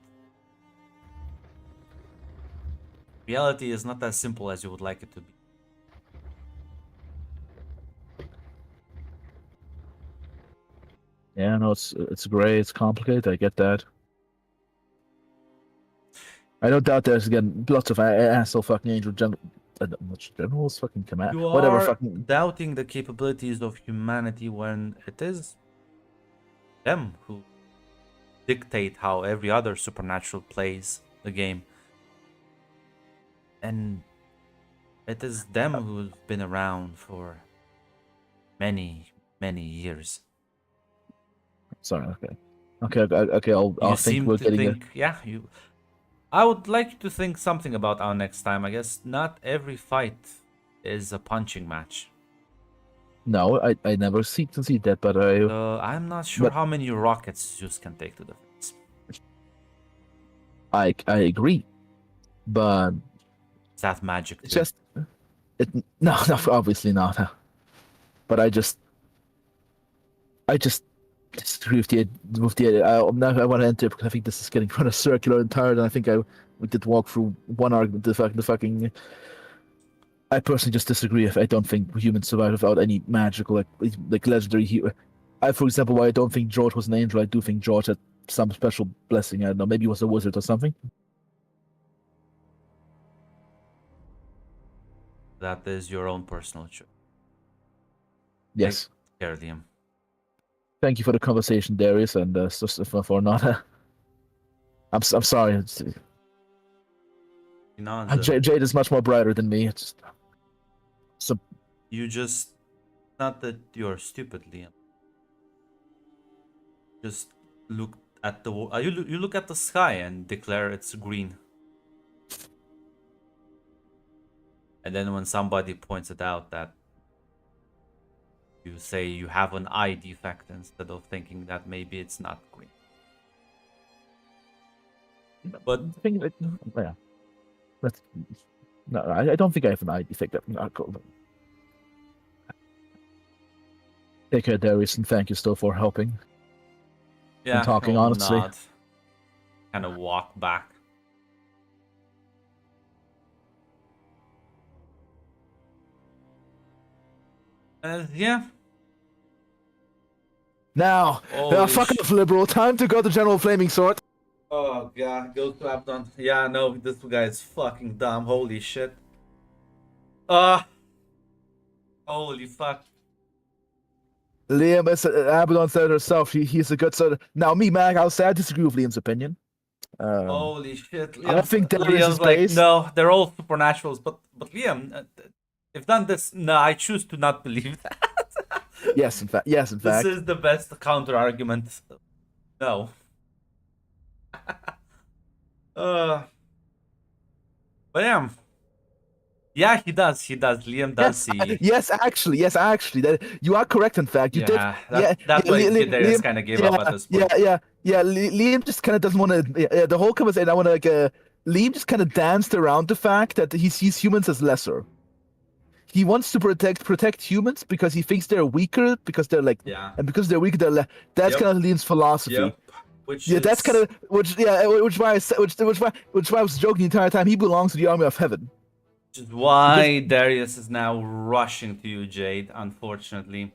reality is not as simple as you would like it to be. Yeah, no, it's gray, it's complicated. I get that. I don't doubt there's again lots of asshole fucking angel generals fucking command You whatever are fucking. doubting the capabilities of humanity when it is them who dictate how every other supernatural plays the game. And it is them who've been around for many, many years. Sorry, okay. I'll You think seem we're to getting think, yeah, you. I would like you to think something about our next time. I guess not every fight is a punching match. No, I never see that, but I'm not sure but- how many rockets Zeus can take to the face. I agree, but Is that magic? it's too? just no, obviously not. But I just disagree with the I want to enter because I think this is getting kind of circular and tired, and I think we did walk through one argument. The fucking. I personally just disagree. I don't think humans survive without any magical like legendary hero. For example, why I don't think George was an angel. I do think George had some special blessing. I don't know. Maybe he was a wizard or something. That is your own personal choice. Yes. There, Liam. Thank you for the conversation, Darius, and just for not. I'm sorry. Jade is much more brighter than me. It's just, so You just not that you're stupid, Liam. Just look at the you look at the sky and declare it's green. And then when somebody points it out that you say you have an eye defect instead of thinking that maybe it's not green. But I think yeah. That's, no, I don't think I have an eye defect. Not cool. Take care, Darius, and thank you still for helping. Yeah, talking, I'll honestly. nod. Kind of walk back. Yeah. Now, Holy fuck shit. off, liberal. Time to go to General Flaming Sword. Oh god, go to Abdon. Yeah, no, this guy is fucking dumb. Holy shit. Holy fuck. Liam, as Abaddon said herself, he's a good sort. Now, me, Mag, I'll say I disagree with Liam's opinion. Holy shit. I think Darius Liam's is like, based. no, they're all supernaturals, but Liam, they've done this. No, I choose to not believe that. Yes, in fact. This is the best counter argument. No. But yeah, he does. Liam does see. Yes, actually, that you are correct. In fact, you did. That's why Darius kind of gave up at this point. Liam just kind of doesn't want to. The whole conversation, I want to Liam just kind of danced around the fact that he sees humans as lesser. He wants to protect humans because he thinks they're weaker because they're and because they're weaker, that's kind of Liam's philosophy. Yep. That's kind of which why I was joking the entire time. He belongs to the army of heaven. Which is why Darius is now rushing to you, Jade. Unfortunately,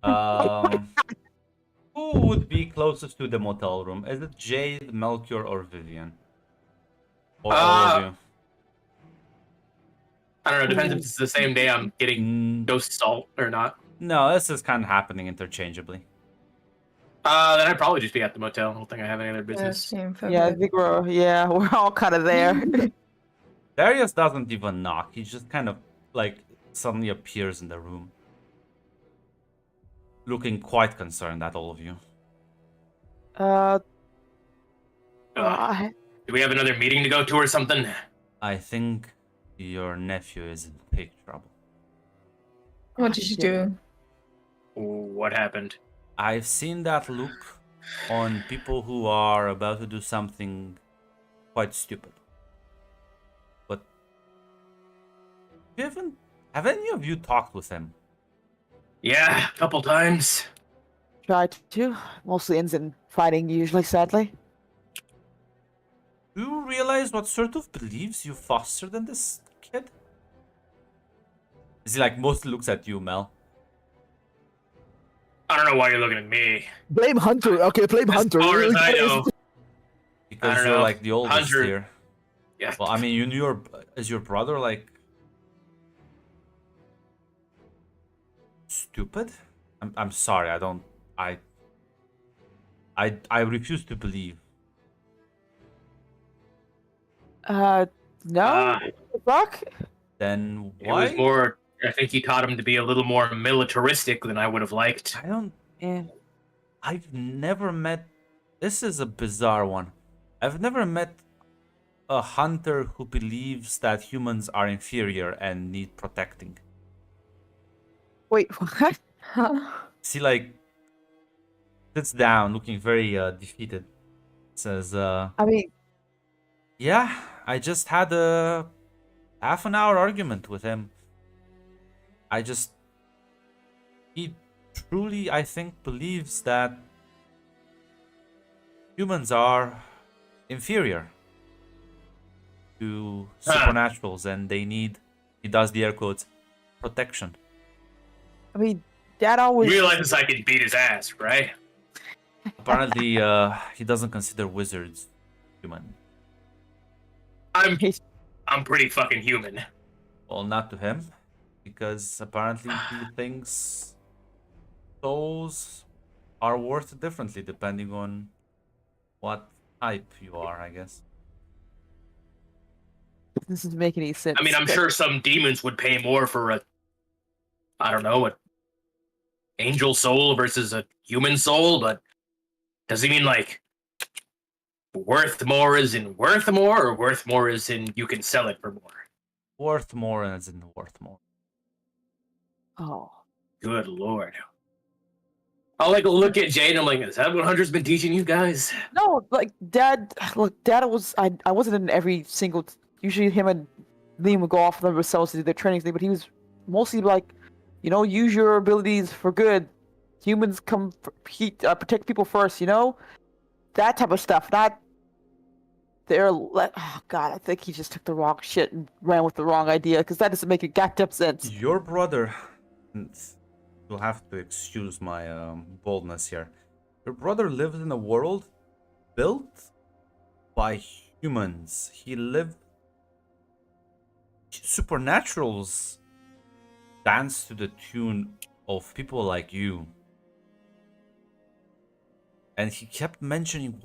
who would be closest to the motel room? Is it Jade, Melchior, or Vivian? Or all of you? I don't know. Depends if it's the same day I'm getting ghost salt or not. No, this is kind of happening interchangeably. Then I'd probably just be at the motel. I don't think I have any other Yeah, business. same for Yeah, I me. think we're all kind of there. Darius doesn't even knock. He just kind of like suddenly appears in the room, looking quite concerned at all of you. Do we have another meeting to go to or something? I think your nephew is in big trouble. What did you do? What happened? I've seen that look on people who are about to do something quite stupid. But have any of you talked with him? Yeah, a couple times. Tried to. Mostly ends in fighting, usually, sadly. Do you realize what sort of beliefs you fostered in this kid? Is he like mostly looks at you, Mel? I don't know why you're looking at me. Blame Hunter. Okay, blame Hunter. As far as I know. Because I don't you're know. like the oldest 100. here. Yeah. Well, I mean, you knew is your brother like stupid? I'm sorry. I refuse to believe. No? Fuck? Then It was why? more. I think he taught him to be a little more militaristic than I would have liked. I don't. Yeah. I've never met. This is a bizarre one. I've never met a hunter who believes that humans are inferior and need protecting. Wait, what? Huh? See, like, sits down, looking very defeated. Says, I mean, yeah, I just had a half an hour argument with him. He truly, I think, believes that humans are inferior to supernaturals and they need, he does the air quotes, protection. I mean, Dad always. You realize I can beat his ass, right? Apparently, he doesn't consider wizards human. I'm pretty fucking human. Well, not to him, because apparently he thinks souls are worth differently depending on what type you are, I guess. This doesn't make any sense. I mean, I'm sure some demons would pay more for a angel soul versus a human soul, but does he mean like worth more as in worth more, or worth more as in you can sell it for more? Worth more as in worth more. Oh. Good lord. I'll like look at Jade and I'm like, is that what Hunter's been teaching you guys? No, like Dad. Look, Dad was. I wasn't in every single. Usually, him and Liam would go off themselves to do their training thing, but he was mostly like, use your abilities for good. humans protect people first, you know? That type of stuff. Not oh god, I think he just took the wrong shit and ran with the wrong idea because that doesn't make a goddamn sense. Your brother, and you'll have to excuse my boldness here. Your brother lived in a world built by humans. He lived. Supernaturals dance to the tune of people like you. And he kept mentioning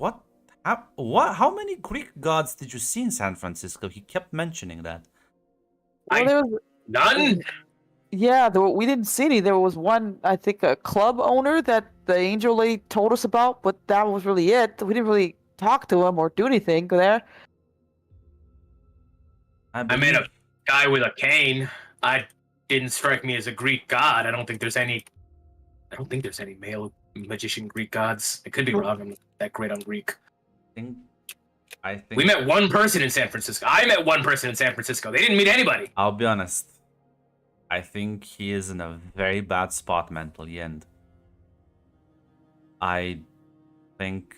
how many Greek gods did you see in San Francisco? He kept mentioning that. None. Yeah, we didn't see any. There was one, I think, a club owner that the angel lady told us about, but that was really it. We didn't really talk to him or do anything there. I met a guy with a cane. I didn't strike me as a Greek god. I don't think there's any male magician Greek gods. I could be wrong. I'm not that great on Greek. I think we met one person in San Francisco. I met one person in San Francisco. They didn't meet anybody. I'll be honest. I think he is in a very bad spot mentally, and I think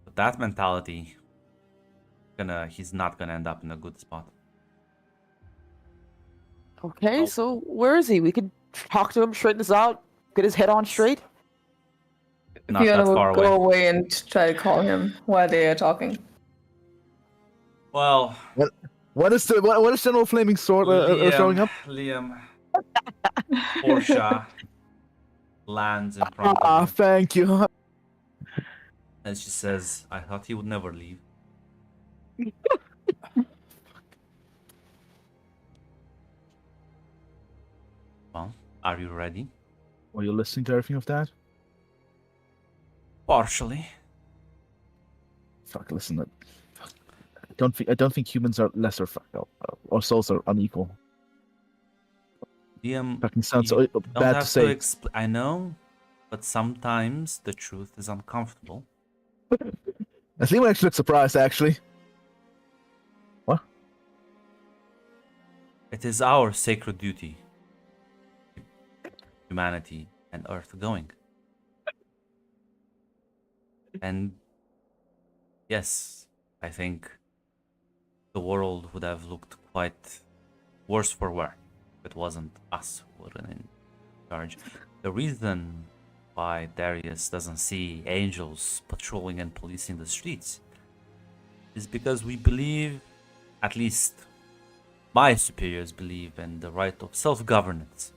with that mentality, he's not gonna end up in a good spot. Okay, so where is he? We could talk to him, straighten this out, get his head on straight. Not Fiona that will far go away. away and try to call him while they are talking. Well, What is General Flaming Sword showing up? Liam, Portia lands in front of him, Thank you. and she says, "I thought he would never leave." Well, are you ready? Were you listening to everything of that? Partially. Fuck, listen. I don't think humans are lesser. Or souls are unequal. Liam, Fucking sounds you so don't bad have to say. I know, but sometimes the truth is uncomfortable. Liam actually looks surprised. Actually, what? It is our sacred duty to keep humanity and Earth going. And yes, I think the world would have looked quite worse for wear if it wasn't us who were in charge. The reason why Darius doesn't see angels patrolling and policing the streets is because we believe, at least my superiors believe, in the right of self-governance.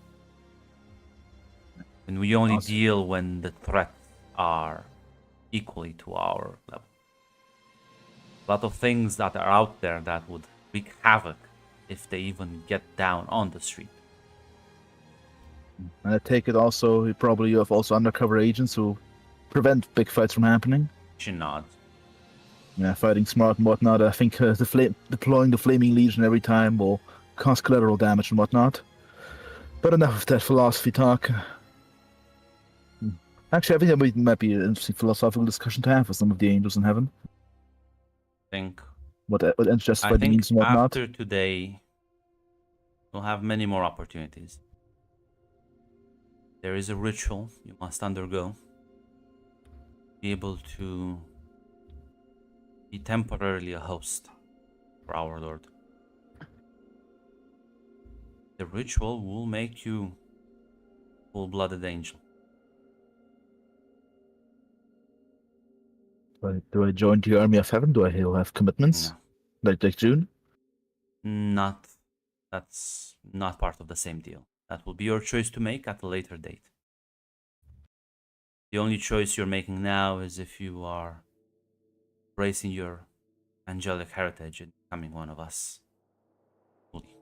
And we only Awesome. deal when the threats are equally to our level. A lot of things that are out there that would wreak havoc if they even get down on the street. And I take it also you have also undercover agents who prevent big fights from happening. She nods. Yeah, fighting smart and whatnot. I think deploying the Flaming Legion every time will cause collateral damage and whatnot. But enough of that philosophy talk. Actually, I think that might be an interesting philosophical discussion to have with some of the angels in heaven. Think What interest I fighting think means and whatnot. after today, we'll have many more opportunities. There is a ritual you must undergo. Be able to be temporarily a host for our Lord. The ritual will make you full-blooded angel. Do I join the army of heaven? Do I have commitments? No. Like June? That's not part of the same deal. That will be your choice to make at a later date. The only choice you're making now is if you are embracing your angelic heritage and becoming one of us. Fully.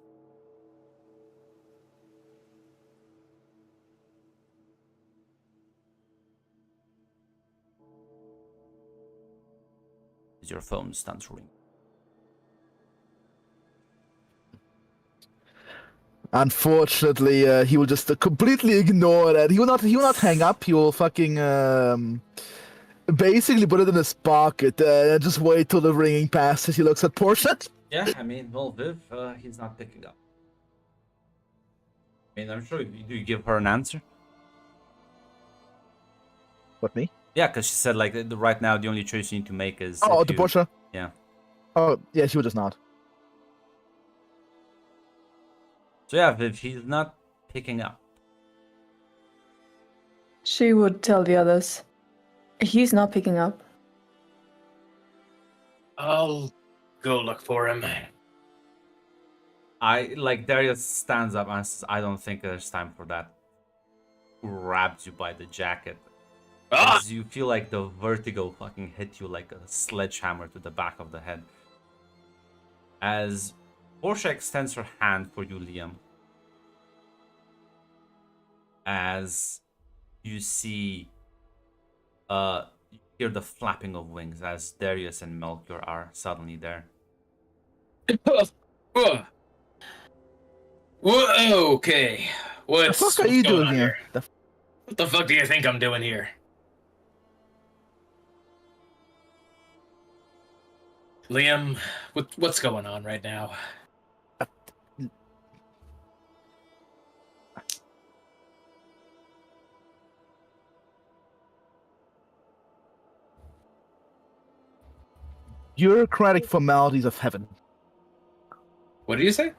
As your phone starts ringing. Unfortunately, he will just completely ignore that. He will not hang up. He will fucking basically put it in his pocket and just wait till the ringing passes. He looks at Portia. Yeah, I mean, well, Viv, he's not picking up. I mean, I'm sure you give her an answer. What, me? Yeah, because she said like right now the only choice you need to make is. Oh, if the you- Portia? Yeah. Oh, yeah, she would just nod. So yeah, if he's not picking up, She would tell the others. He's not picking up. I'll go look for him. Darius stands up and says, "I don't think there's time for that." Grabs you by the jacket. Ah! As you feel like the vertigo fucking hit you like a sledgehammer to the back of the head. As Portia extends her hand for you, Liam. As you see, you hear the flapping of wings as Darius and Melchior are suddenly there. Okay. The What's fuck are you going doing on here? What the fuck do you think I'm doing here? Liam, what's going on right now? Bureaucratic formalities of heaven. What did you say?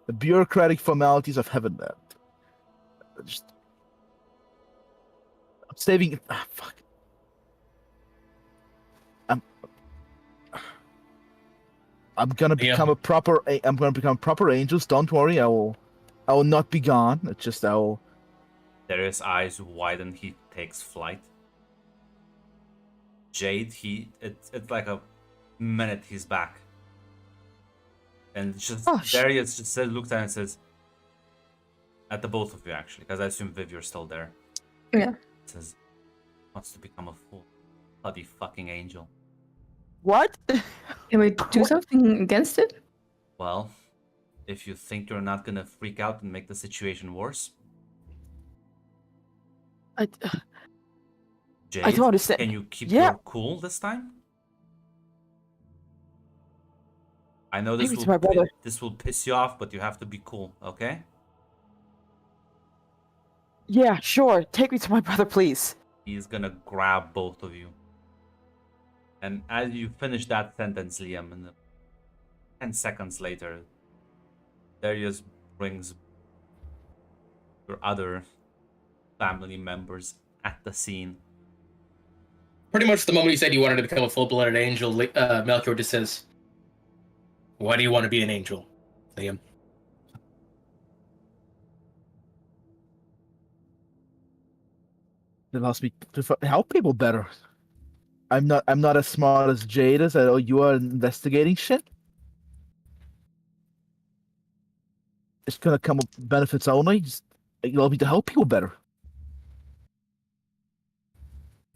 The bureaucratic formalities of heaven. Just... I'm saving. Fuck. I'm gonna become a proper. I'm gonna become proper angels. Don't worry. I will not be gone. It's just I will. Darius' eyes widen. He takes flight. Jade, it's like a minute he's back. And just Darius just looks at it and says, at the both of you actually, because I assume Viv, you're still there. Yeah. Says, wants to become a fool. Bloody fucking angel. What? Can we do something against it? Well, if you think you're not gonna freak out and make the situation worse, Jade, I don't understand. can you keep Yeah. your cool this time? I know Maybe it's my brother. this will piss you off, but you have to be cool, okay? Yeah, sure. Take me to my brother, please. He's gonna grab both of you. And as you finish that sentence, Liam, and 10 seconds later, Darius brings your other family members at the scene. Pretty much the moment you said you wanted to become a full-blooded angel, Melchior just says, "Why do you want to be an angel, Liam?" It allows me to help people better. I'm not as smart as Jade is. I know you are investigating shit. It's gonna come with benefits only. Just allow me to help people better.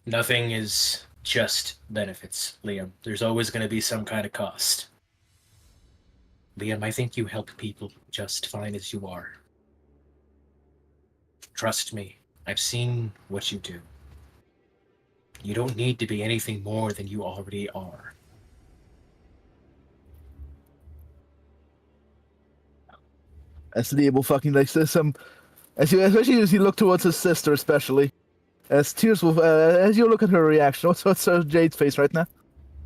Nothing is just benefits, Liam. There's always going to be some kind of cost. Liam, I think you help people just fine as you are. Trust me, I've seen what you do. You don't need to be anything more than you already are. As Liam fucking like says especially as you look towards his sister, especially as tears will as you look at her reaction. What's Jade's face right now?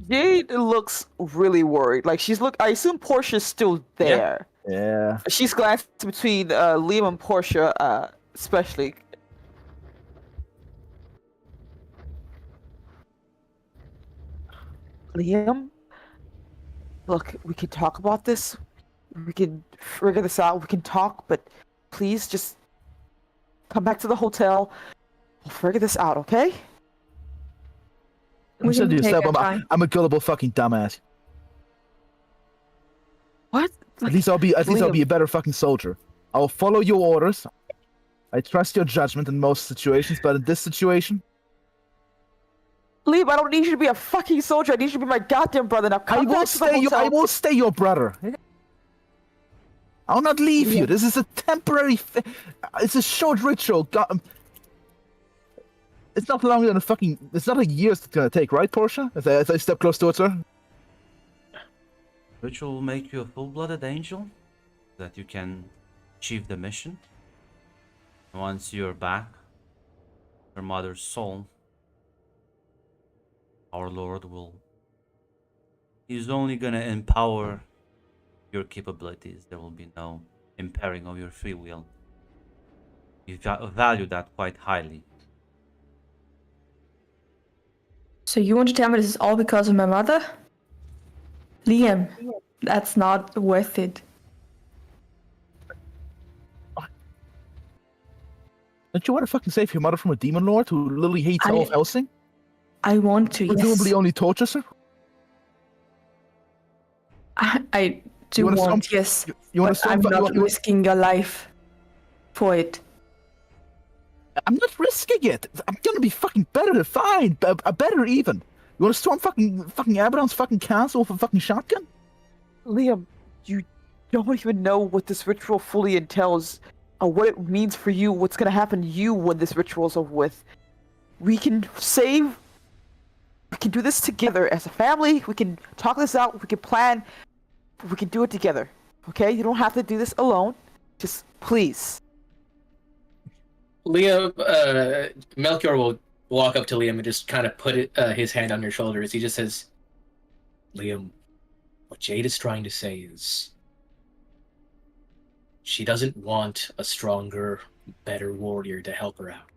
Jade looks really worried. Like I assume Portia's still there. Yeah. She's glanced between Liam and Portia, especially. Liam, look, we can talk about this. We can figure this out. We can talk, but please just come back to the hotel. We'll figure this out, okay? We said to can take yourself, our time. I'm a gullible fucking dumbass. What? At least I'll be Liam. a better fucking soldier. I'll follow your orders. I trust your judgment in most situations, but in this situation, Liam, I don't need you to be a fucking soldier. I need you to be my goddamn brother. Now come back to the hotel. I will stay your brother. I'll not leave you. This is a temporary. It's a short ritual. It's not longer than it's not a year it's gonna take, right, Portia? As I step close towards her. Ritual will make you a full-blooded angel, that you can achieve the mission. Once you're back, your mother's soul, our Lord will. He's only gonna empower your capabilities. There will be no impairing of your free will. You value that quite highly. So you want to tell me this is all because of my mother? Liam, that's not worth it. Don't you want to fucking save your mother from a demon lord who literally hates all of Helsing? I want to, Presumably yes. only tortures her? I do want, yes. You want but I'm not risking your life for it. I'm not risking it. I'm gonna be fucking better, fine, better even. You want to storm fucking Abaddon's fucking castle with a fucking shotgun? Liam, you don't even know what this ritual fully entails, or what it means for you, what's gonna happen to you when this ritual's over with. We can do this together as a family, we can talk this out, we can plan, we can do it together, okay? You don't have to do this alone, just please. Liam, Melchior will walk up to Liam and just kind of put his hand on your shoulder as he just says, Liam, what Jade is trying to say is she doesn't want a stronger, better warrior to help her out.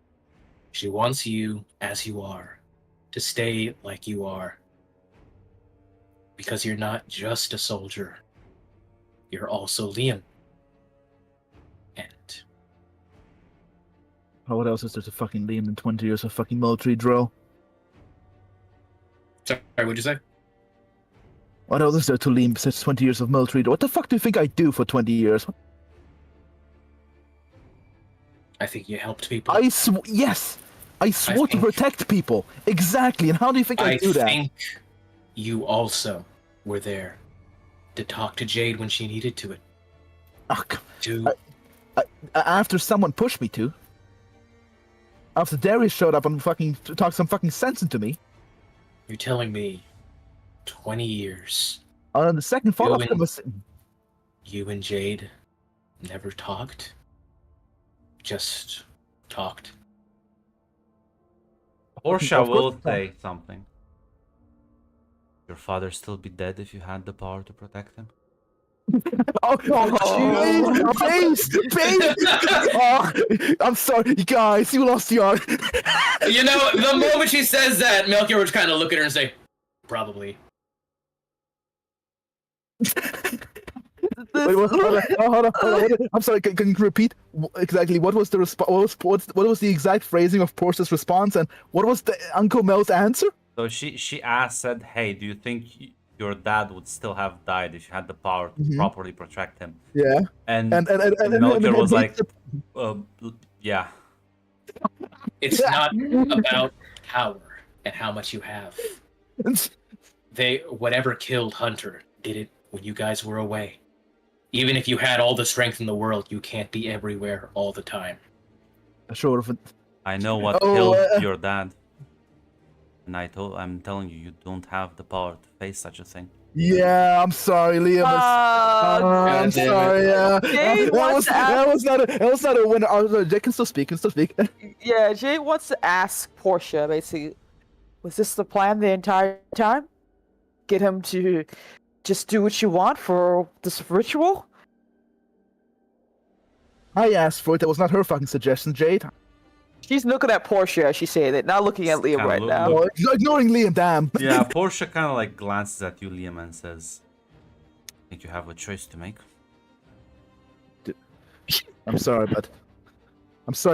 She wants you as you are, to stay like you are. Because you're not just a soldier. You're also Liam. And Oh, what else is there to fucking Liam in 20 years of fucking military drill? sorry, what'd you say? What else is there to Liam besides 20 years of military drill? What the fuck do you think I do for 20 years? I think you helped people. Yes! I swore to protect people. Exactly. And how do you think I do that? I think you also were there to talk to Jade when she needed to. After someone pushed me to. After Darius showed up and fucking talked some fucking sense into me. You're telling me 20 years. On the second follow-up, You and Jade never talked? Just talked? Portia will say something. Your father still be dead if you had the power to protect him? Oh, I'm sorry, you guys, you lost the art. You know, the moment she says that, Melchior would kind of look at her and say, probably. Wait, hold on. I'm sorry, can you repeat exactly what was the what was the exact phrasing of Portia's response, and what was the Uncle Mel's answer? So she said, hey, do you think your dad would still have died if you had the power to properly protect him? Yeah. And Melchior was like, yeah. It's not about power and how much you have. Whatever killed Hunter did it when you guys were away. Even if you had all the strength in the world, you can't be everywhere all the time. Sure. I know what killed your dad. And I'm telling you, you don't have the power to face such a thing. Yeah, I'm sorry, Liam. I'm sorry. That was not a winner. Jake can still speak. Yeah, Jay wants to ask Portia, basically, was this the plan the entire time? Get him to just do what you want for this ritual? I asked for it. That was not her fucking suggestion, Jade. She's looking at Portia as she said it, not looking at Liam right now. Oh, ignoring Liam, damn. Yeah, Portia kind of like glances at you, Liam, and says, I think you have a choice to make. I'm sorry,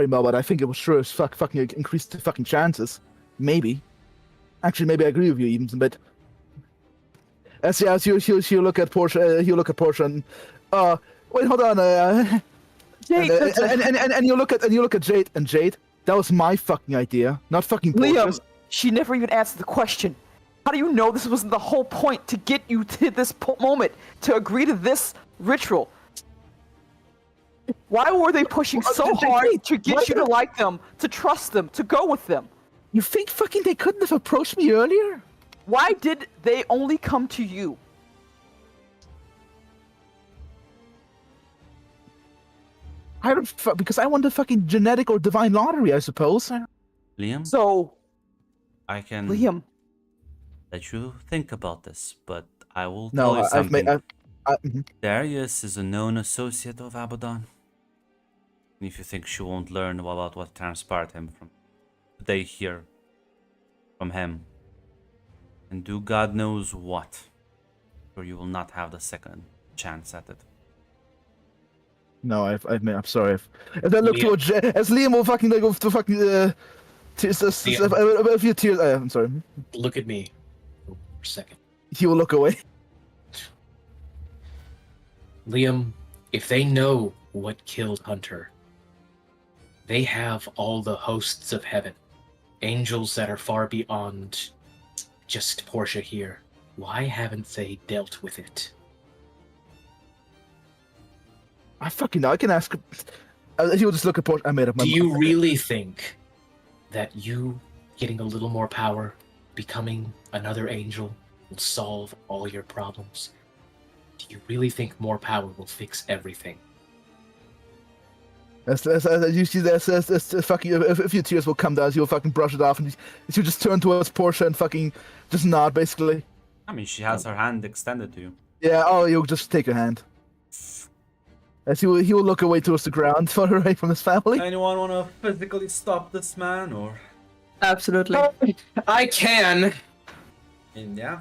Mel, but I think it was sure as fucking increased the fucking chances. Maybe. Actually, maybe I agree with you even a bit. As you look at Portia, and wait, hold on, Jade, and you look at Jade, and Jade, that was my fucking idea, not fucking Portia's. Liam, she never even answered the question. How do you know this wasn't the whole point to get you to this moment, to agree to this ritual? Why were they pushing so hard to get you to like them, to trust them, to go with them? You think fucking they couldn't have approached me earlier? Why did they only come to you? I don't because I won the fucking genetic or divine lottery, I suppose. Liam, So, I can Liam, let you think about this, but I will No, tell you I've made. something. Mhm. Darius is a known associate of Abaddon. And if you think she won't learn about what transpired him from today here from him, and do God knows what, or you will not have the second chance at it. No, I've made. I'm sorry. If I look Liam. towards as Liam will fucking like go to fucking tears, a few tears. I'm sorry. Look at me for a second. He will look away. Liam, if they know what killed Hunter, they have all the hosts of heaven, angels that are far beyond just Portia here. Why haven't they dealt with it? I fucking know. I can ask. He will just look at Porsche. I made up my Do mind. you really think that you getting a little more power, becoming another angel, will solve all your problems? Do you really think more power will fix everything? As you see, fucking a few tears will come down. He will fucking brush it off, and he'll just turn towards Portia and fucking just nod, basically. I mean, she has her hand extended to you. Yeah. Oh, you'll just take her hand. As he will look away towards the ground, far away from his family. Anyone want to physically stop this man, or? Absolutely. I can. And yeah,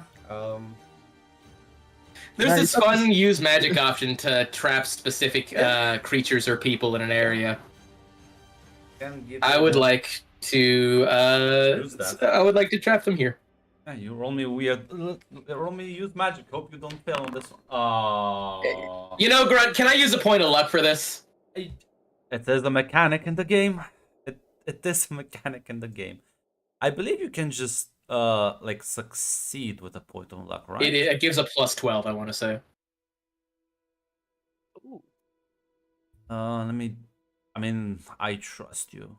There's Nice. this fun use magic option to trap specific creatures or people in an area. can give I you would the- like to. Use that. I would like to trap them here. Yeah, you roll me weird. Roll me use magic. Hope you don't fail on this one. Oh. You know, Grunt, can I use a point of luck for this? It is a mechanic in the game. It is a mechanic in the game. I believe you can just like succeed with a point of luck, right? It gives a plus 12, I want to say. Let me. I mean, I trust you.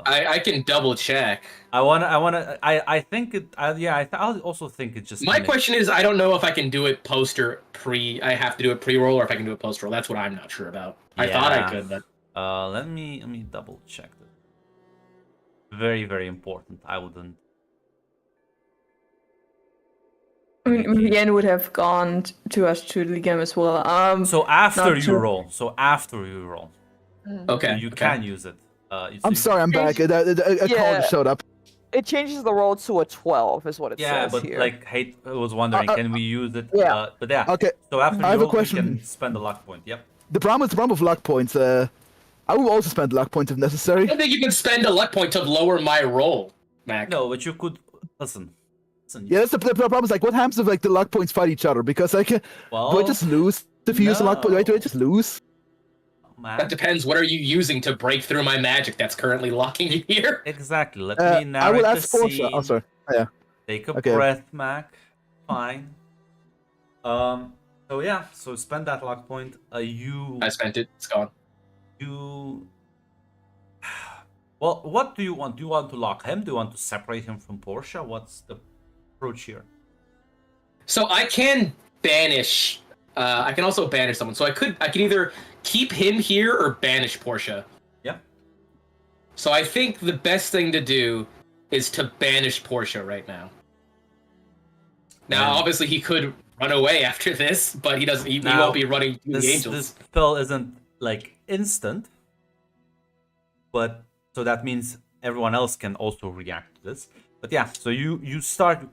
I can double check. I think it. Yeah, I'll also think it just. My question is, I don't know if I can do it post or pre. I have to do it pre-roll, or if I can do it post-roll. That's what I'm not sure about. I thought I Yeah. could, but Let me double check this. Very, very important. I wouldn't. I mean, Vivienne would have gone to us to the game as well. So after Not you sure. roll. So after you roll, okay. you okay. can use it. I'm sorry, I'm back. A call Yeah. just showed up. it changes the roll to a 12, is what it Yeah, says but here. like, Hate was wondering, can we use it? yeah. But yeah. Okay, So after I you have a roll, question. you can spend a luck point. Yep. the problem with luck points. I will also spend luck points if I necessary. don't think you can spend a luck point to lower my roll, Mac. No, but you could listen. Yeah, that's the problem. Is like, what happens if like the luck points fight each other? Because like, Well, do I just lose if you use a luck point? Right? Do I just lose? That man. depends. What are you using to break through my magic that's currently locking you here? Exactly. Let me I narrate will the ask Portia. Oh, scene. sorry. Yeah. Take a Okay. breath, Mac. Fine. So yeah. So spend that luck point. You. I spent it. It's gone. You. Well, what do you want? Do you want to lock him? Do you want to separate him from Portia? What's the approach here? So I can banish. I can also banish someone. So I can either keep him here or banish Portia. Yeah. So I think the best thing to do is to banish Portia right now. Now, And- obviously, he could run away after this, but he doesn't. He Now, won't be running to the This angels. spell isn't like instant, but so that means everyone else can also react to this. But yeah, so you start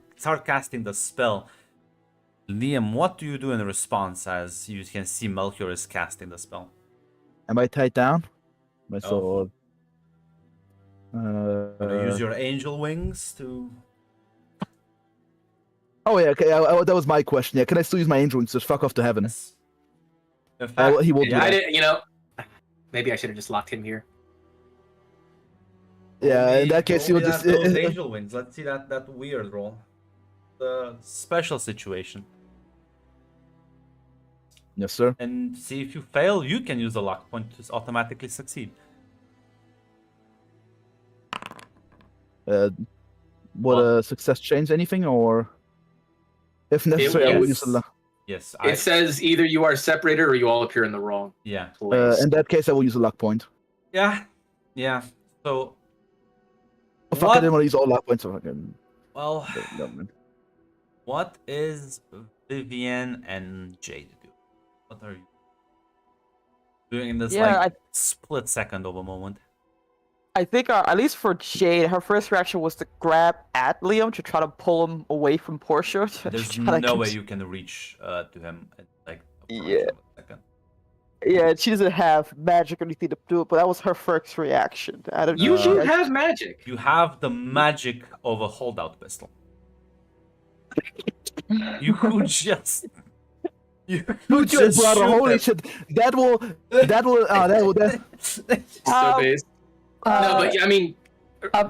casting the spell. Liam, what do you do in response as you can see Melchior is casting the spell? Am I tied down? My Oh. sword. Gonna use your angel wings to. Oh yeah, okay. That was my question. Yeah, can I still use my angel wings to fuck off to heaven? Yes. In fact, He will do Yeah, I that. didn't. You know, maybe I should have just locked him here. Yeah, in that case, he will just. those angel wings. Let's see that weird roll. The special situation. Yes, sir. And see if you fail, you can use a luck point to automatically succeed. Would a success change anything, or if necessary, I will use a luck. Yes, It says either you are separated or you all appear in the wrong yeah, place. In that case, I will use a luck point. yeah, yeah. So, Oh, fuck, I didn't want to use all luck points. So fucking. well, Never mind. what is Vivian and Jade doing? What are you doing in this Yeah, like split second of a moment? I think at least for Jade, her first reaction was to grab at Liam to try to pull him away from Portia. to There's try to no way cons- you can reach to him at like a Yeah. fraction of a second. Yeah, she doesn't have magic or anything to do it, but that was her first reaction. I don't You know. do have magic. You have the magic of a holdout pistol. You could just. You could Dude, just brother, shoot holy them. shit! That will. So based. No, but I mean,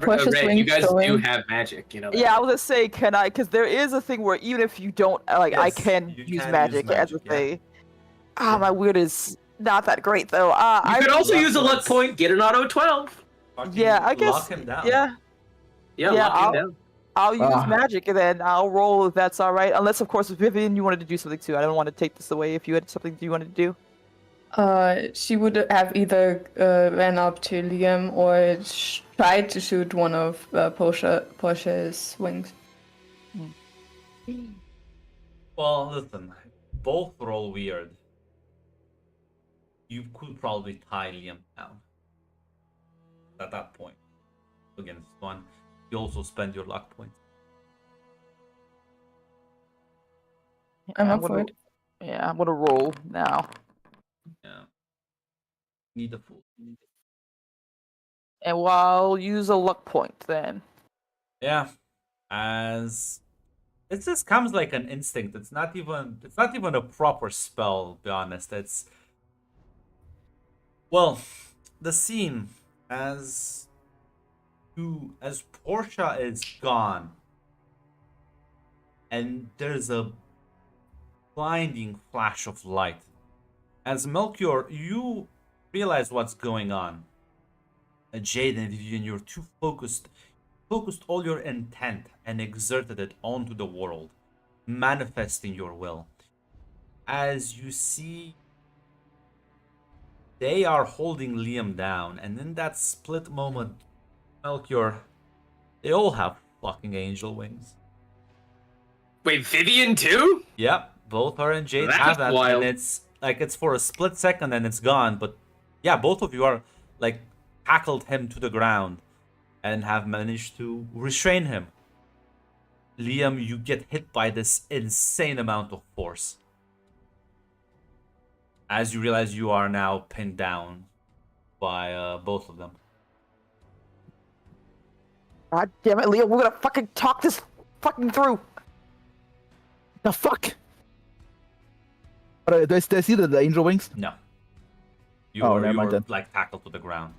Portia's Ray, you wings guys do showing. have magic, you know. That. Yeah, I was gonna say, can I? Because there is a thing where even if you don't, I Yes, can you use can magic use as a magic, yeah. thing. My weird is not that great though. You I could also luck use a luck points. point, get an auto 12. Fucking Yeah, I guess. Lock him down. Yeah, Yeah, Yeah, lock him down. I'll use Ah. magic and then I'll roll if that's all right. Unless, of course, Vivian, you wanted to do something too. I don't want to take this away. If you had something you wanted to do. She would have either ran up to Liam or tried to shoot one of Portia's wings. Well, listen, both roll weird. You could probably tie Liam down at that point against one. You also spend your luck points. I'm up gonna, for it. Yeah, I'm gonna roll now. Yeah. Need a fool. And I'll use a luck point then. Yeah. As it just comes like an instinct. It's not even a proper spell, to be honest. It's well, the scene as Portia is gone and there's a blinding flash of light. As Melchior, you realize what's going on. Jade and Vivian, you're too focused all your intent and exerted it onto the world, manifesting your will. As you see, they are holding Liam down, and in that split moment, Melchior, they all have fucking angel wings. Wait, Vivian too? Yep, both her and Jade That's have that, wild. and it's for a split second and it's gone. But yeah, both of you are like tackled him to the ground and have managed to restrain him. Liam, you get hit by this insane amount of force as you realize you are now pinned down by both of them. God damn it, Leo, we're gonna fucking talk this fucking through. The fuck? Do I see the angel wings? No. You Oh, were, never you mind were then. like tackled to the ground.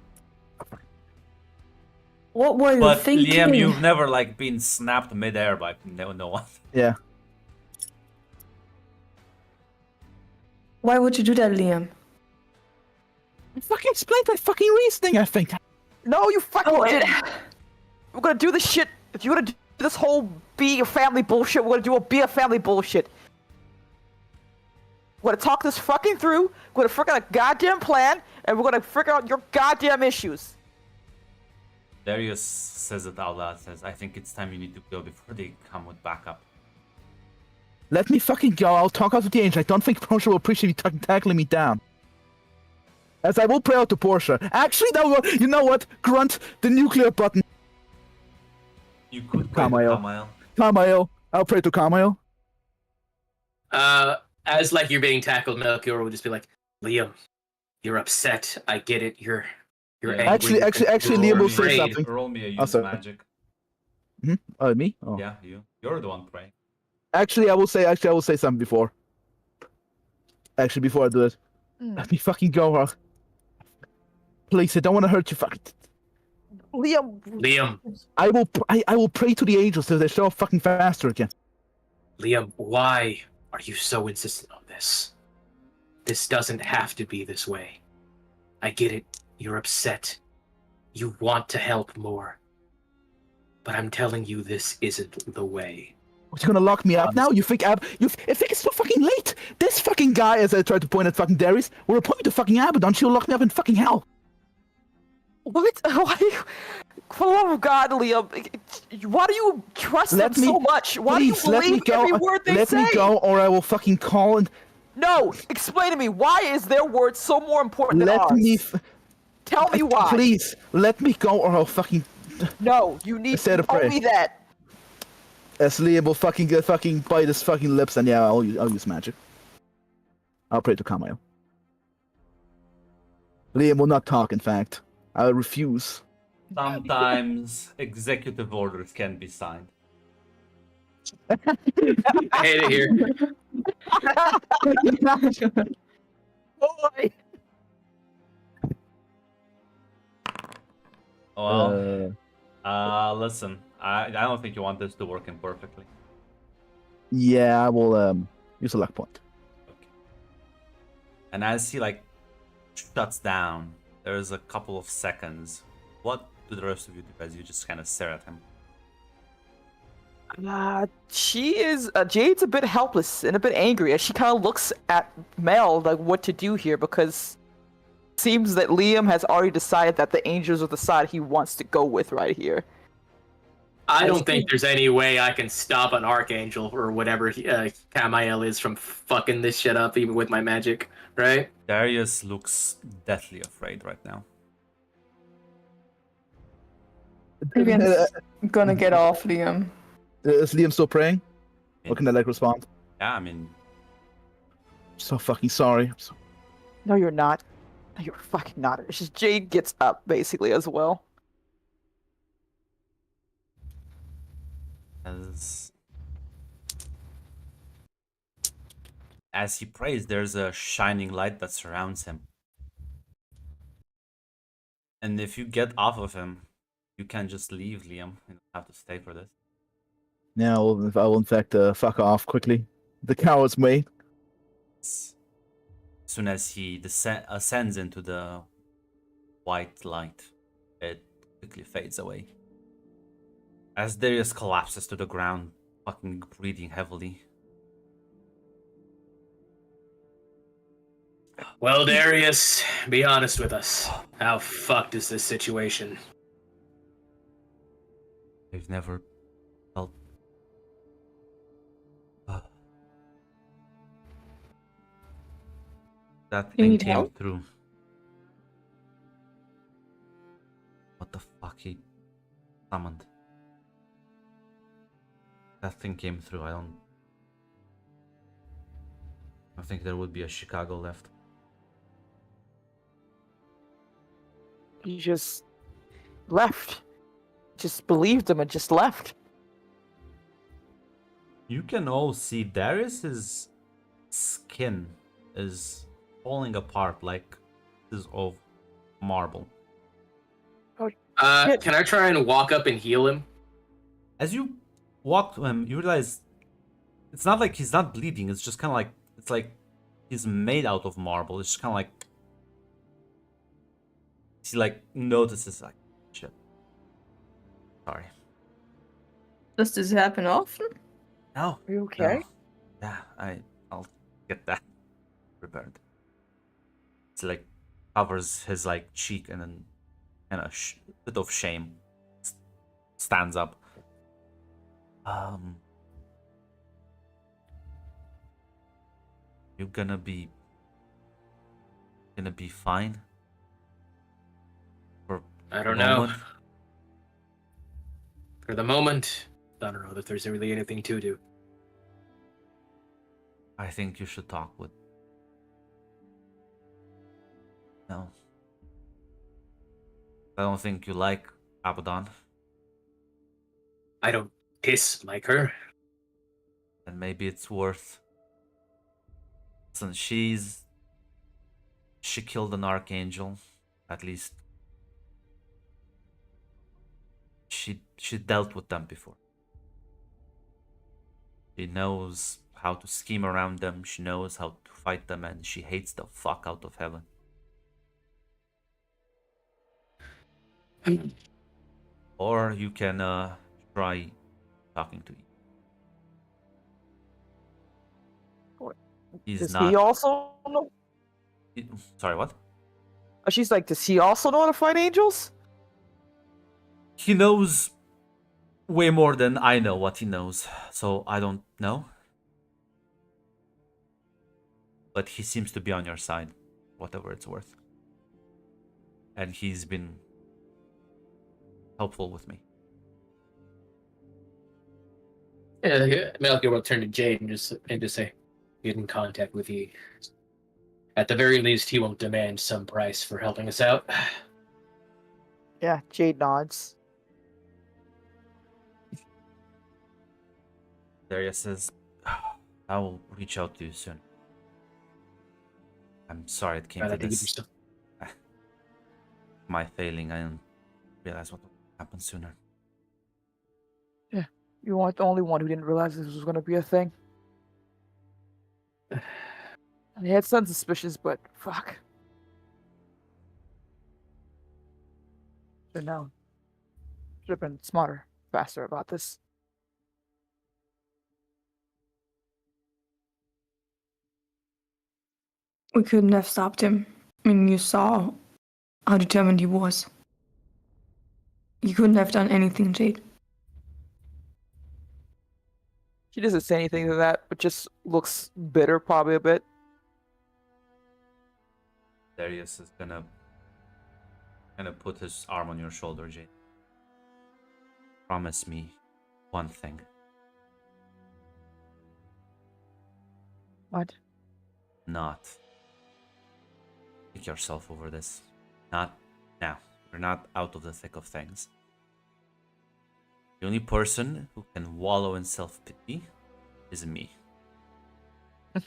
What were you But thinking? Liam, you've never like been snapped midair by no one. Yeah. Why would you do that, Liam? I fucking explained my fucking reasoning, I think. No, you fucking Oh, didn't. We're gonna do this shit. If you're gonna do this whole be a family bullshit, we're gonna do a be a family bullshit. We're gonna talk this fucking through. We're gonna figure out a goddamn plan, and we're gonna figure out your goddamn issues. Darius says it out loud, says, I think it's time you need to go before they come with backup. Let me fucking go. I'll talk out with the angel. I don't think Portia will appreciate you tackling me down. As I will pray out to Portia. Actually, no, you know what? Grunt the nuclear button. You could pray to Kamael. Kamael. Kamael. I'll pray to Kamael. As like you're being tackled, Melchior will just be like, Liam, you're upset. I get it. You're Yeah. angry. Actually, You're Liam will say afraid. something. Roll me a use Oh, of sorry. magic. Me? Oh. Yeah, you. You're the one praying. Actually, I will say something before. Actually, before I do it. Let me fucking go, huh? Please, I don't want to hurt you. Fuck. Liam, I will pray to the angels so they show up fucking faster again. Liam, why are you so insistent on this? This doesn't have to be this way. I get it. You're upset. You want to help more. But I'm telling you, this isn't the way. What, you gonna lock me up now? You think it's too fucking late? fucking guy, as I tried to point at fucking Darius, will report me to fucking Abaddon. She'll lock me up in fucking hell. What? Why? For the love of God, Liam, why do you trust Let them me- so much? Why Please, do you let me believe go. every word they Let say? me go, or I will fucking call and No, explain to me. Why is their word so more important than let ours? me. Tell me why. Please, let me go, or I'll fucking. No, you need Say to the tell prayer. me that. As Liam will fucking bite his fucking lips, and yeah, I'll use magic. I'll pray to Kamayo. Liam will not talk. In fact, I refuse. Sometimes executive orders can be signed. I hate it here. Boy. Well, listen, I don't think you want this to work in perfectly. Yeah, I will use a luck point. Okay. And as he like shuts down, there's a couple of seconds. What do the rest of you do as you just kind of stare at him? She is. Jade's a bit helpless and a bit angry as she kind of looks at Mel like what to do here because it seems that Liam has already decided that the angels are the side he wants to go with right here. I don't think there's any way I can stop an archangel or whatever Kamael is from fucking this shit up, even with my magic, right? Darius looks deathly afraid right now. Maybe I'm gonna get off Liam. Is Liam still praying? Or can I like respond? Yeah, I mean, So fucking sorry. I'm so- No, you're not. No, you're fucking not. It's just Jade gets up basically as well. as he prays, there's a shining light that surrounds him. And if you get off of him, you can just leave, Liam. You don't have to stay for this. Now I will in fact fuck off quickly. The coward's way. As soon as he ascends into the white light, it quickly fades away. As Darius collapses to the ground, fucking breathing heavily. Well, Darius, be honest with us. How fucked is this situation? I've never felt that You thing need came help? through. What the fuck he summoned? That thing came through. I don't think there would be a Chicago left. He just left. Just believed him and just left. You can all see Darius's skin is falling apart like is of marble. Shit. Can I try and walk up and heal him? As you walk to him, you realize it's not like he's not bleeding. It's just kind of like it's like he's made out of marble. It's just kind of like he like notices like shit. Sorry. Does this happen often? No. Are you okay? No. Yeah, I'll get that prepared. It's like covers his like cheek and then and a bit of shame stands up. You're gonna be fine. For I the don't know. moment. For the moment, I don't know that there's really anything to do. I think you should talk with. No. I don't think you like Abaddon. I don't piss like her. And maybe it's worth. Listen, she killed an archangel, at least. She dealt with them before. She knows how to scheme around them. She knows how to fight them, and she hates the fuck out of heaven. Or you can try talking to you. He's Does not. he also know? Sorry, what? She's like, does he also know how to fight angels? He knows way more than I know what he knows, so I don't know. But he seems to be on your side, whatever it's worth. And he's been helpful with me. Yeah, Melchior will turn to Jade and just say, "Get in contact with you. At the very least, he won't demand some price for helping us out." Yeah, Jade nods. Darius says, I will reach out to you soon. I'm sorry it came I to think you this. do stuff. My failing, I didn't realize what would happen sooner. You weren't the only one who didn't realize this was going to be a thing. I had some suspicions, but fuck. Should known. Should have been smarter, faster about this. We couldn't have stopped him. I mean, you saw how determined he was. You couldn't have done anything, Jade. She doesn't say anything to that, but just looks bitter, probably a bit. Darius is gonna put his arm on your shoulder, Jade. Promise me one thing. What? Not kick yourself over this. Not now. You're not out of the thick of things. The only person who can wallow in self-pity is me. We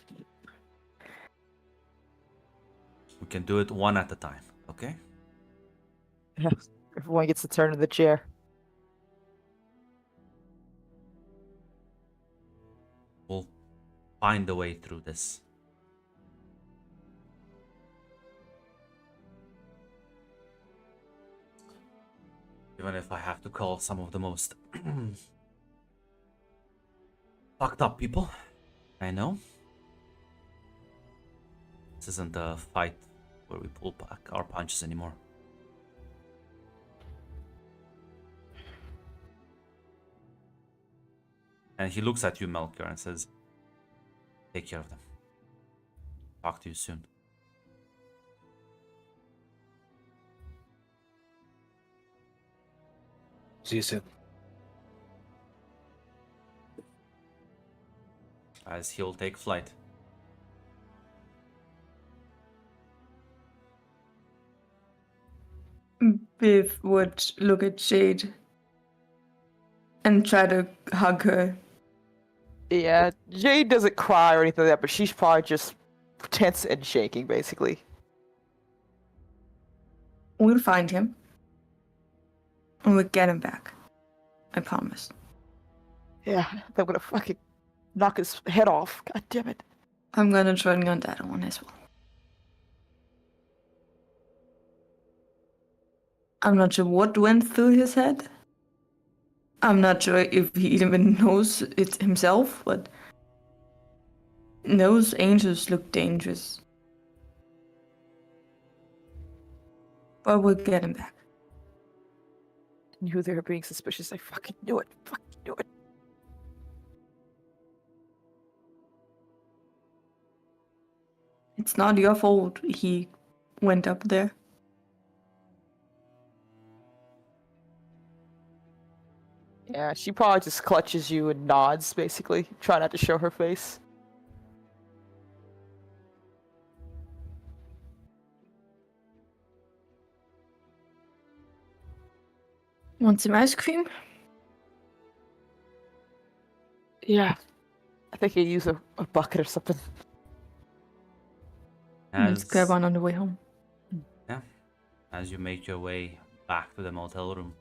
can do it one at a time, okay? Everyone gets to turn in the chair. We'll find a way through this. Even if I have to call some of the most fucked up people I know. This isn't a fight where we pull back our punches anymore. And he looks at you, Melchior, and says, take care of them. Talk to you soon. See you soon. As he'll take flight. Biff would look at Jade and try to hug her. Yeah, Jade doesn't cry or anything like that, but she's probably just tense and shaking, basically. We'll find him. And we'll get him back. I promise. Yeah, they're gonna fucking knock his head off. God damn it. I'm gonna join you on that one as well. I'm not sure what went through his head. I'm not sure if he even knows it himself, but those angels look dangerous. But we'll get him back. I knew they were being suspicious. I fucking knew it. Fucking knew it. It's not your fault he went up there. Yeah, she probably just clutches you and nods, basically. Try not to show her face. Want some ice cream? Yeah. I think you use a bucket or something. Let's grab one on the way home. As you make your way back to the motel room,